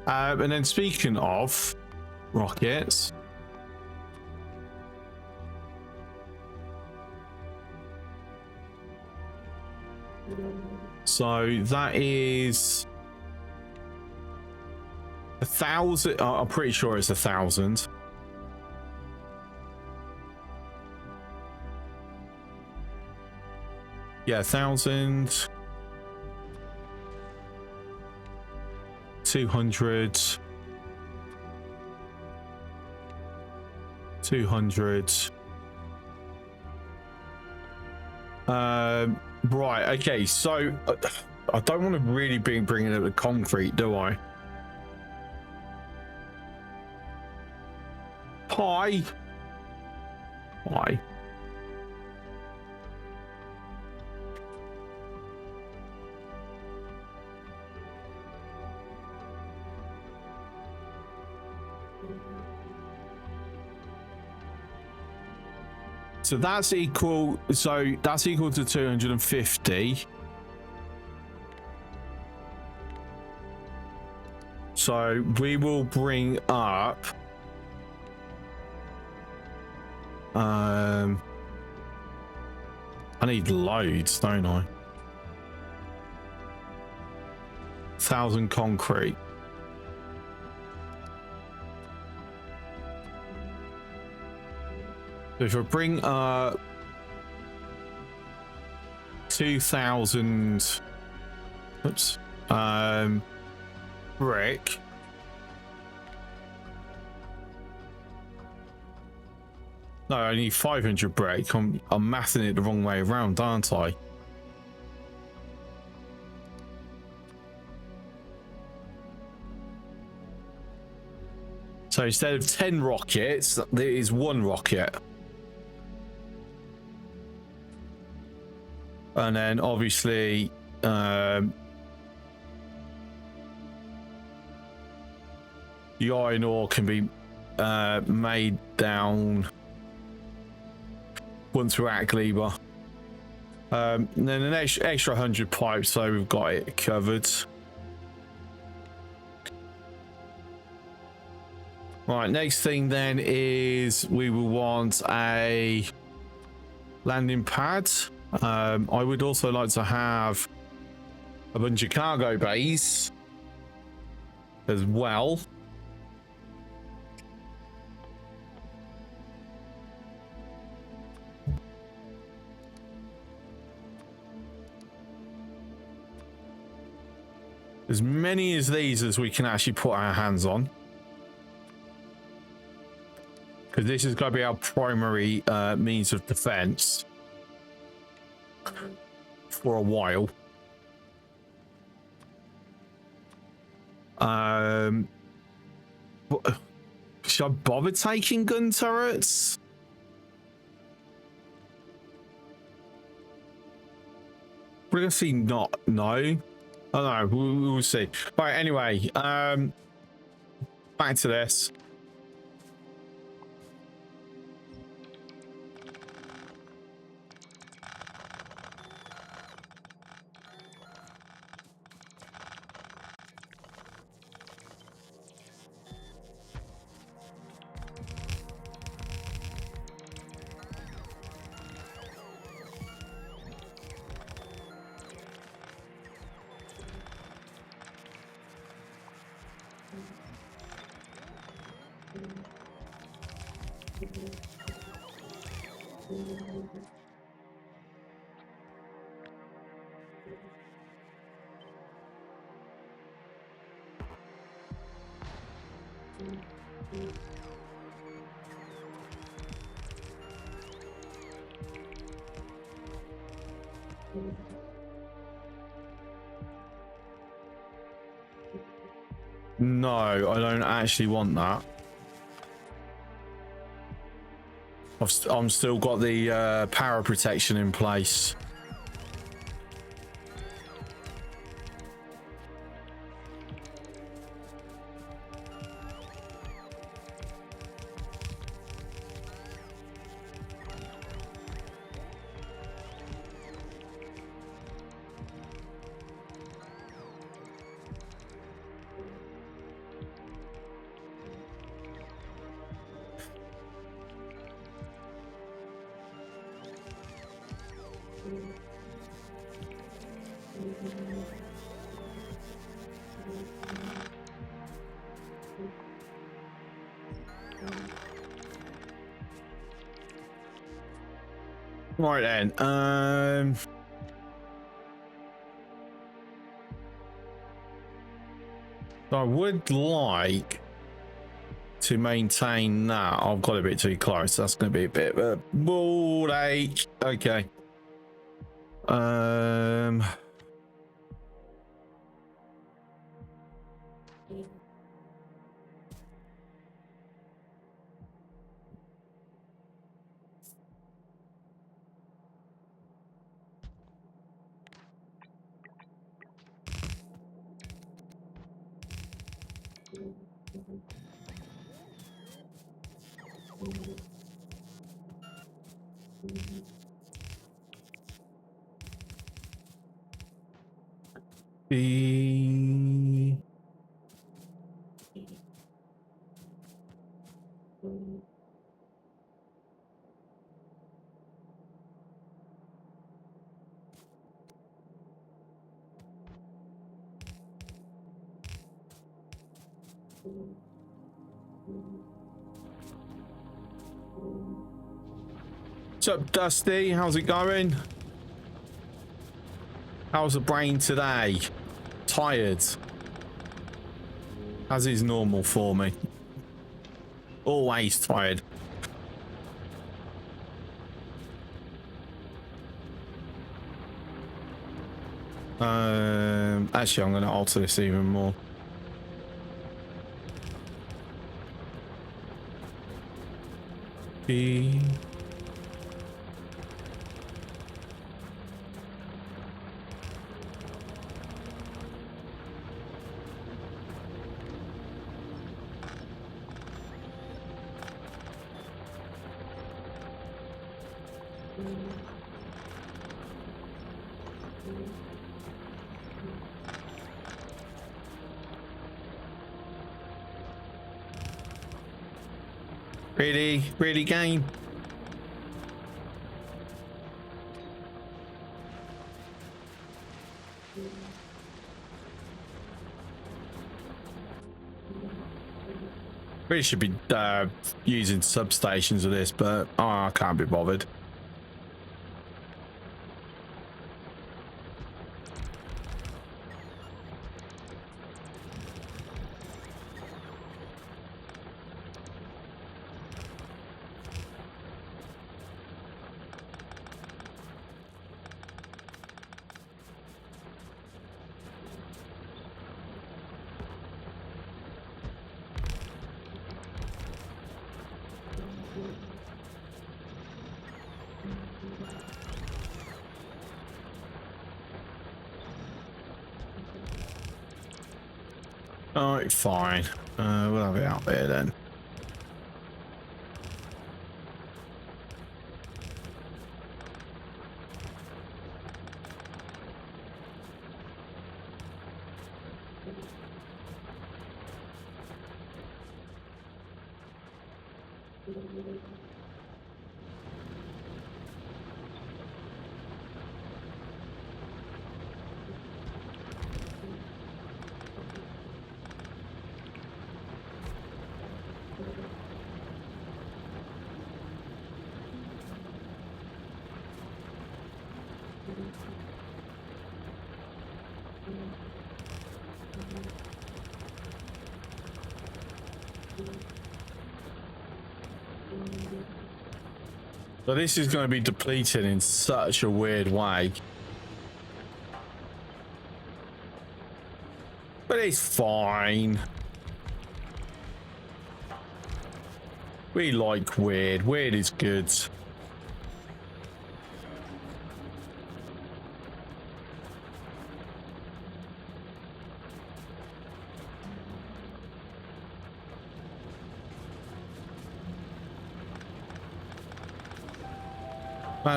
And then speaking of rockets, so that is 1,000. I'm pretty sure it's 1,000. Yeah, 1,000. 200. 200. Right, okay, so I don't want to really be bringing up the concrete, do I? Hi. Hi. So that's equal. So that's equal to 250. So we will bring up. I need loads, don't I? 1,000 concrete. So if I bring up 2,000, oops, brick. No, I need 500 brick. I'm mathing it the wrong way around, aren't I? So instead of 10 rockets, there is 1 rocket. And then obviously, the iron ore can be made down once we're at Gleba. And then an extra 100 pipes, so we've got it covered. Right, next thing then is we will want a landing pad. I would also like to have a bunch of cargo bays as well. As many as these as we can actually put our hands on. Because this is going to be our primary means of defense for a while. Should I bother taking gun turrets? We're going to see not. No. I don't know. We'll see. Right, anyway. Back to this. No, I don't actually want that. I'm still got the power protection in place. Right then, I would like to maintain that. I've got a bit too close. That's going to be a bit of a ball ache. Okay. What's up, Dusty? How's it going? How's the brain today? Tired. As is normal for me. Always tired. Actually, I'm going to alter this even more. B. Really game? Really should be using substations of this, but I can't be bothered. Alright, fine. We'll have it out there then. So this is going to be depleted in such a weird way. But it's fine. We like weird. Weird is good.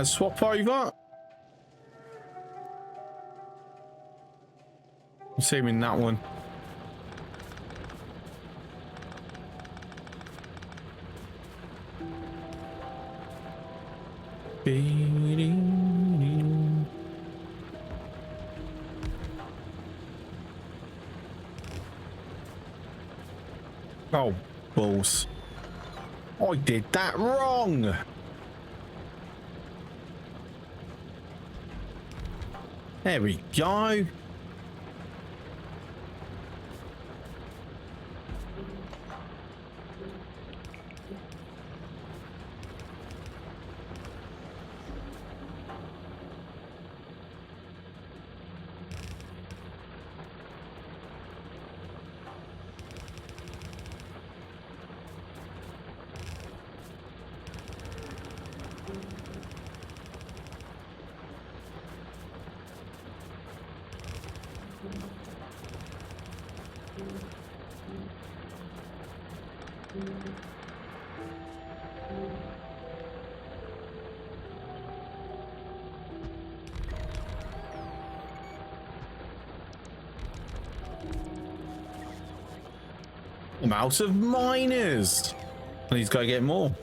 Swap over. I'm saving that one. Oh, balls. I did that wrong. There we go. I'm out of miners. I need to go get more.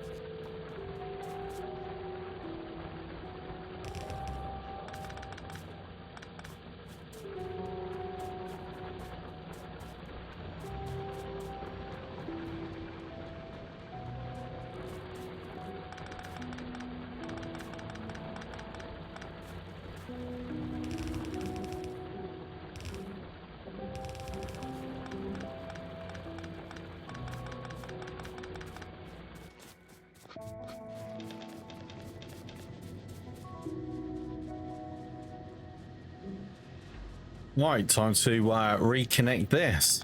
Right, time to reconnect this.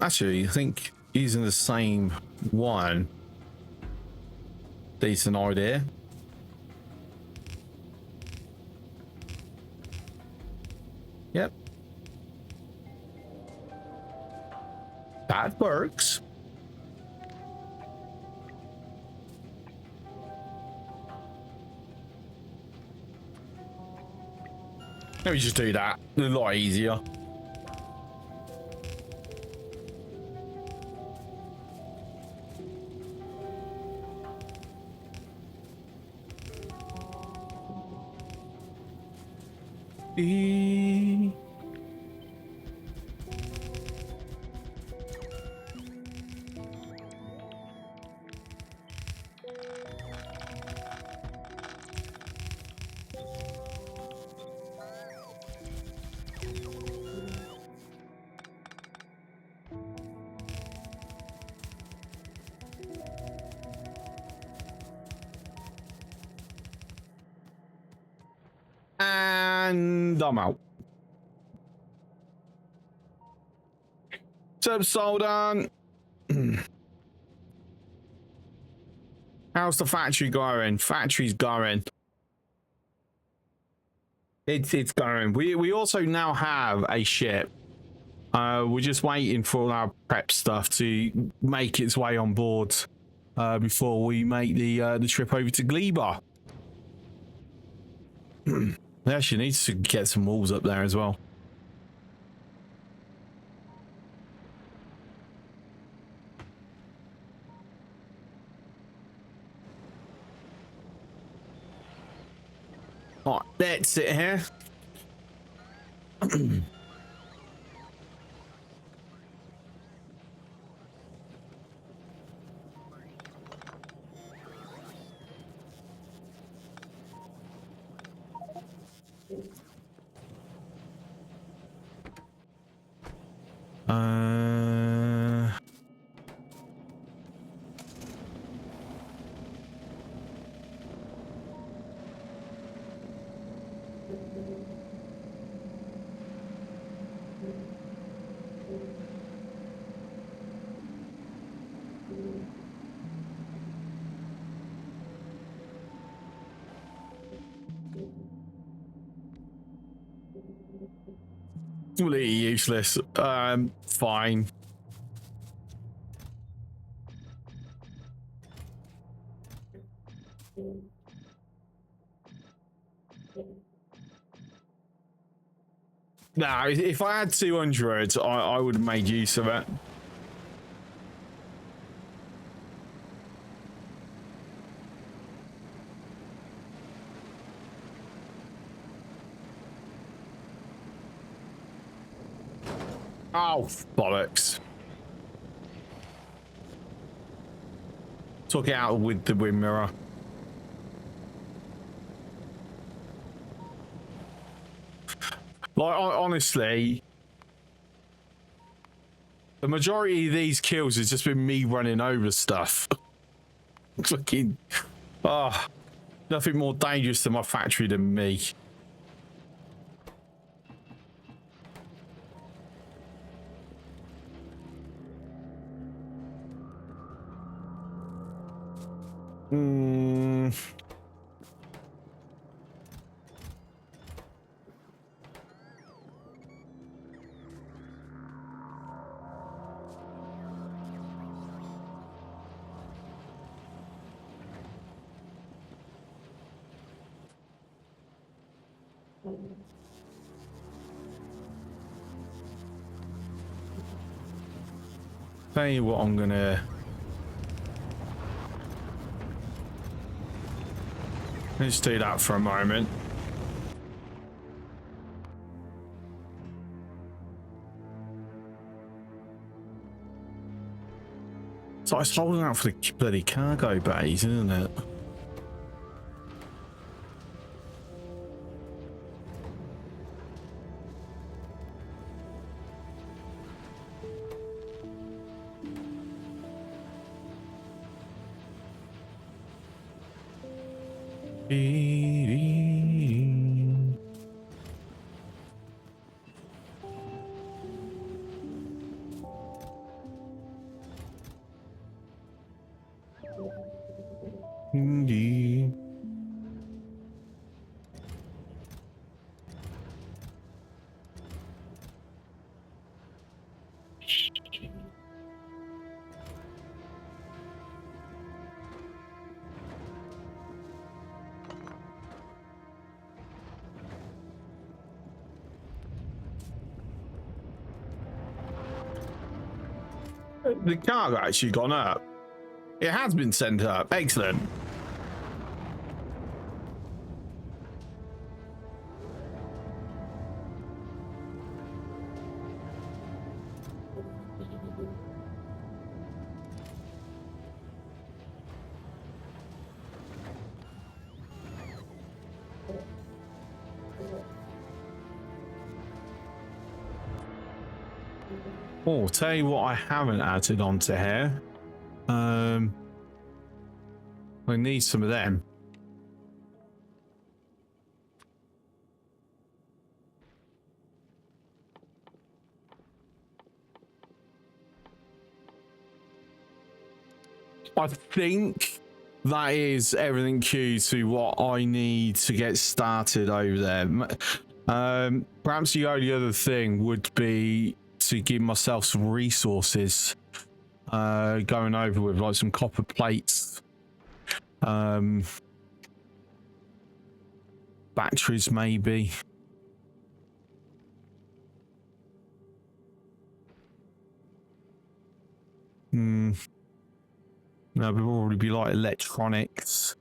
Actually, I think using the same one, decent idea. Yep. That works. Let me just do that. A lot easier. And I'm out. So sold on. How's the factory going? Factory's going. It's going. We also now have a ship. We're just waiting for all our prep stuff to make its way on board before we make the trip over to Gleba. We actually need to get some walls up there as well. All right, that's it here. Completely useless. Fine. Nah, if I had 200, I would have made use of it. Oh, bollocks. Took it out with the wind mirror. Like, honestly, the majority of these kills has just been me running over stuff. Fucking, nothing more dangerous to my factory than me. Tell you what, I'm gonna let's do that for a moment. So it's holding out for the bloody cargo bays, isn't it? Indeed. The cargo actually gone up. It has been sent up. Excellent. Oh, tell you what I haven't added onto here. I need some of them. I think that is everything queued to what I need to get started over there. Perhaps the only other thing would be to give myself some resources, going over with like some copper plates, batteries maybe. No, it would probably be like electronics.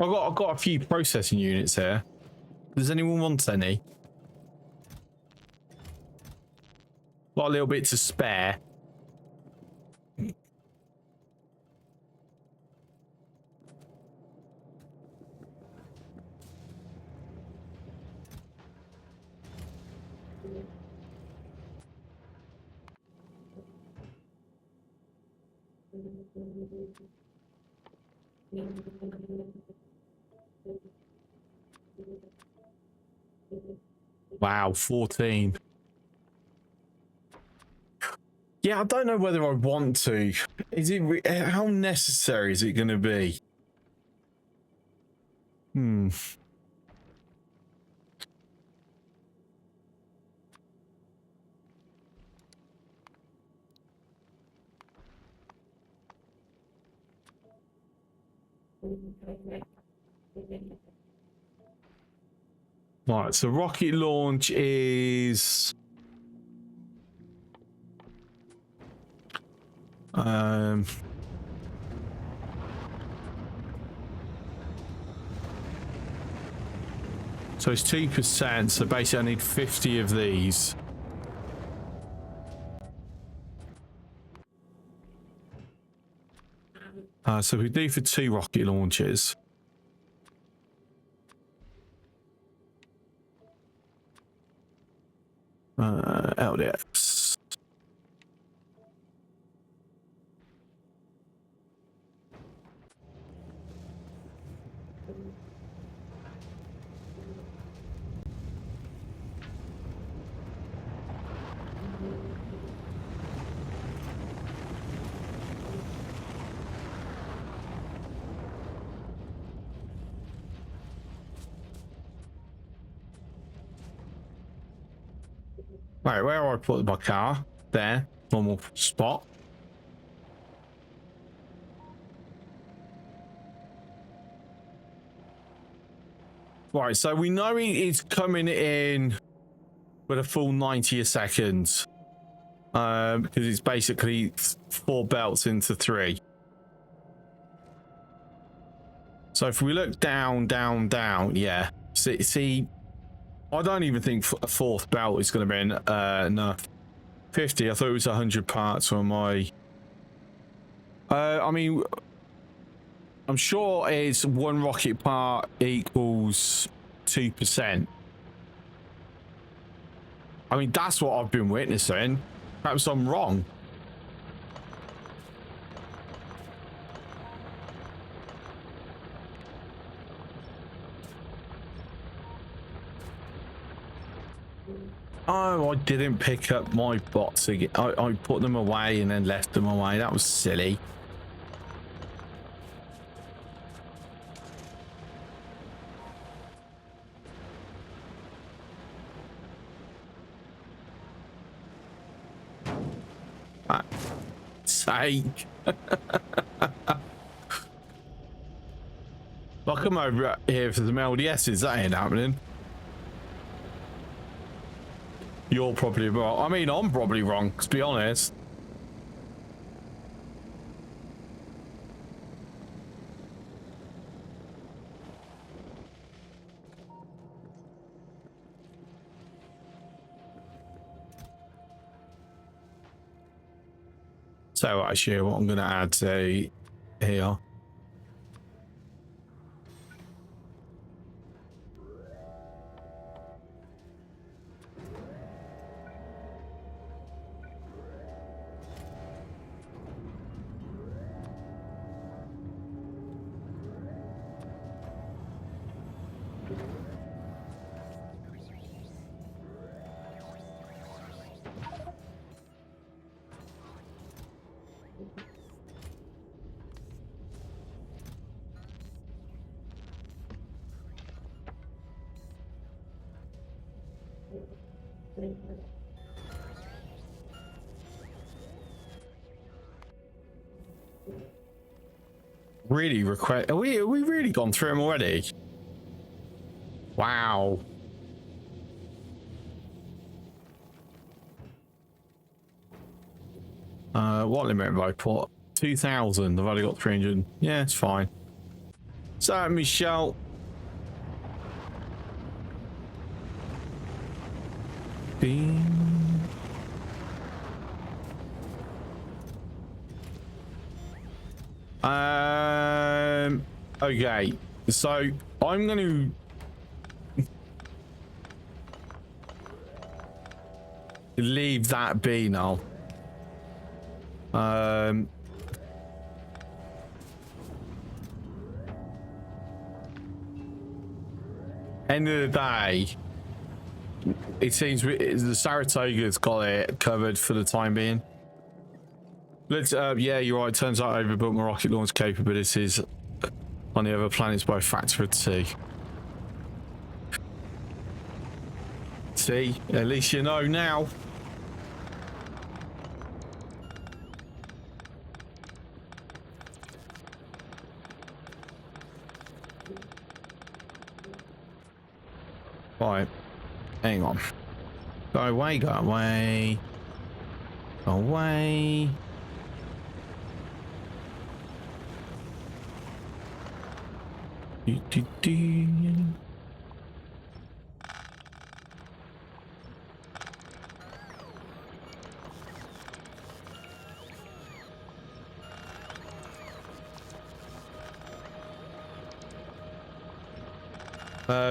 I've got a few processing units here. Does anyone want any? Got a little bit to spare. Wow, 14. Yeah, I don't know whether I want to. Is it? How necessary is it going to be? Right, so rocket launch is so it's 2%, so basically I need 50 of these. So we do for 2 rocket launches. LDX. Right, where do I put my car? There, normal spot. Right, so we know it's coming in with a full 90 a second. Because it's basically 4 belts into 3. So if we look down, down, down, yeah. See, I don't even think a 4th belt is going to be enough. 50, I thought it was 100 parts on my... I mean, I'm sure it's 1 rocket part equals 2%. I mean, that's what I've been witnessing. Perhaps I'm wrong. Oh, I didn't pick up my bots again. I put them away and then left them away. That was silly. Sake. I'll come over here for some LDSs. That ain't happening. You're probably wrong. I mean, I'm probably wrong, to be honest. So actually, what I'm going to add to here. Really request? Are we really gone through them already? Wow. What limit have I put? 2,000. I've only got 300. Yeah, it's fine. So, Michelle. Okay. So, I'm going to leave that be now. End of the day, it seems the Saratoga's got it covered for the time being. Let's yeah, you're right. Turns out I overbuilt my rocket launch capabilities on the other planets by a factor of 2. See, at least you know now. Right, hang on. Go away, go away. Go away. Do.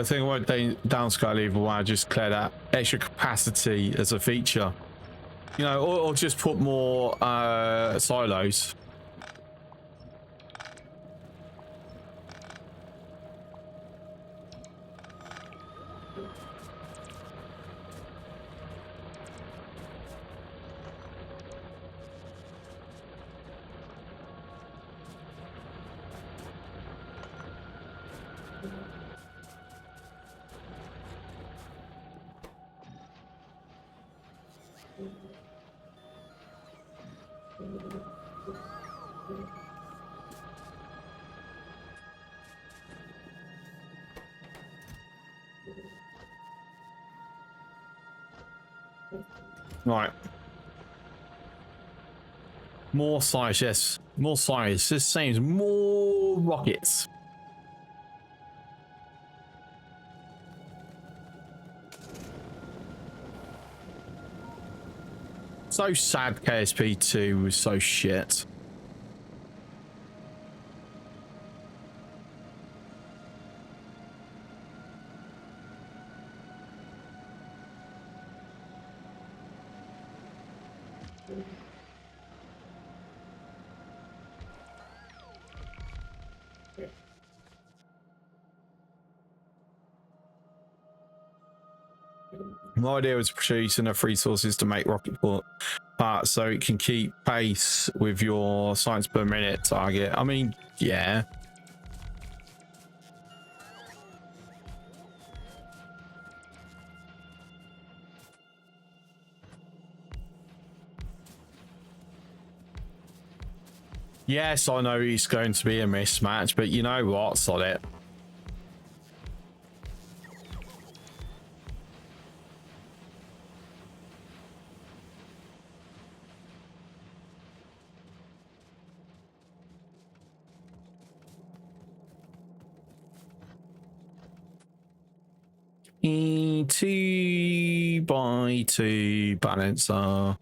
Thing about downscale either way, just clear that extra capacity as a feature, you know, or just put more silos. Right. More size, yes. More size. This seems more rockets. So sad KSP2 was so shit. My idea was to produce enough resources to make rocket parts so it can keep pace with your science per minute target. I mean, yeah. Yes, I know it's going to be a mismatch, but you know what? Sod it. E2x2 balancer.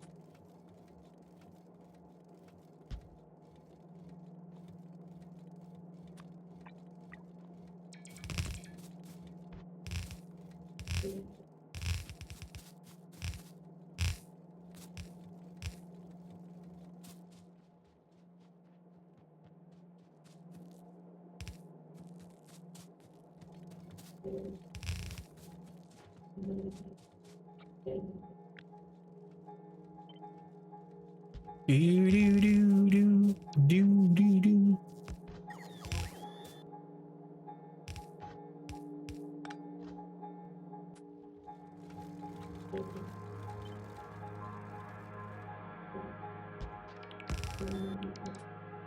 Do do do do do do do.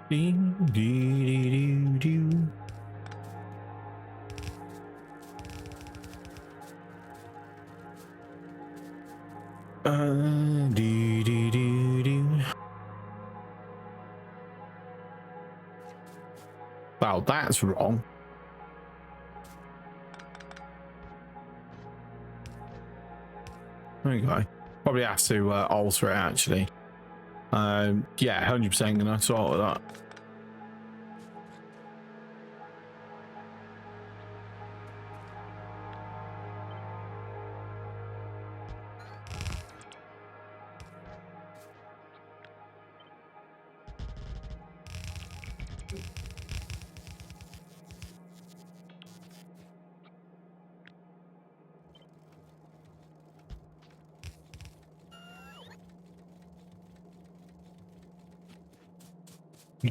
Do do do do. Do do do do. Well, that's wrong. There you go. Probably have to alter it actually. Yeah, 100% gonna sort that.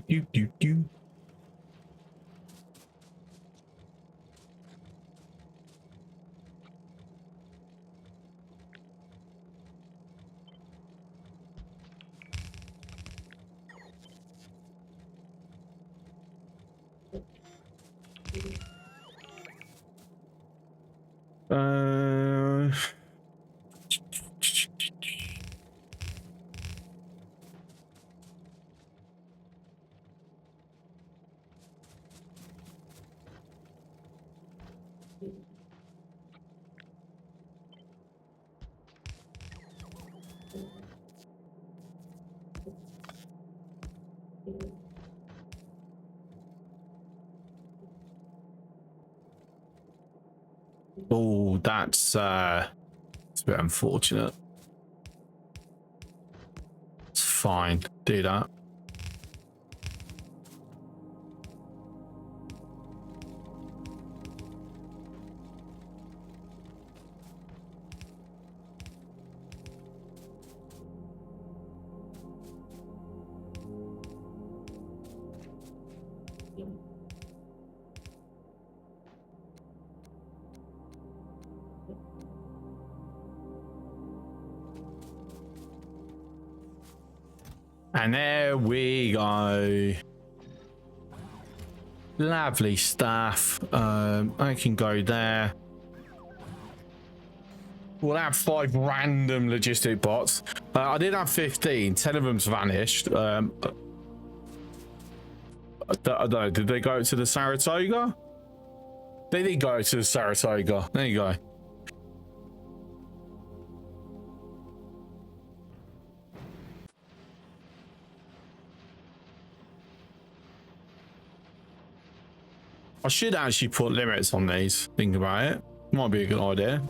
Do do do. Oh, that's it's a bit unfortunate. It's fine. Do that. And there we go. Lovely stuff. I can go there. We'll have 5 random logistic bots. I did have 15. 10 of them's vanished. I don't know. Did they go to the Saratoga? They did go to the Saratoga. There you go. I should actually put limits on these. Think about it. Might be a good idea.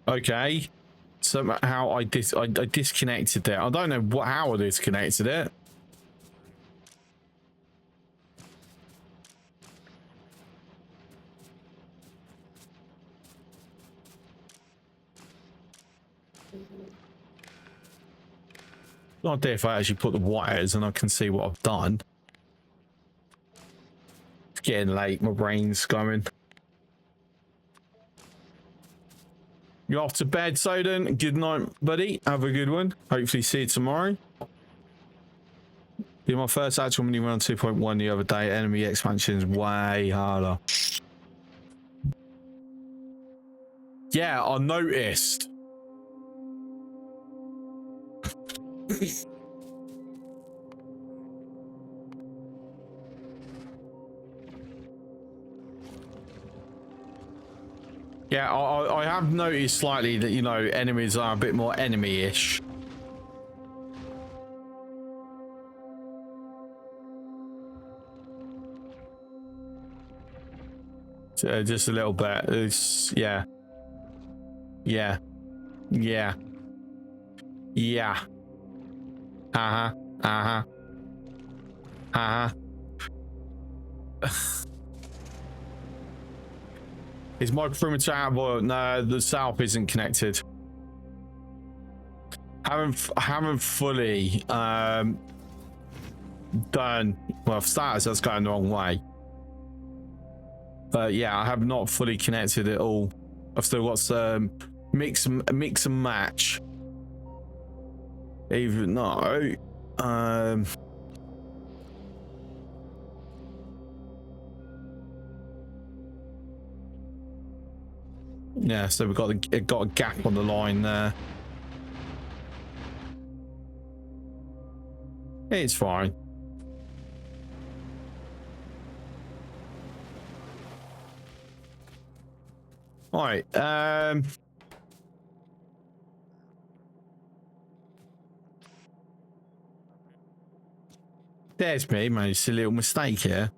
Okay. Somehow I disconnected it. I don't know how I disconnected it. No idea if I actually put the wires and I can see what I've done. It's getting late. My brain's going. You're off to bed, Soden. Good night, buddy. Have a good one. Hopefully see you tomorrow. Did my first actual mini run 2.1 the other day. Enemy expansion is way harder. Yeah, I noticed. Yeah, I have noticed slightly that, you know, enemies are a bit more enemy-ish. Just a little bit. It's, yeah. Yeah. Yeah. Yeah. Uh-huh. Uh-huh. Uh-huh. Is my perimeter out of oil? No, the south isn't connected. Haven't fully done. Well, for starters, that's going the wrong way. But yeah, I have not fully connected it all. I've still got some mix and match. Even no. Yeah, so we've got a gap on the line there. It's fine. All right. There's me, mate. It's a little mistake here.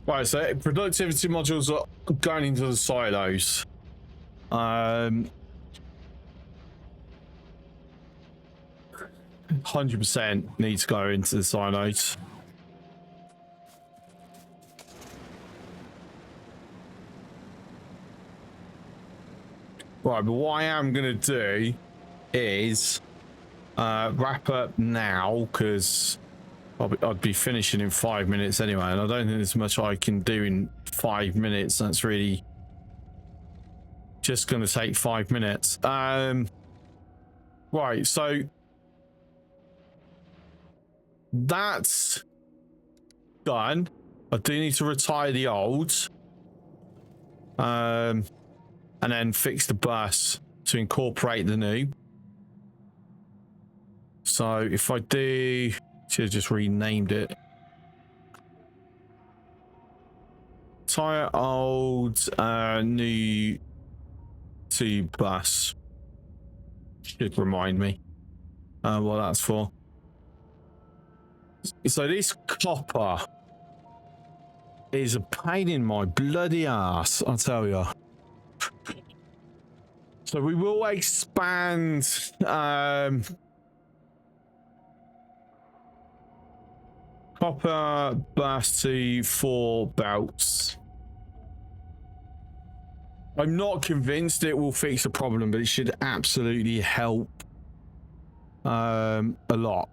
Right, so productivity modules are going into the silos. 100% need to go into the silos. Right, but what I am going to do is wrap up now, because I'd be finishing in 5 minutes anyway, and I don't think there's much I can do in 5 minutes. That's really just going to take 5 minutes. Right, so that's done. I do need to retire the olds, and then fix the bus to incorporate the new. So if I do, should have just renamed it. Tire old, new to bus. Should remind me what that's for. So this copper is a pain in my bloody ass, I'll tell you. So we will expand copper bus to 4 belts. I'm not convinced it will fix the problem, but it should absolutely help a lot.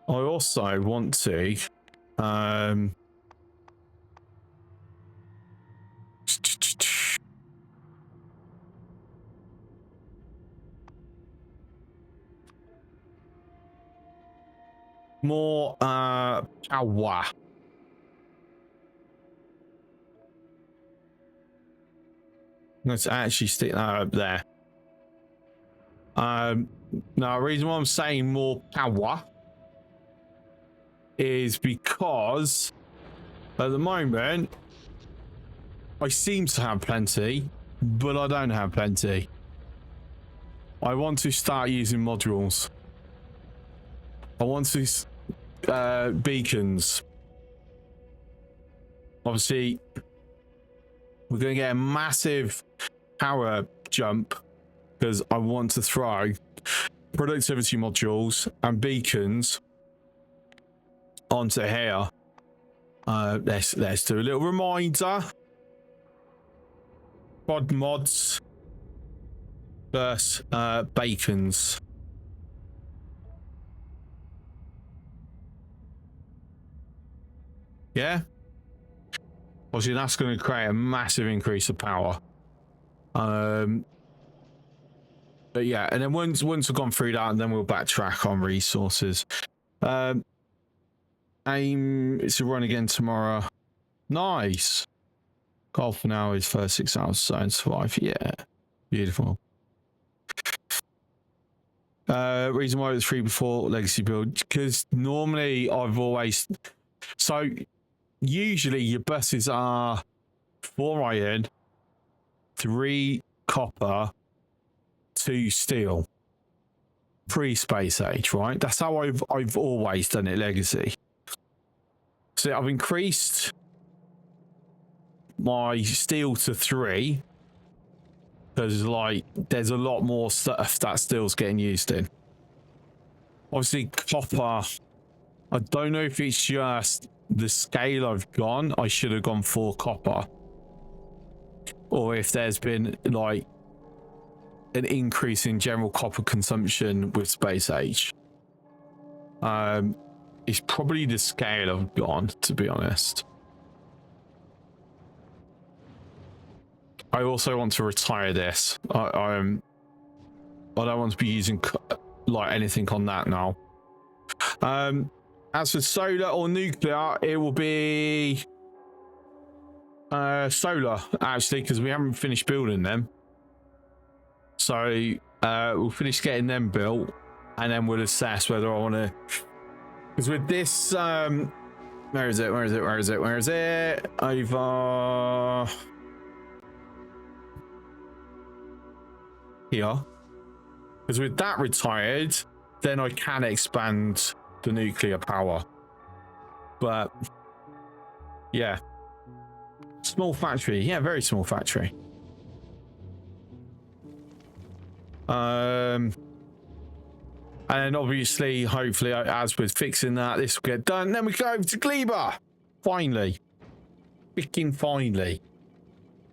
I also want to more power. Let's actually stick that up there. Now the reason why I'm saying more power is because at the moment I seem to have plenty, but I don't have plenty. I want to start using modules. I want to beacons. Obviously we're going to get a massive power jump because I want to throw productivity modules and beacons onto here. Let's do a little reminder. Pod mods versus beacons. Yeah, obviously that's going to create a massive increase of power. But yeah, and then once we've gone through that, and then we'll backtrack on resources. Aim is to run again tomorrow. Nice. Golf for now is first 6 hours, so survive. Yeah, beautiful. Reason why it was free before legacy build, because normally I've always, so usually your buses are 4 iron, 3 copper, 2 steel, pre-space age, right? That's how I've always done it, legacy. So I've increased my steel to 3 because like there's a lot more stuff that steel's getting used in. Obviously copper, I don't know if it's just the scale I've gone, I should have gone for copper, or if there's been like an increase in general copper consumption with space age. It's probably the scale I've gone, to be honest. I also want to retire this. I don't want to be using like anything on that now. As for solar or nuclear, it will be solar actually, because we haven't finished building them. So we'll finish getting them built, and then we'll assess whether I want to. Because with this, where is it? Over here. Because with that retired, then I can expand the nuclear power. But yeah, small factory. Yeah, very small factory. And obviously, hopefully, as with fixing that, this will get done. Then we go over to Gleba. Finally. Freaking finally.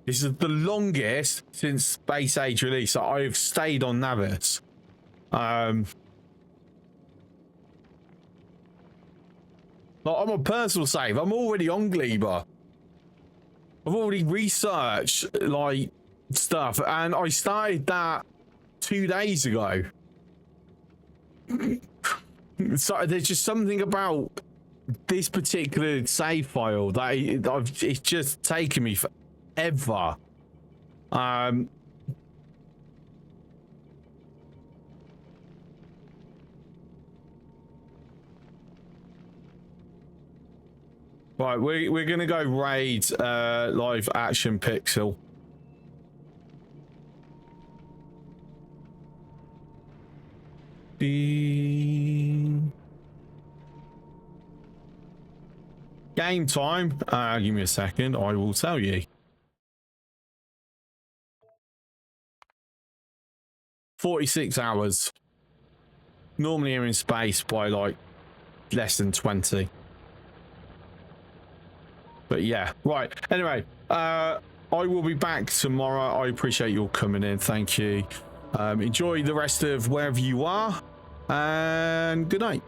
This is the longest since Space Age release that I've stayed on Navis. Like, I'm a personal save. I'm already on Gleba. I've already researched, like, stuff. And I started that 2 days ago. So there's just something about this particular save file that it's just taken me forever. Right, we're gonna go raid live action pixel. Game time. Give me a second. I will tell you. 46 hours. Normally you're in space by like less than 20. But yeah, right. Anyway, I will be back tomorrow. I appreciate you all coming in. Thank you. Enjoy the rest of wherever you are. And good night.